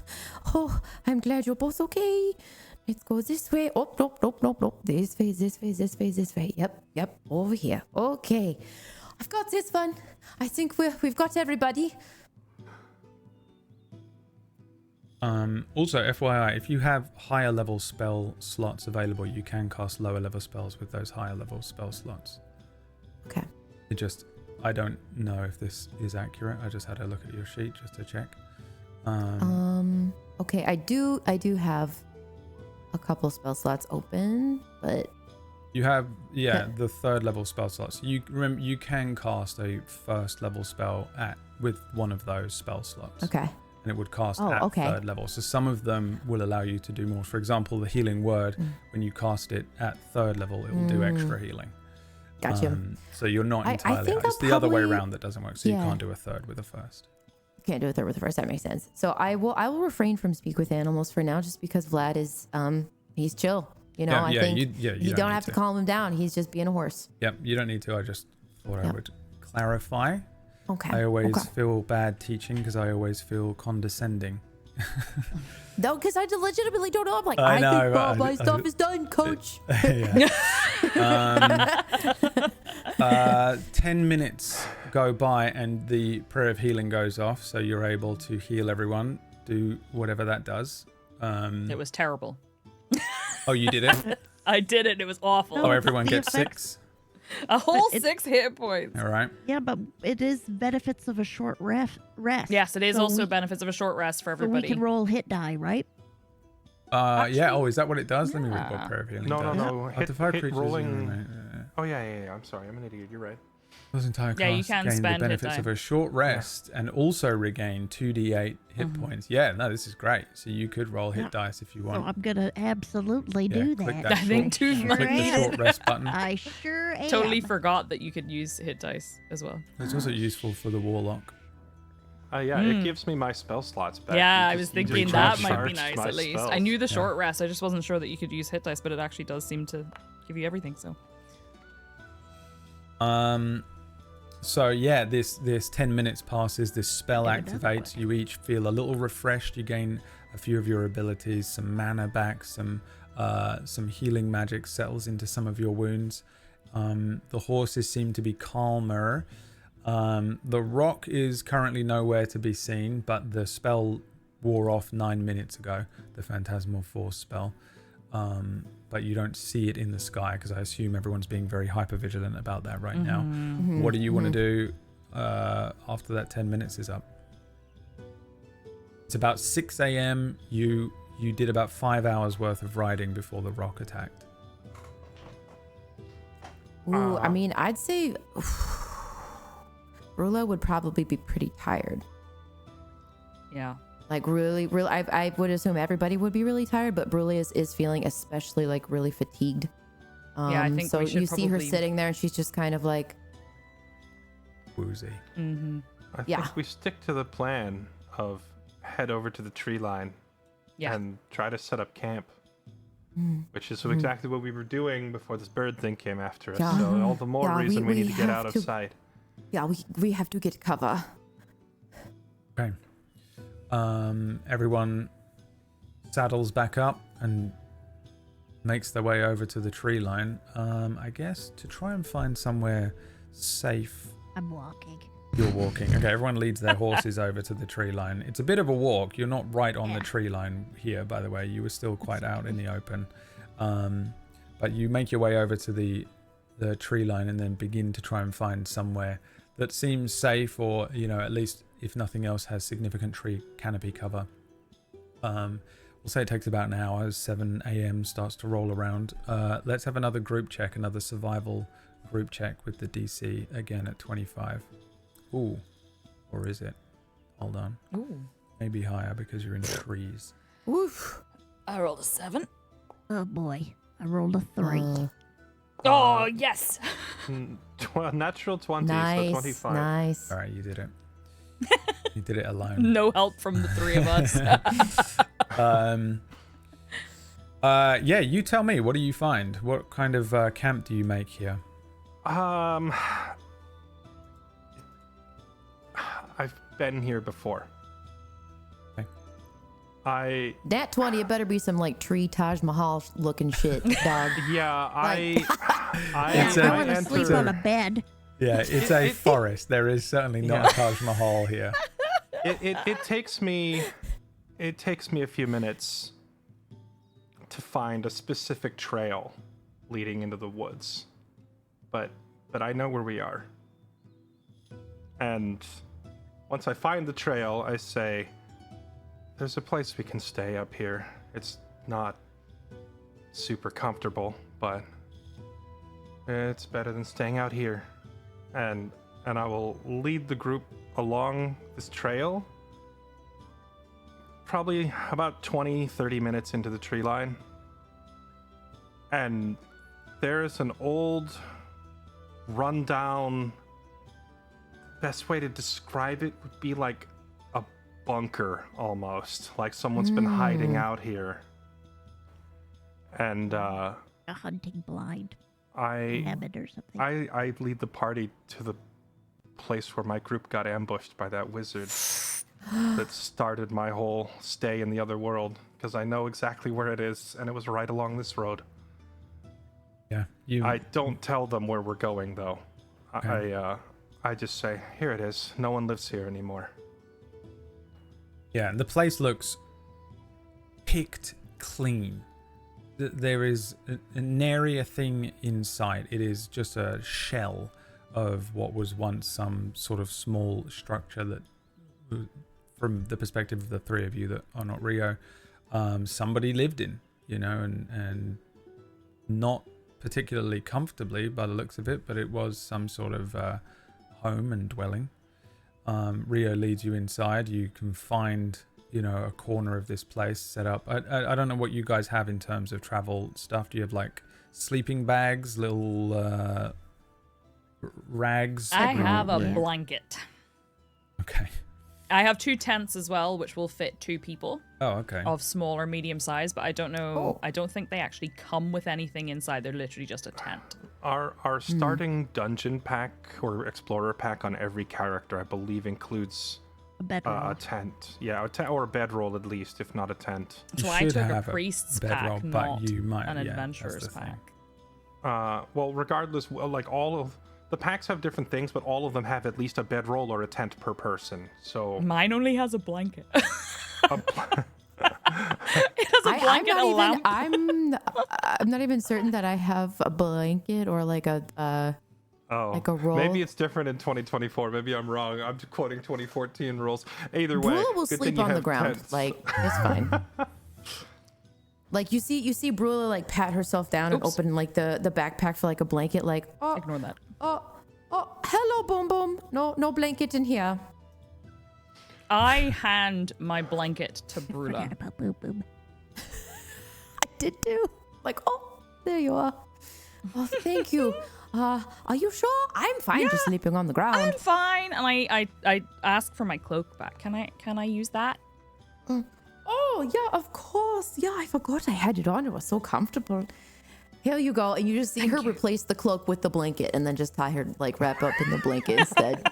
Oh, I'm glad you're both okay. Let's go this way. Oh, nope. This way. Yep. Over here. Okay. I've got this one. I think we've got everybody. Also, FYI, if you have higher level spell slots available, you can cast lower level spells with those higher level spell slots. Okay. I don't know if this is accurate. I just had a look at your sheet just to check. Okay, I do have a couple spell slots open, but you have the third level spell slots. You can cast a first level spell with one of those spell slots. Okay. And it would cast at third level. So some of them will allow you to do more. For example, the healing word, when you cast it at third level, it will do extra healing. Gotcha. So you're not entirely out. It's the other way around that doesn't work. So you can't do a third with a first. Can't do a third with a first. That makes sense. So I will refrain from speak with animals for now, just because Vlad is he's chill. I think you don't have to calm him down. He's just being a horse. Yep, you don't need to. I just thought I would clarify. Okay. I always feel bad teaching because I always feel condescending. No, because I legitimately don't know. I'm like, I think all my stuff is done, coach. 10 minutes go by and the prayer of healing goes off, so you're able to heal everyone. Do whatever that does. It was terrible. Oh, you did it? I did it. It was awful. Oh, everyone gets 6? A whole 6 hit points. All right. Yeah, but it is benefits of a short rest. Yes, it is also benefits of a short rest for everybody. So we can roll hit die, right? Yeah. Oh, is that what it does? Let me read what prayer of healing does. No. Hit rolling. Yeah. Oh, yeah. I'm sorry. I'm an idiot. You're right. Those entire you class can gain the spend benefits hit of a short rest and also regain 2d8 hit points. Yeah, no, this is great. So you could roll hit dice if you want. So I'm going to absolutely do that. I think too. Click the short rest button. I sure am. Totally forgot that you could use hit dice as well. It's also useful for the warlock. It gives me my spell slots back. Yeah, I was thinking that might be recharge nice my at least. spells. I knew the short rest. I just wasn't sure that you could use hit dice, but it actually does seem to give you everything. So yeah, this 10 minutes passes, this spell activates, you each feel a little refreshed, you gain a few of your abilities, some mana back, some healing magic settles into some of your wounds. The horses seem to be calmer. The rock is currently nowhere to be seen, but the spell wore off 9 minutes ago, the Phantasmal Force spell. But you don't see it in the sky because I assume everyone's being very hyper-vigilant about that right now. What do you want to do after that 10 minutes is up? It's about 6 a.m. You did about 5 hours worth of riding before the rock attacked. Ooh, I mean, I'd say Rula would probably be pretty tired. Yeah. Like really, I would assume everybody would be really tired, but Brule is feeling especially like really fatigued. Yeah, I think so. we should You see her probably- sitting there, and she's just kind of like Woozy. I think we stick to the plan of head over to the tree line and try to set up camp, which is exactly what we were doing before this bird thing came after us. Yeah. So all the more reason we need to get out of sight. Yeah, we have to get cover. Okay. Everyone saddles back up and makes their way over to the tree line. I guess to try and find somewhere safe. I'm walking. You're walking. Okay, everyone leads their horses over to the tree line. It's a bit of a walk. You're not right on the tree line here, by the way. You were still quite out in the open. But you make your way over to the tree line and then begin to try and find somewhere that seems safe, or, you know, at least, if nothing else, has significant tree canopy cover. We'll say it takes about an hour as 7 a.m. starts to roll around. Let's have another group check, another survival group check with the DC again at 25. Ooh, or is it? Hold on. Ooh. Maybe higher because you're in trees. Woof. I rolled a 7. Oh boy, I rolled a 3. Oh, yes. Natural 20, so Nice, 25. nice. All right, you did it. You did it alone. No help from the 3 of us. Yeah, you tell me. What do you find? What kind of camp do you make here? I've been here before. Okay. That 20, it better be some like tree Taj Mahal looking shit, dog. Yeah, Like- It's I a- want to enter- sleep on a bed. Yeah, it's a forest. There is certainly not a Taj Mahal here. It takes me a few minutes to find a specific trail leading into the woods, but I know where we are. And once I find the trail, I say, "There's a place we can stay up here. It's not super comfortable, but it's better than staying out here." And I will lead the group along this trail, probably about 20-30 minutes into the tree line. And there's an old, rundown, best way to describe it would be like a bunker almost, like someone's been hiding out here. And A hunting blind I habit or something. I lead the party to the place where my group got ambushed by that wizard that started my whole stay in the other world, because I know exactly where it is, and it was right along this road. Yeah, you. I don't tell them where we're going, though. Okay. I just say, "Here it is. No one lives here anymore." Yeah, the place looks picked clean. There is nary a thing inside. It is just a shell of what was once some sort of small structure that, from the perspective of the three of you that are not Rio, somebody lived in, you know, and not particularly comfortably by the looks of it, but it was some sort of home and dwelling. Rio leads you inside. You can find, you know, a corner of this place set up. I don't know what you guys have in terms of travel stuff. Do you have like sleeping bags, little rags? I have a Yeah. blanket. Okay. I have 2 tents as well, which will fit 2 people Oh, okay. of small or medium size, but I don't know. Oh. I don't think they actually come with anything inside. They're literally just a tent. Our starting dungeon pack or explorer pack on every character, I believe, includes A bedroll. a tent. Yeah, a tent or a bedroll at least, if not a tent. You So I should took have a priest's bedroll, pack, but not you might an yeah, that's adventurer's the thing. pack. Well, regardless, like all of the packs have different things, but all of them have at least a bedroll or a tent per person. So Mine only has a blanket. a It has a blanket, a lamp. I'm not even certain that I have a blanket or like a like a roll. Maybe it's different in 2024. Maybe I'm wrong. I'm quoting 2014 rules. Either way, Brula will good sleep thing you on the have ground. tents. Like it's fine. Like you see Brula like pat herself down and Oops. open like the backpack for like a blanket. Like Ignore that. oh hello Boom Boom. No blanket in here. I hand my blanket to Forgot Brula. about boom boom. I did too. Like there you are. Oh thank you. Are you sure? I'm fine just sleeping on the ground. I'm fine, and I ask for my cloak back. Can I use that? Oh, yeah, of course. Yeah, I forgot I had it on. It was so comfortable. Here you go. And you just see her replace the cloak with the blanket and then just tie her, like, wrap up in the blanket instead.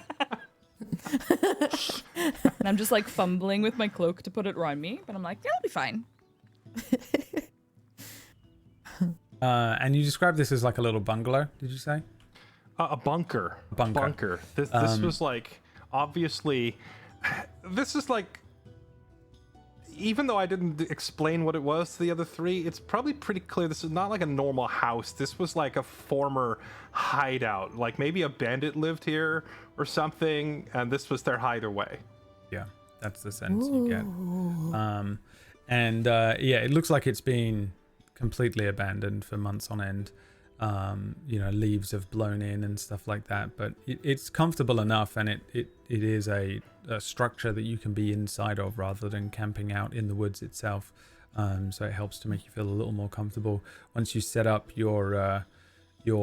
I'm just like fumbling with my cloak to put it around me, but I'm like, yeah, it'll be fine. Mm. And you described this as like a little bungalow, did you say? A bunker. Bunker. This was like, obviously, this is like, even though I didn't explain what it was to the other three, it's probably pretty clear this is not like a normal house. This was like a former hideout. Like maybe a bandit lived here or something, and this was their hideaway. Yeah, that's the sense you get. Yeah, it looks like it's been completely abandoned for months on end. Leaves have blown in and stuff like that, but it's comfortable enough, and it is a structure that you can be inside of rather than camping out in the woods itself. So it helps to make you feel a little more comfortable. Once you set up your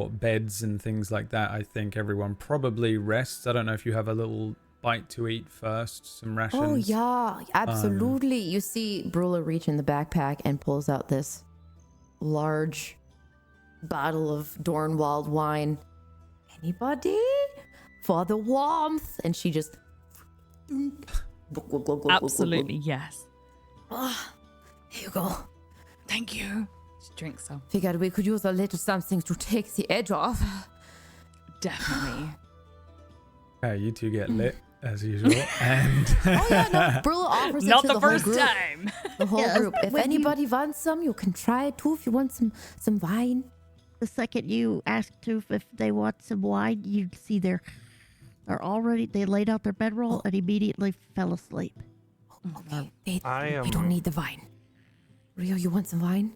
beds and things like that, I think everyone probably rests. I don't know if you have a little bite to eat first, some rations. Oh yeah, absolutely. You see Brula reach in the backpack and pulls out this large bottle of Dornwald wine. Anybody? For the warmth. And she just Absolutely, yes. Here you go. Thank you. Just drink some. Figured we could use a little something to take the edge off. Definitely. Okay, you two get lit as usual, and Oh yeah, no. Brula offers it Not to the the whole first group. time. The whole Yes, group. If when anybody wants some, you can try it too. If you want some wine. The second you asked Toof if they want some wine, you'd see they laid out their bedroll and immediately fell asleep. Okay, I we don't need the wine. Rio, you want some wine?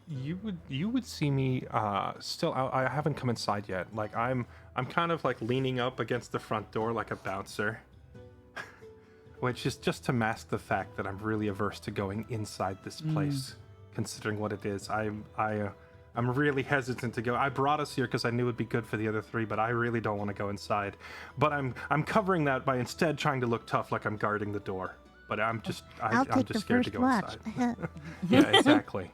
You would see me still out. I haven't come inside yet. Like I'm kind of like leaning up against the front door like a bouncer, which is just to mask the fact that I'm really averse to going inside this place, considering what it is. I'm really hesitant to go. I brought us here because I knew it'd be good for the other three, but I really don't want to go inside. But I'm covering that by instead trying to look tough, like I'm guarding the door. But I'm just I'll I'm take just the scared to first go watch. inside. Yeah, exactly.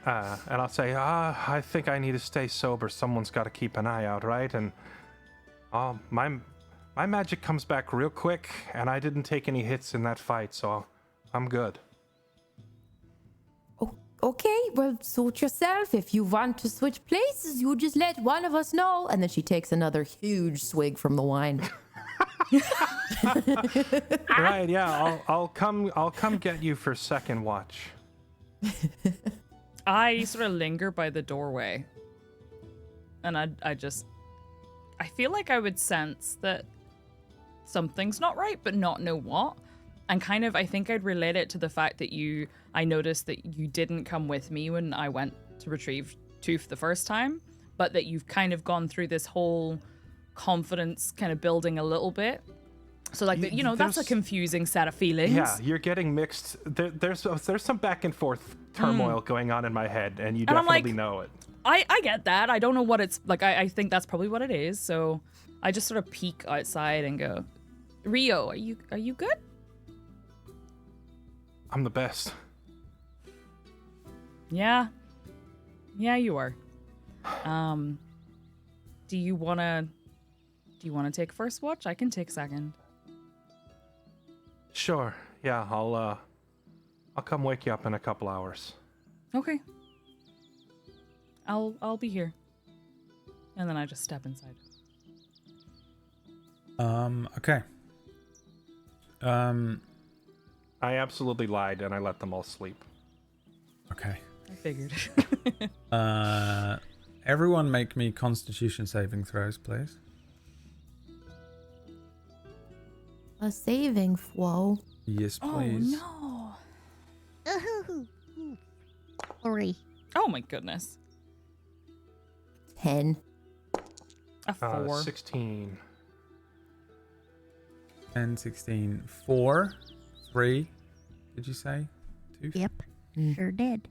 And I'll say, I think I need to stay sober. Someone's got to keep an eye out, right? And my magic comes back real quick, and I didn't take any hits in that fight, so I'm good. Oh, okay, well, suit yourself. If you want to switch places, you just let one of us know. And then she takes another huge swig from the wine. Right? Yeah, I'll come get you for second watch. I sort of linger by the doorway. And I feel like I would sense that something's not right, but not know what. And kind of, I think I'd relate it to the fact that I noticed that you didn't come with me when I went to retrieve Tooth the first time, but that you've kind of gone through this whole confidence kind of building a little bit. So like, that's a confusing set of feelings. Yeah, you're getting mixed. There's some back and forth turmoil going on in my head, and you And I'm definitely like, know it. I get that. I don't know what it's like. I think that's probably what it is. So I just sort of peek outside and go, Rio, are you good? I'm the best. Yeah, you are. Do you wanna take first watch? I can take second. Sure. Yeah, I'll come wake you up in a couple hours. Okay. I'll be here. And then I just step inside. Okay. I absolutely lied, and I let them all sleep. Okay. I figured. Everyone make me Constitution saving throws, please. A saving throw. Yes, Oh please. no. Sorry. Oh my goodness. 10. A 4. 16. 10, 16, 4, 3. Did you say? 2? Yep. Sure did.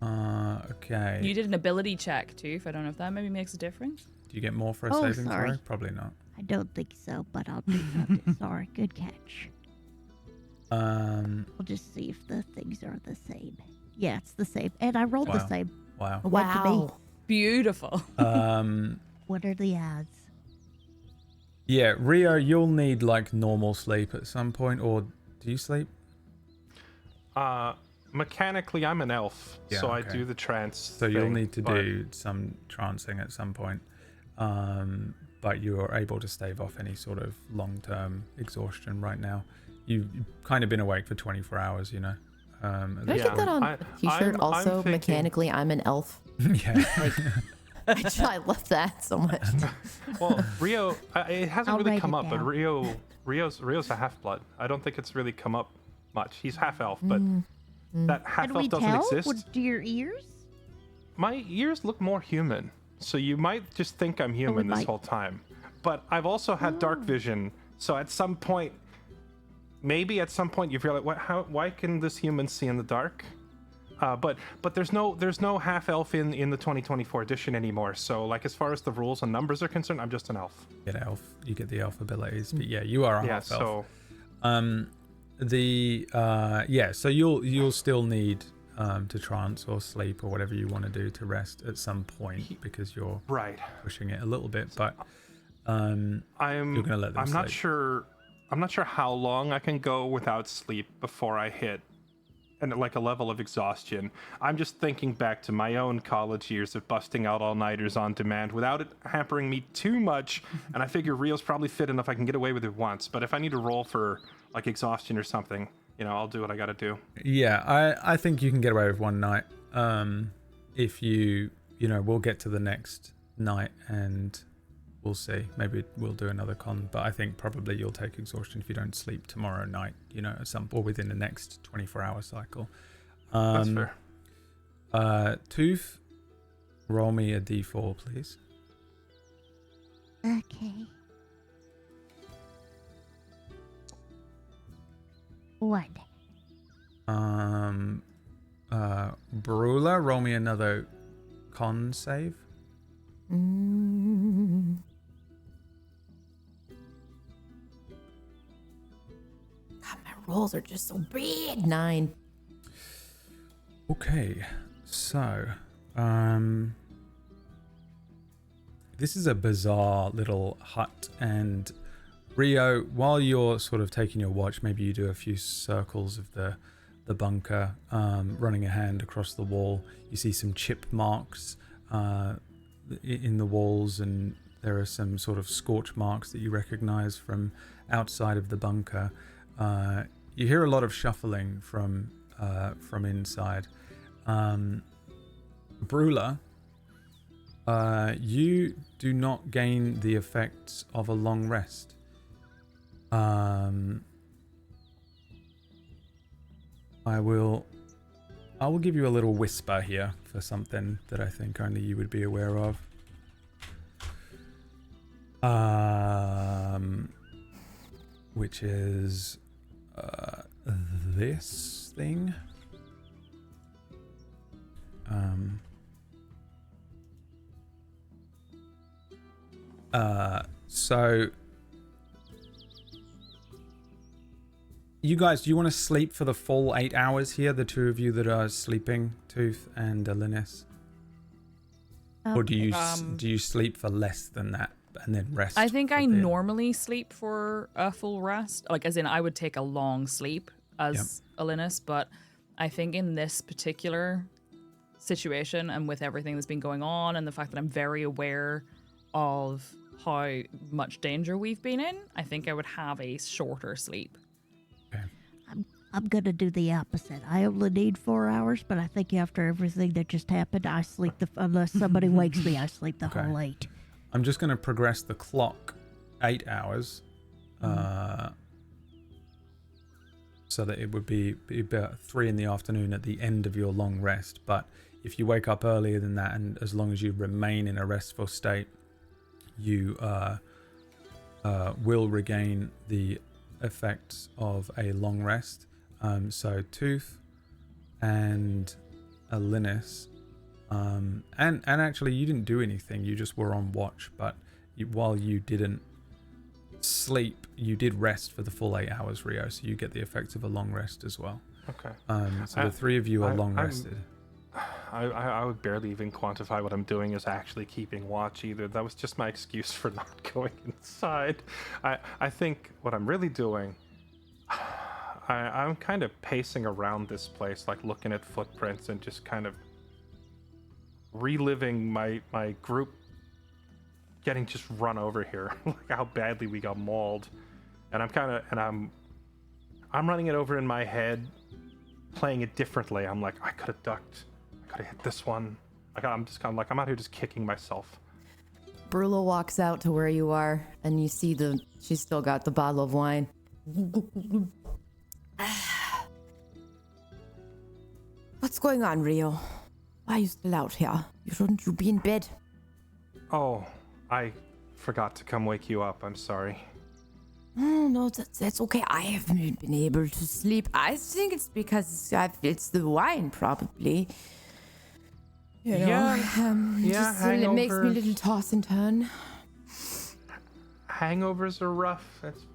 Okay. You did an ability check too. If I don't know if that maybe makes a difference. Do you get more for a Oh, saving sorry. throw? Probably not. I don't think so, but I'll do that. Sorry. Good catch. Um. We'll just see if the things are the same. Yeah, it's the same. And I rolled the Wow. same. Wow. Went to me. Wow. Beautiful. What are the odds? Yeah, Rio, you'll need like normal sleep at some point, or do you sleep? Mechanically, I'm an elf, Yeah, so I okay. do the trance. So you'll thing, need to but- do some trancing at some point. But you are able to stave off any sort of long-term exhaustion right now. You've kind of been awake for 24 hours, you know. Can I get that on a t-shirt? I'm Also, thinking- mechanically, I'm an elf. Yeah. I love that so much. Well, Rio, it hasn't I'll really write come it up, but down. Rio's a half-blood. I don't think it's really come up much. He's half-elf, but that Can half-elf we doesn't tell? exist. Do your ears? My ears look more human, so you might just think I'm human this might. whole time. But I've also had dark vision, so at some point, maybe at some point you feel like, why can this human see in the dark? But there's no half elf in the 2024 edition anymore. So like as far as the rules and numbers are concerned, I'm just an elf. You get the elf abilities, but yeah, you are a half elf. So you'll still need to trance or sleep or whatever you want to do to rest at some point because you're pushing it a little bit, but you're gonna let them I'm not sure how long I can go without sleep before I hit and like a level of exhaustion. I'm just thinking back to my own college years of busting out all-nighters on demand without it hampering me too much, and I figure Rio's probably fit enough I can get away with it once, but if I need to roll for like exhaustion or something, I'll do what I gotta do. Yeah, I think you can get away with one night. If we'll get to the next night and we'll see. Maybe we'll do another con, but I think probably you'll take exhaustion if you don't sleep tomorrow night, at some or within the next 24-hour cycle. That's fair. Tooth, roll me a d4, please. Okay. 1. Brula, roll me another con save. God, my rolls are just so big. 9. Okay, so this is a bizarre little hut, and Rio, while you're sort of taking your watch, maybe you do a few circles of the bunker, running a hand across the wall. You see some chip marks in the walls, and there are some sort of scorch marks that you recognize from outside of the bunker. You hear a lot of shuffling from inside. Brula, you do not gain the effects of a long rest. I will give you a little whisper here for something that I think only you would be aware of. Which is this thing. So you guys, do you want to sleep for the full 8 hours here? The two of you that are sleeping, Tooth and Linus, or do you sleep for less than that and then rest? I think I normally sleep for a full rest, like as in I would take a long sleep as Linus, but I think in this particular situation and with everything that's been going on and the fact that I'm very aware of how much danger we've been in, I think I would have a shorter sleep. Okay. I'm gonna do the opposite. I only need 4 hours, but I think after everything that just happened, I sleep unless somebody wakes me, I sleep the whole 8. I'm just going to progress the clock 8 hours, so that it would be about 3 in the afternoon at the end of your long rest. But if you wake up earlier than that, and as long as you remain in a restful state, you will regain the effects of a long rest. So Tooth and Linus, and actually you didn't do anything, you just were on watch, but while you didn't sleep, you did rest for the full 8 hours, Rio, so you get the effects of a long rest as well. Okay. So the three of you are long rested. I would barely even quantify what I'm doing as actually keeping watch either. That was just my excuse for not going inside. I think what I'm really doing, I'm kind of pacing around this place, like looking at footprints and just kind of reliving my group getting just run over here, like how badly we got mauled. And I'm running it over in my head, playing it differently. I'm like, I could have ducked. I could have hit this one. I'm just kind of like, I'm out here just kicking myself. Brula walks out to where you are, and you see she's still got the bottle of wine. What's going on, Rio? Why are you still out here? Shouldn't you be in bed? Oh, I forgot to come wake you up. I'm sorry. Oh, no, that's okay. I haven't been able to sleep. I think it's because it's the wine, probably. You know, it makes me a little toss and turn. Hangovers are rough. It's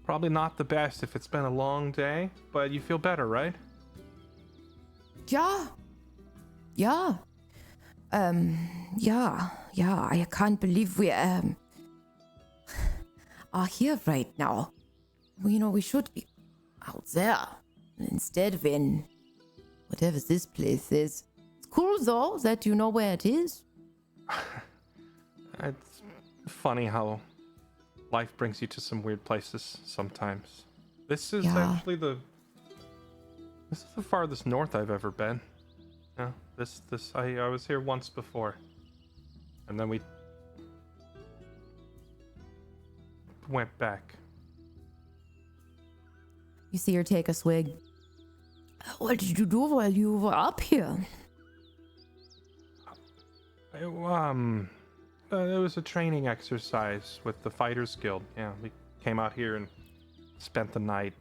probably not the best if it's been a long day, but you feel better, right? Yeah. I can't believe we are here right now. Well, we should be out there. Instead we're in whatever this place is. It's cool though that you know where it is. It's funny how life brings you to some weird places sometimes. This is actually the farthest north I've ever been. Yeah, I was here once before. And then we went back. You see her take a swig. What did you do while you were up here? It was a training exercise with the Fighters Guild. Yeah, we came out here and spent the night,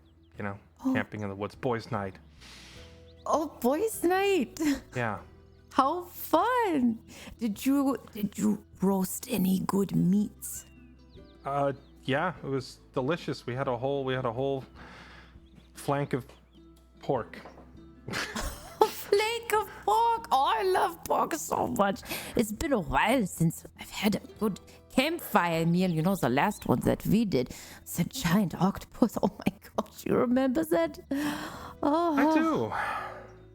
camping in the woods. Boys' night. Oh, boys' night. Yeah. How fun! Did you roast any good meats? Yeah, it was delicious. We had a whole flank of pork. A flank of pork! Oh, I love pork so much. It's been a while since I've had a good campfire meal. The last one that we did. It's a giant octopus. Oh my gosh, you remember that? Oh, I do.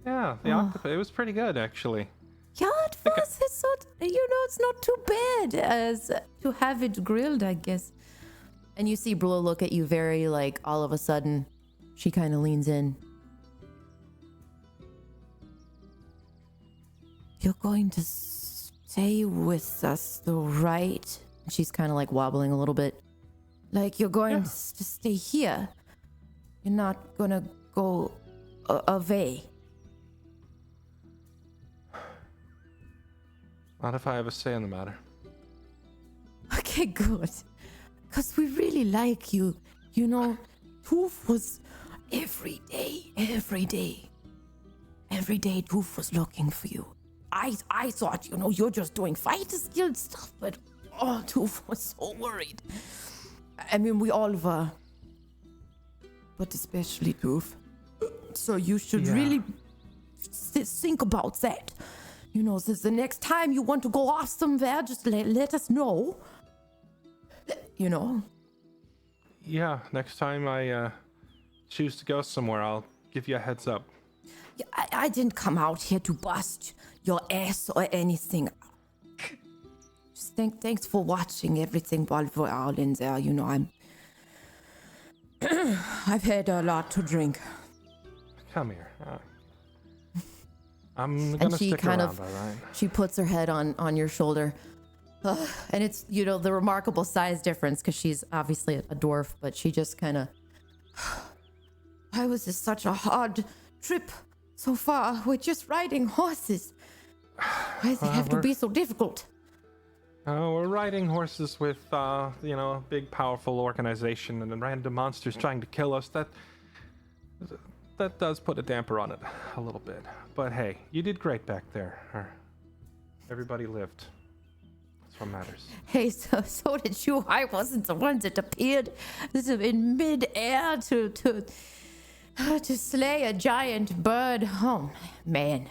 Yeah, the octopus. It was pretty good, actually. Yeah, it was. It's not, it's not too bad as to have it grilled, I guess. And you see Brula look at you very, all of a sudden, she kind of leans in. You're going to stay with us, though, right? She's kind of wobbling a little bit. You're going to stay here. You're not going to go away. Not if I have a say in the matter. Okay, good. Because we really like you. Toof was every day, Toof was looking for you. I thought, you're just doing Fighters Guild stuff, but Toof was so worried. I mean, we all were. But especially Toof. So you should really think about that. Since the next time you want to go off somewhere, just let us know. Yeah, next time I choose to go somewhere, I'll give you a heads up. Yeah, I didn't come out here to bust your ass or anything. Just thanks for watching everything while we're all in there. I've had a lot to drink. Come here. I'm gonna stick around, all right? She puts her head on your shoulder. And it's, the remarkable size difference because she's obviously a dwarf, but she just kind of... Why was this such a hard trip so far? We're just riding horses. Why does it have to be so difficult? We're riding horses with, a big, powerful organization and then random monsters trying to kill us. That does put a damper on it a little bit. But hey, you did great back there. Everybody lived. That's what matters. Hey, so did you. I wasn't the one that appeared in mid-air to slay a giant bird. Oh, man.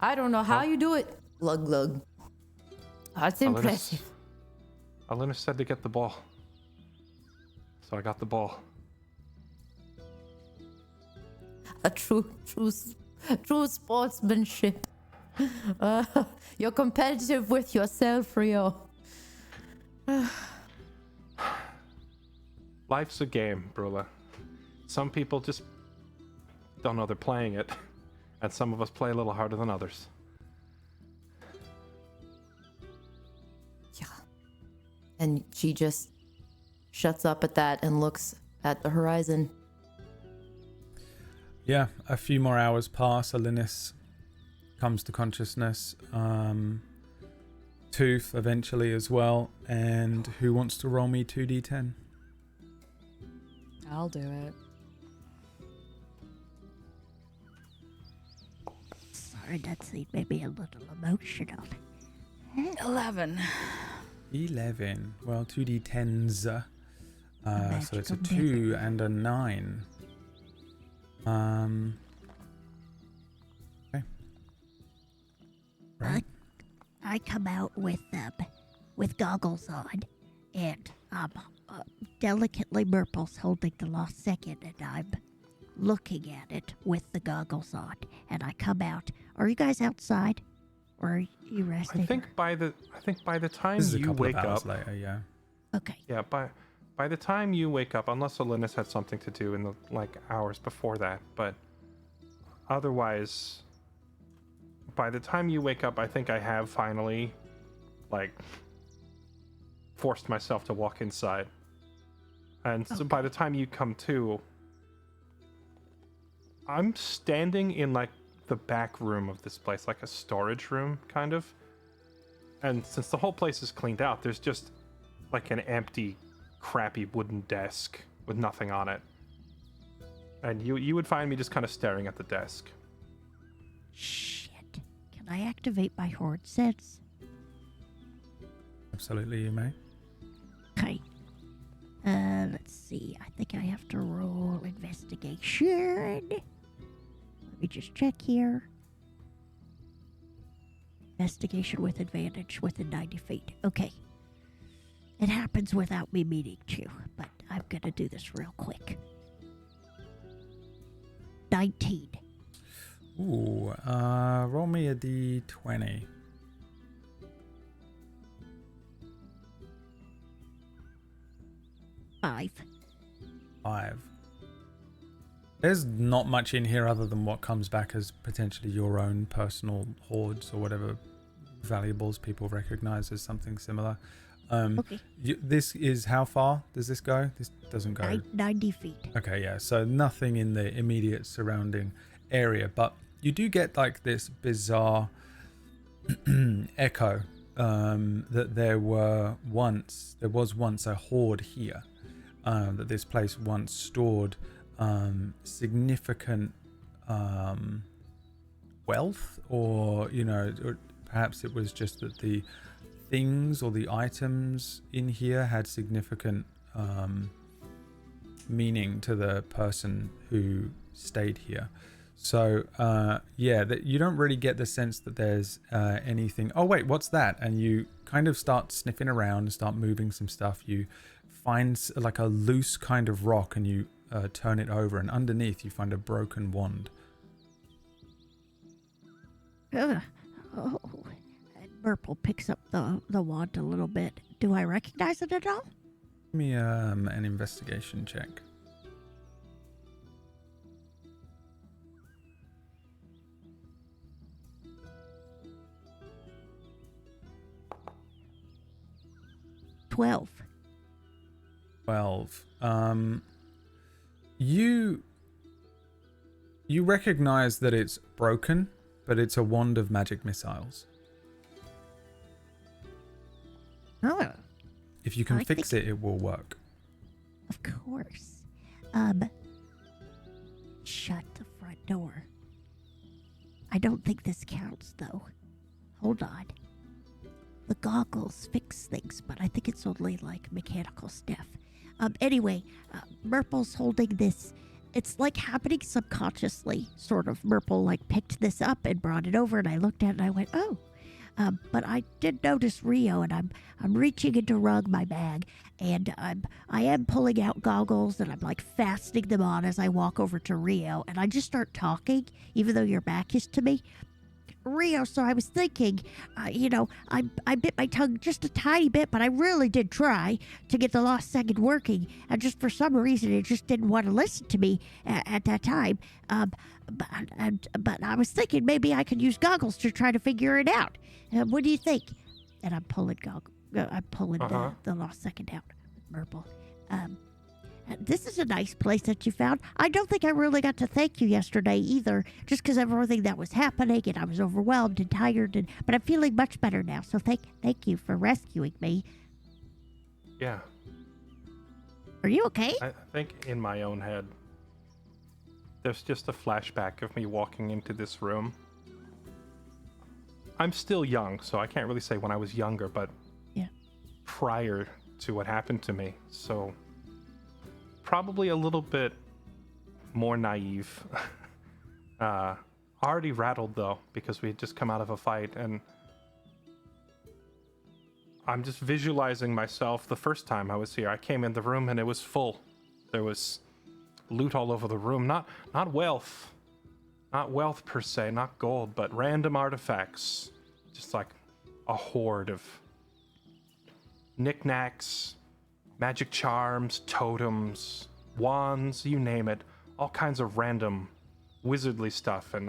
I don't know how Huh? you do it. Glug glug. That's Alinus- impressive. Alinus said to get the ball. So I got the ball. A true sportsmanship. You're competitive with yourself, Rio. Life's a game, Brula. Some people just don't know they're playing it, and some of us play a little harder than others. Yeah. And she just shuts up at that and looks at the horizon. Yeah, a few more hours pass. Alinus comes to consciousness. Tooth eventually as well. And who wants to roll me 2d10? I'll do it. Sorry, that scene made me a little emotional. 11. 11. Well, 2d10s. So it's a Magical 2 and a 9. Okay. Right. I come out with goggles on, and delicately Murple's holding the lost second, and I'm looking at it with the goggles on. And I come out. Are you guys outside, or are you resting? I think by the time This is a you couple wake of hours up, later, yeah. Okay. yeah, by the time you wake up, unless Alinus had something to do in the hours before that, but otherwise, by the time you wake up, I think I have finally, forced myself to walk inside. And so by the time you come to, I'm standing in the back room of this place, like a storage room, kind of. And since the whole place is cleaned out, there's just an empty, crappy wooden desk with nothing on it. And you would find me just kind of staring at the desk. Shit. Can I activate my horde sense? Absolutely, you may. Okay. Let's see. I think I have to roll investigation. Let me just check here. Investigation with advantage within 90 feet. Okay. It happens without me meaning to, but I'm gonna do this real quick. 19. Ooh, roll me a d20. 5. 5. There's not much in here other than what comes back as potentially your own personal hoards or whatever valuables people recognize as something similar. Okay. This is how far does this go? This doesn't go. 90 feet. Okay, yeah. So nothing in the immediate surrounding area, but you do get this bizarre echo that there was once a hoard here. That this place once stored significant wealth, or or perhaps it was just that the things or the items in here had significant meaning to the person who stayed here. So that you don't really get the sense that there's anything. Oh wait, what's that? And you kind of start sniffing around and start moving some stuff. You find a loose kind of rock, and you turn it over, and underneath you find a broken wand. Oh. And Murple picks up the wand a little bit. Do I recognize it at all? Give me an investigation check. $12. 12. You recognize that it's broken, but it's a wand of magic missiles. Oh, If you can I fix it, it will work. of course. Shut the front door. I don't think this counts, though. Hold on. The goggles fix things, but I think it's only mechanical stuff. Anyway, Murple's holding this it's like happening subconsciously, sort of. Merple like picked this up and brought it over, and I looked at it and I went, oh. But I did notice Rio, and I'm reaching into rug my bag, and I am pulling out goggles, and I'm like fastening them on as I walk over to Rio, and I just start talking, even though your back is to me. Rio, so I was thinking, I bit my tongue just a tiny bit, but I really did try to get the lost second working, and just for some reason it just didn't want to listen to me at that time. But I was thinking maybe I could use goggles to try to figure it out. What do you think? And I'm pulling the lost second out with Merple. This is a nice place that you found. I don't think I really got to thank you yesterday either, just because of everything that was happening, and I was overwhelmed and tired, but I'm feeling much better now, so thank you for rescuing me. Yeah. Are you okay? I think in my own head, there's just a flashback of me walking into this room. I'm still young, so I can't really say when I was younger, but yeah, prior to what happened to me, so probably a little bit more naive. Already rattled though, because we had just come out of a fight, and I'm just visualizing myself the first time I was here. I came in the room and it was full. There was loot all over the room. Not wealth. Not wealth per se, not gold, but random artifacts. Just like a horde of knickknacks, magic charms, totems, wands, you name it. All kinds of random wizardly stuff. And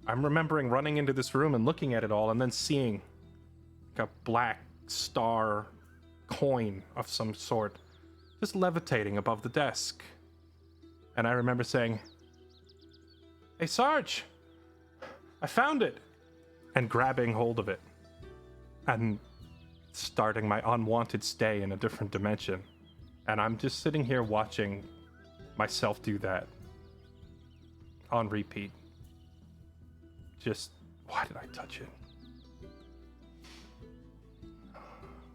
I'm remembering running into this room and looking at it all and then seeing like a black star coin of some sort just levitating above the desk. And I remember saying, "Hey, Sarge, I found it," and grabbing hold of it and starting my unwanted stay in a different dimension. And I'm just sitting here watching myself do that on repeat. Just, why did I touch it?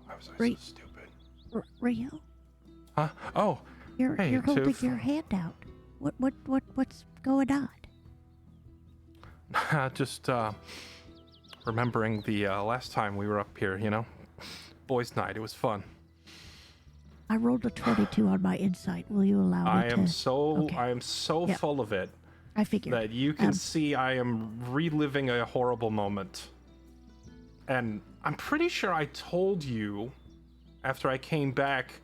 Why was I so stupid? Rio? Huh? Oh, You're hey, holding Toof. your hand out. What's going on? Just remembering the last time we were up here, boys' night. It was fun. I rolled a 22 on my insight. Will you allow me I to? am so Yep. full of it I figured. that you can see I am reliving a horrible moment. And I'm pretty sure I told you after I came back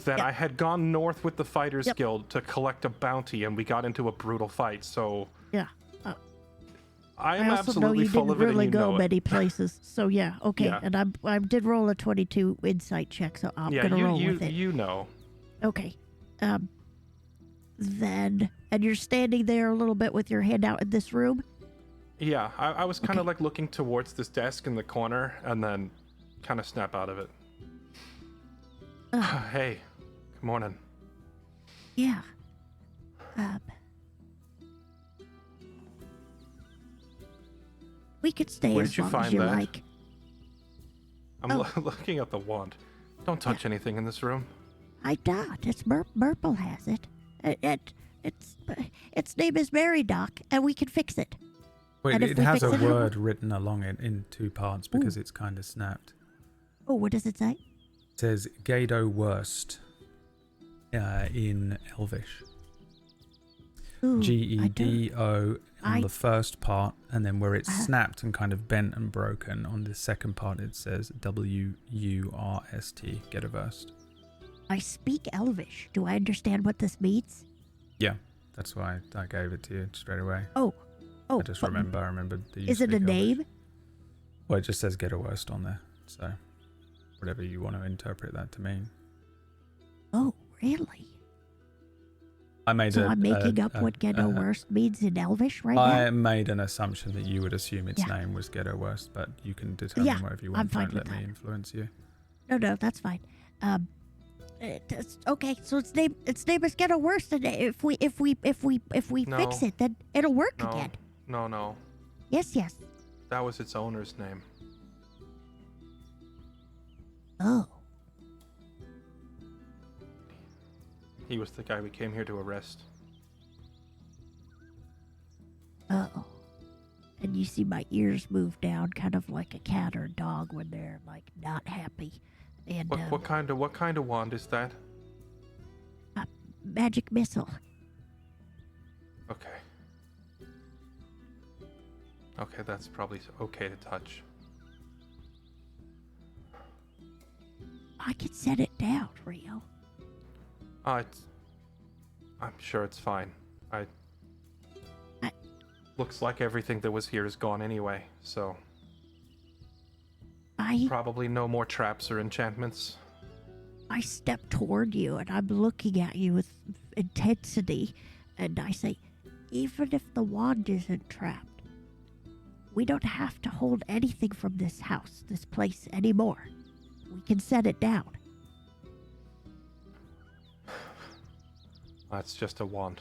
that Yep. I had gone north with the Fighters Yep. Guild to collect a bounty, and we got into a brutal fight. So Yeah. I I am also know absolutely you full didn't of it, really and you go know many places. So yeah, okay. Yeah. And I did roll a 22 insight check, so I'm yeah, gonna roll you with it. you know. Okay. Then, and you're standing there a little bit with your hand out in this room? Yeah, I was kind of Okay. like looking towards this desk in the corner, and then kind of snap out of it. Hey, good morning. Yeah. We could stay Where as did you long as find you that? like. I'm looking at the wand. Don't touch anything in this room. I doubt. It's Merple has it. Its name is Mary Doc, and we can fix it. Wait, And if it we has fix a it, word written along it in two parts because it's kind of snapped. Oh, what does it say? It says Gado Worst in Elvish. Ooh, GEDO on I- the first part, and then where it's snapped and kind of bent and broken on the second part, it says WURST, Gado Worst. I speak Elvish. Do I understand what this means? Yeah, that's why I gave it to you straight away. Oh, I just but remember. I remembered that you Is it a speak Elvish. name? Well, it just says Gado Worst on there, so whatever you want to interpret that to mean. Oh, really? I made So I'm making up what Ghetto Worst means in Elvish right I now? made an assumption that you would assume its Yeah. name was Ghetto Worst, but you can determine Yeah, whatever you I'm want. fine Don't with let me that. influence you. No, that's fine. Okay, so its name is Ghetto Worst, and if we No. fix it, then it'll work No, again. no. Yes. That was its owner's name. Oh. He was the guy we came here to arrest. Uh-oh. And you see my ears move down, kind of like a cat or a dog when they're, like, not happy. And, What kind of wand is that? magic missile. Okay. Okay, that's probably okay to touch. I can set it down, Rio. I'm sure it's fine. Looks like everything that was here is gone anyway, so probably no more traps or enchantments. I step toward you and I'm looking at you with intensity, and I say, even if the wand isn't trapped, we don't have to hold anything from this house, this place anymore. We can set it down. That's just a wand.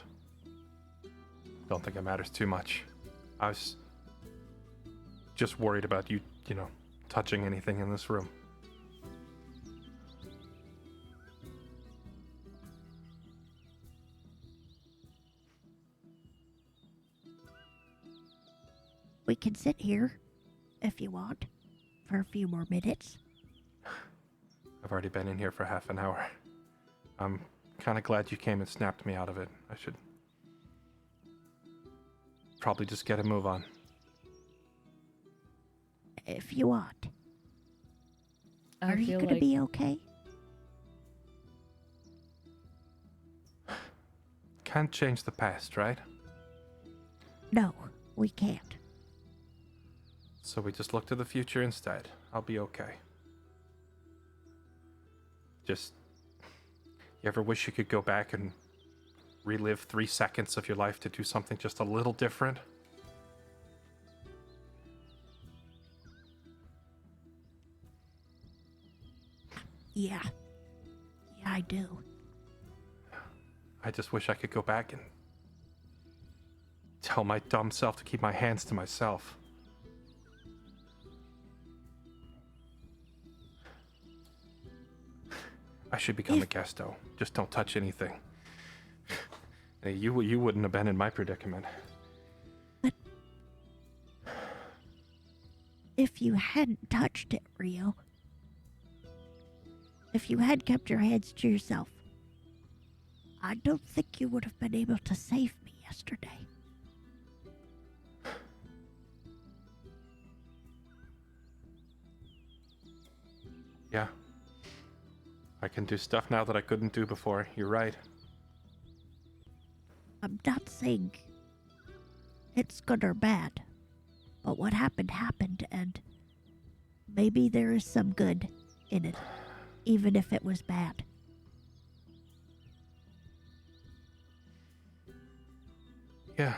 Don't think it matters too much. I was just worried about you touching anything in this room. We can sit here, if you want, for a few more minutes. I've already been in here for half an hour. I'm kind of glad you came and snapped me out of it. I should probably just get a move on. If you want. I Are you feel gonna like be okay? Can't change the past, right? No, we can't. So we just look to the future instead. I'll be okay. Just, you ever wish you could go back and relive 3 seconds of your life to do something just a little different? Yeah. Yeah, I do. I just wish I could go back and tell my dumb self to keep my hands to myself. I should become a guesto. Just don't touch anything. Hey, you wouldn't have been in my predicament. But if you hadn't touched it, Rio, if you had kept your hands to yourself, I don't think you would have been able to save me yesterday. Yeah. I can do stuff now that I couldn't do before. You're right. I'm not saying it's good or bad, but what happened happened, and maybe there is some good in it, even if it was bad. Yeah.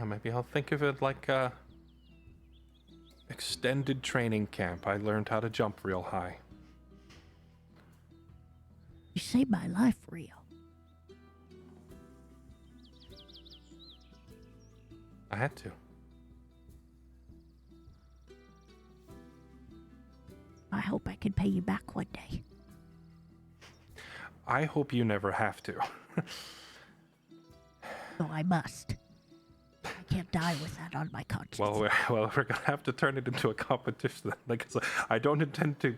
Maybe I'll think of it like a extended training camp. I learned how to jump real high. You saved my life, Rio. I had to. I hope I can pay you back one day. I hope you never have to. So I must. I can't die with that on my conscience. Well, we're gonna have to turn it into a competition. Like I don't intend to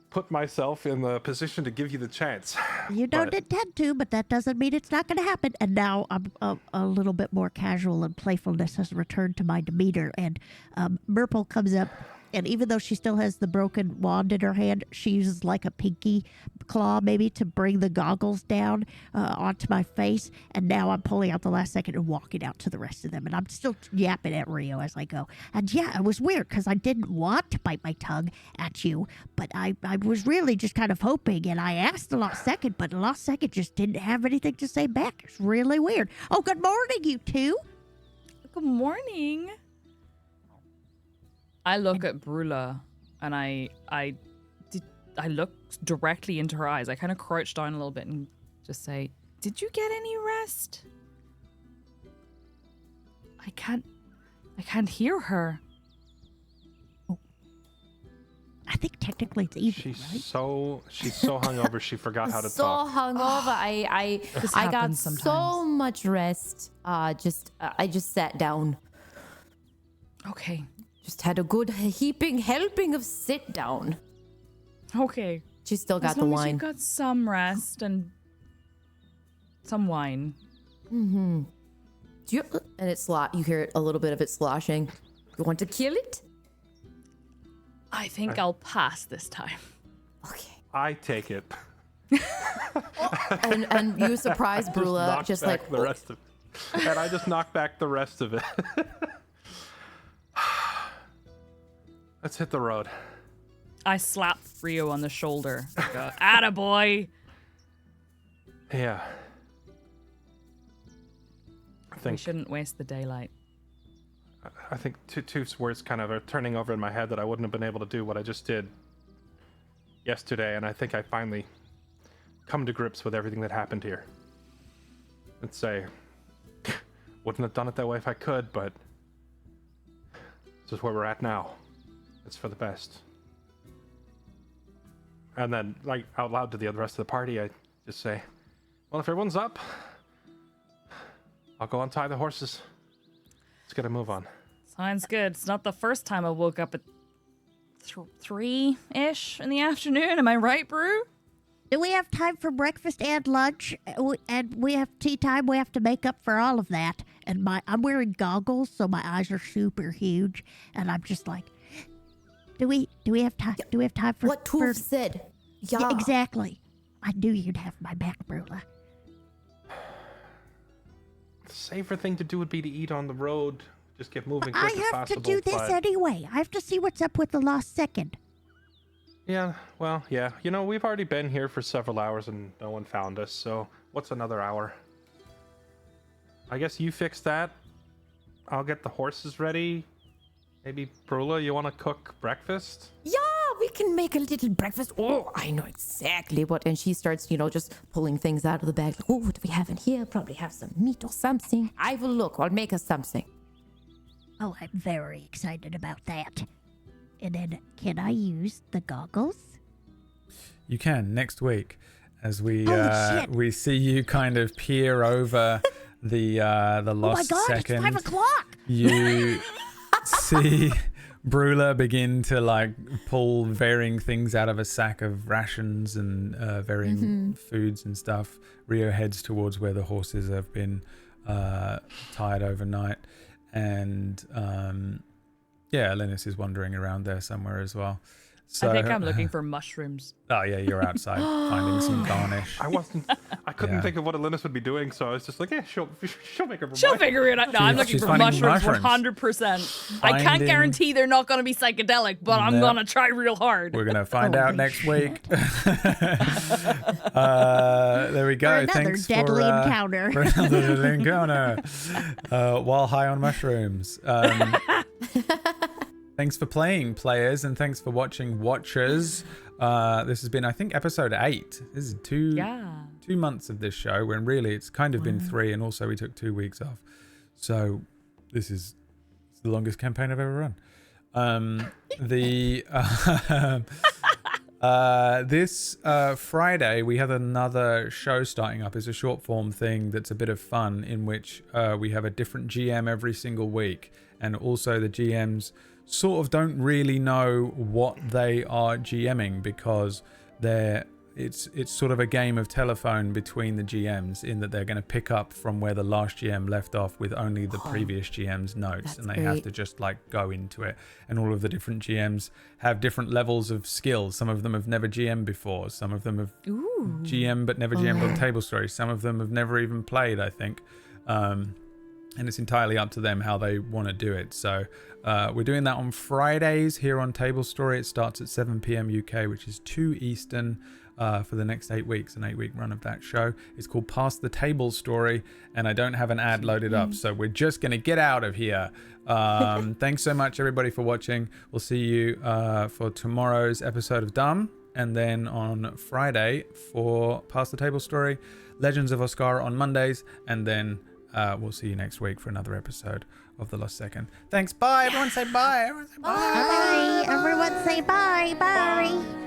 put myself in the position to give you the chance. You don't intend to, but that doesn't mean it's not going to happen. And now I'm a little bit more casual, and playfulness has returned to my demeanor. And Merple comes up, and even though she still has the broken wand in her hand, she uses like a pinky claw maybe to bring the goggles down onto my face. And now I'm pulling out the last second and walking out to the rest of them. And I'm still yapping at Rio as I go. And yeah, it was weird because I didn't want to bite my tongue at you, but I was really just kind of hoping. And I asked the last second, but the last second just didn't have anything to say back. It's really weird. Oh, good morning, you two. Good morning. I look at Brula and I look directly into her eyes. I kind of crouch down a little bit and just say, "Did you get any rest?" I can't hear her. Oh. I think technically it's evening, She's right? she's so hungover she forgot how to so talk. hungover. I got happens so sometimes. much rest. I just sat down. Okay. Just had a good helping of sit down. Okay. She still got As the long as wine. you've got some rest and some wine. Mm-hmm. And it's you hear a little bit of it sloshing. You want to kill it? I think I'll pass this time. Okay. I take it. And you surprise Brula, just like the rest of it. And I just knock back the rest of it. Let's hit the road. I slap Rio on the shoulder. Go, attaboy! Yeah. We shouldn't waste the daylight. I think two words kind of are turning over in my head that I wouldn't have been able to do what I just did yesterday, and I think I finally come to grips with everything that happened here. And say, wouldn't have done it that way if I could, but this is where we're at now. It's for the best. And then, like, out loud to the rest of the party, I just say, well, if everyone's up, I'll go untie the horses. Let's get a move on. Sounds good. It's not the first time I woke up at 3-ish in the afternoon. Am I right, Brew? Do we have time for breakfast and lunch? And we have tea time. We have to make up for all of that. And I'm wearing goggles, so my eyes are super huge. And I'm just like, do we have time? Do we have time for what Toof said? Yeah, exactly. I knew you'd have my back, Brula. The safer thing to do would be to eat on the road. Just get moving quick I as have possible. to do this anyway. I have to see what's up with the lost second. Yeah, well, yeah. You know, we've already been here for several hours and no one found us, so what's another hour? I guess you fix that. I'll get the horses ready. Maybe, Brula, you want to cook breakfast? Yeah, we can make a little breakfast. Oh, I know exactly what. And she starts, just pulling things out of the bag. Like, oh, what do we have in here? Probably have some meat or something. I will look. I'll make us something. Oh, I'm very excited about that. And then, can I use the goggles? You can next week, as we Holy shit. we see you kind of peer over the lost Oh my god, second. it's 5 o'clock! You see Brula begin to like pull varying things out of a sack of rations and varying foods and stuff. Rio heads towards where the horses have been tied overnight, and Linus is wandering around there somewhere as well. So, I think I'm looking for mushrooms. Oh yeah, you're outside finding some garnish. I couldn't Yeah. think of what Linus would be doing, so I was just like, yeah, she'll make her She'll figure it out. No, I'm looking she's for finding mushrooms mushrooms. 100%. I can't Finding- guarantee they're not going to be psychedelic, but I'm No. going to try real hard. We're gonna find out Holy next shit. week. There we go. For another Thanks deadly for, encounter. for another deadly encounter. While high on mushrooms. Thanks for playing, players, and thanks for watching, watchers. This has been, I think, episode 8. This is 2 months of this show, when really it's kind of been 3, and also we took 2 weeks off. So this is the longest campaign I've ever run. This Friday we have another show starting up. It's a short form thing that's a bit of fun, in which we have a different GM every single week, and also the GMs sort of don't really know what they are GMing, because it's sort of a game of telephone between the GMs, in that they're going to pick up from where the last GM left off with only the previous GM's notes, and they have to just like go into it. And all of the different GMs have different levels of skills. Some of them have never GM'd before. Some of them have GM but never GM'd on Tablestory. Some of them have never even played, I think. And it's entirely up to them how they want to do it. So we're doing that on Fridays here on Tablestory. It starts at 7 p.m. UK, which is 2 Eastern, for the next 8 weeks, an 8-week run of that show. It's called Past the Tablestory, and I don't have an ad loaded up, so we're just going to get out of here. Thanks so much, everybody, for watching. We'll see you for tomorrow's episode of Dumb, and then on Friday for Past the Tablestory, Legends of Oscar on Mondays, and then we'll see you next week for another episode of the lost second. Thanks. Bye. Everyone say bye. Everyone say bye. Bye. Everyone say bye. Bye.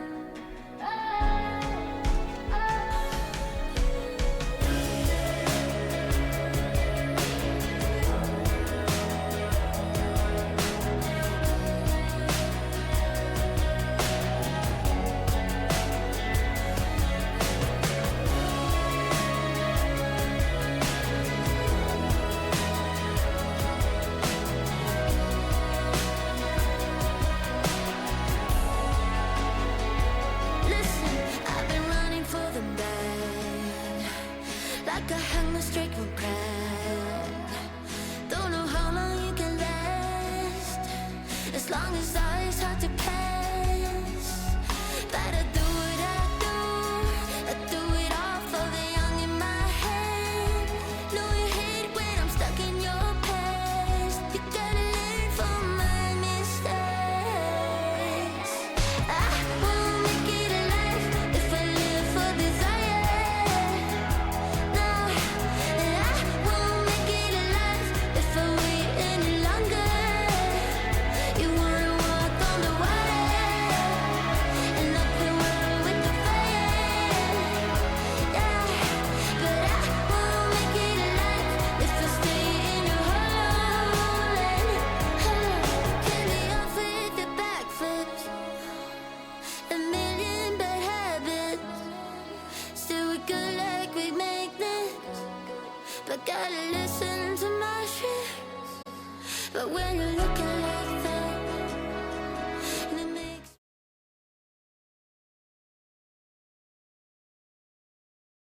But gotta listen to my shit. But when you're looking like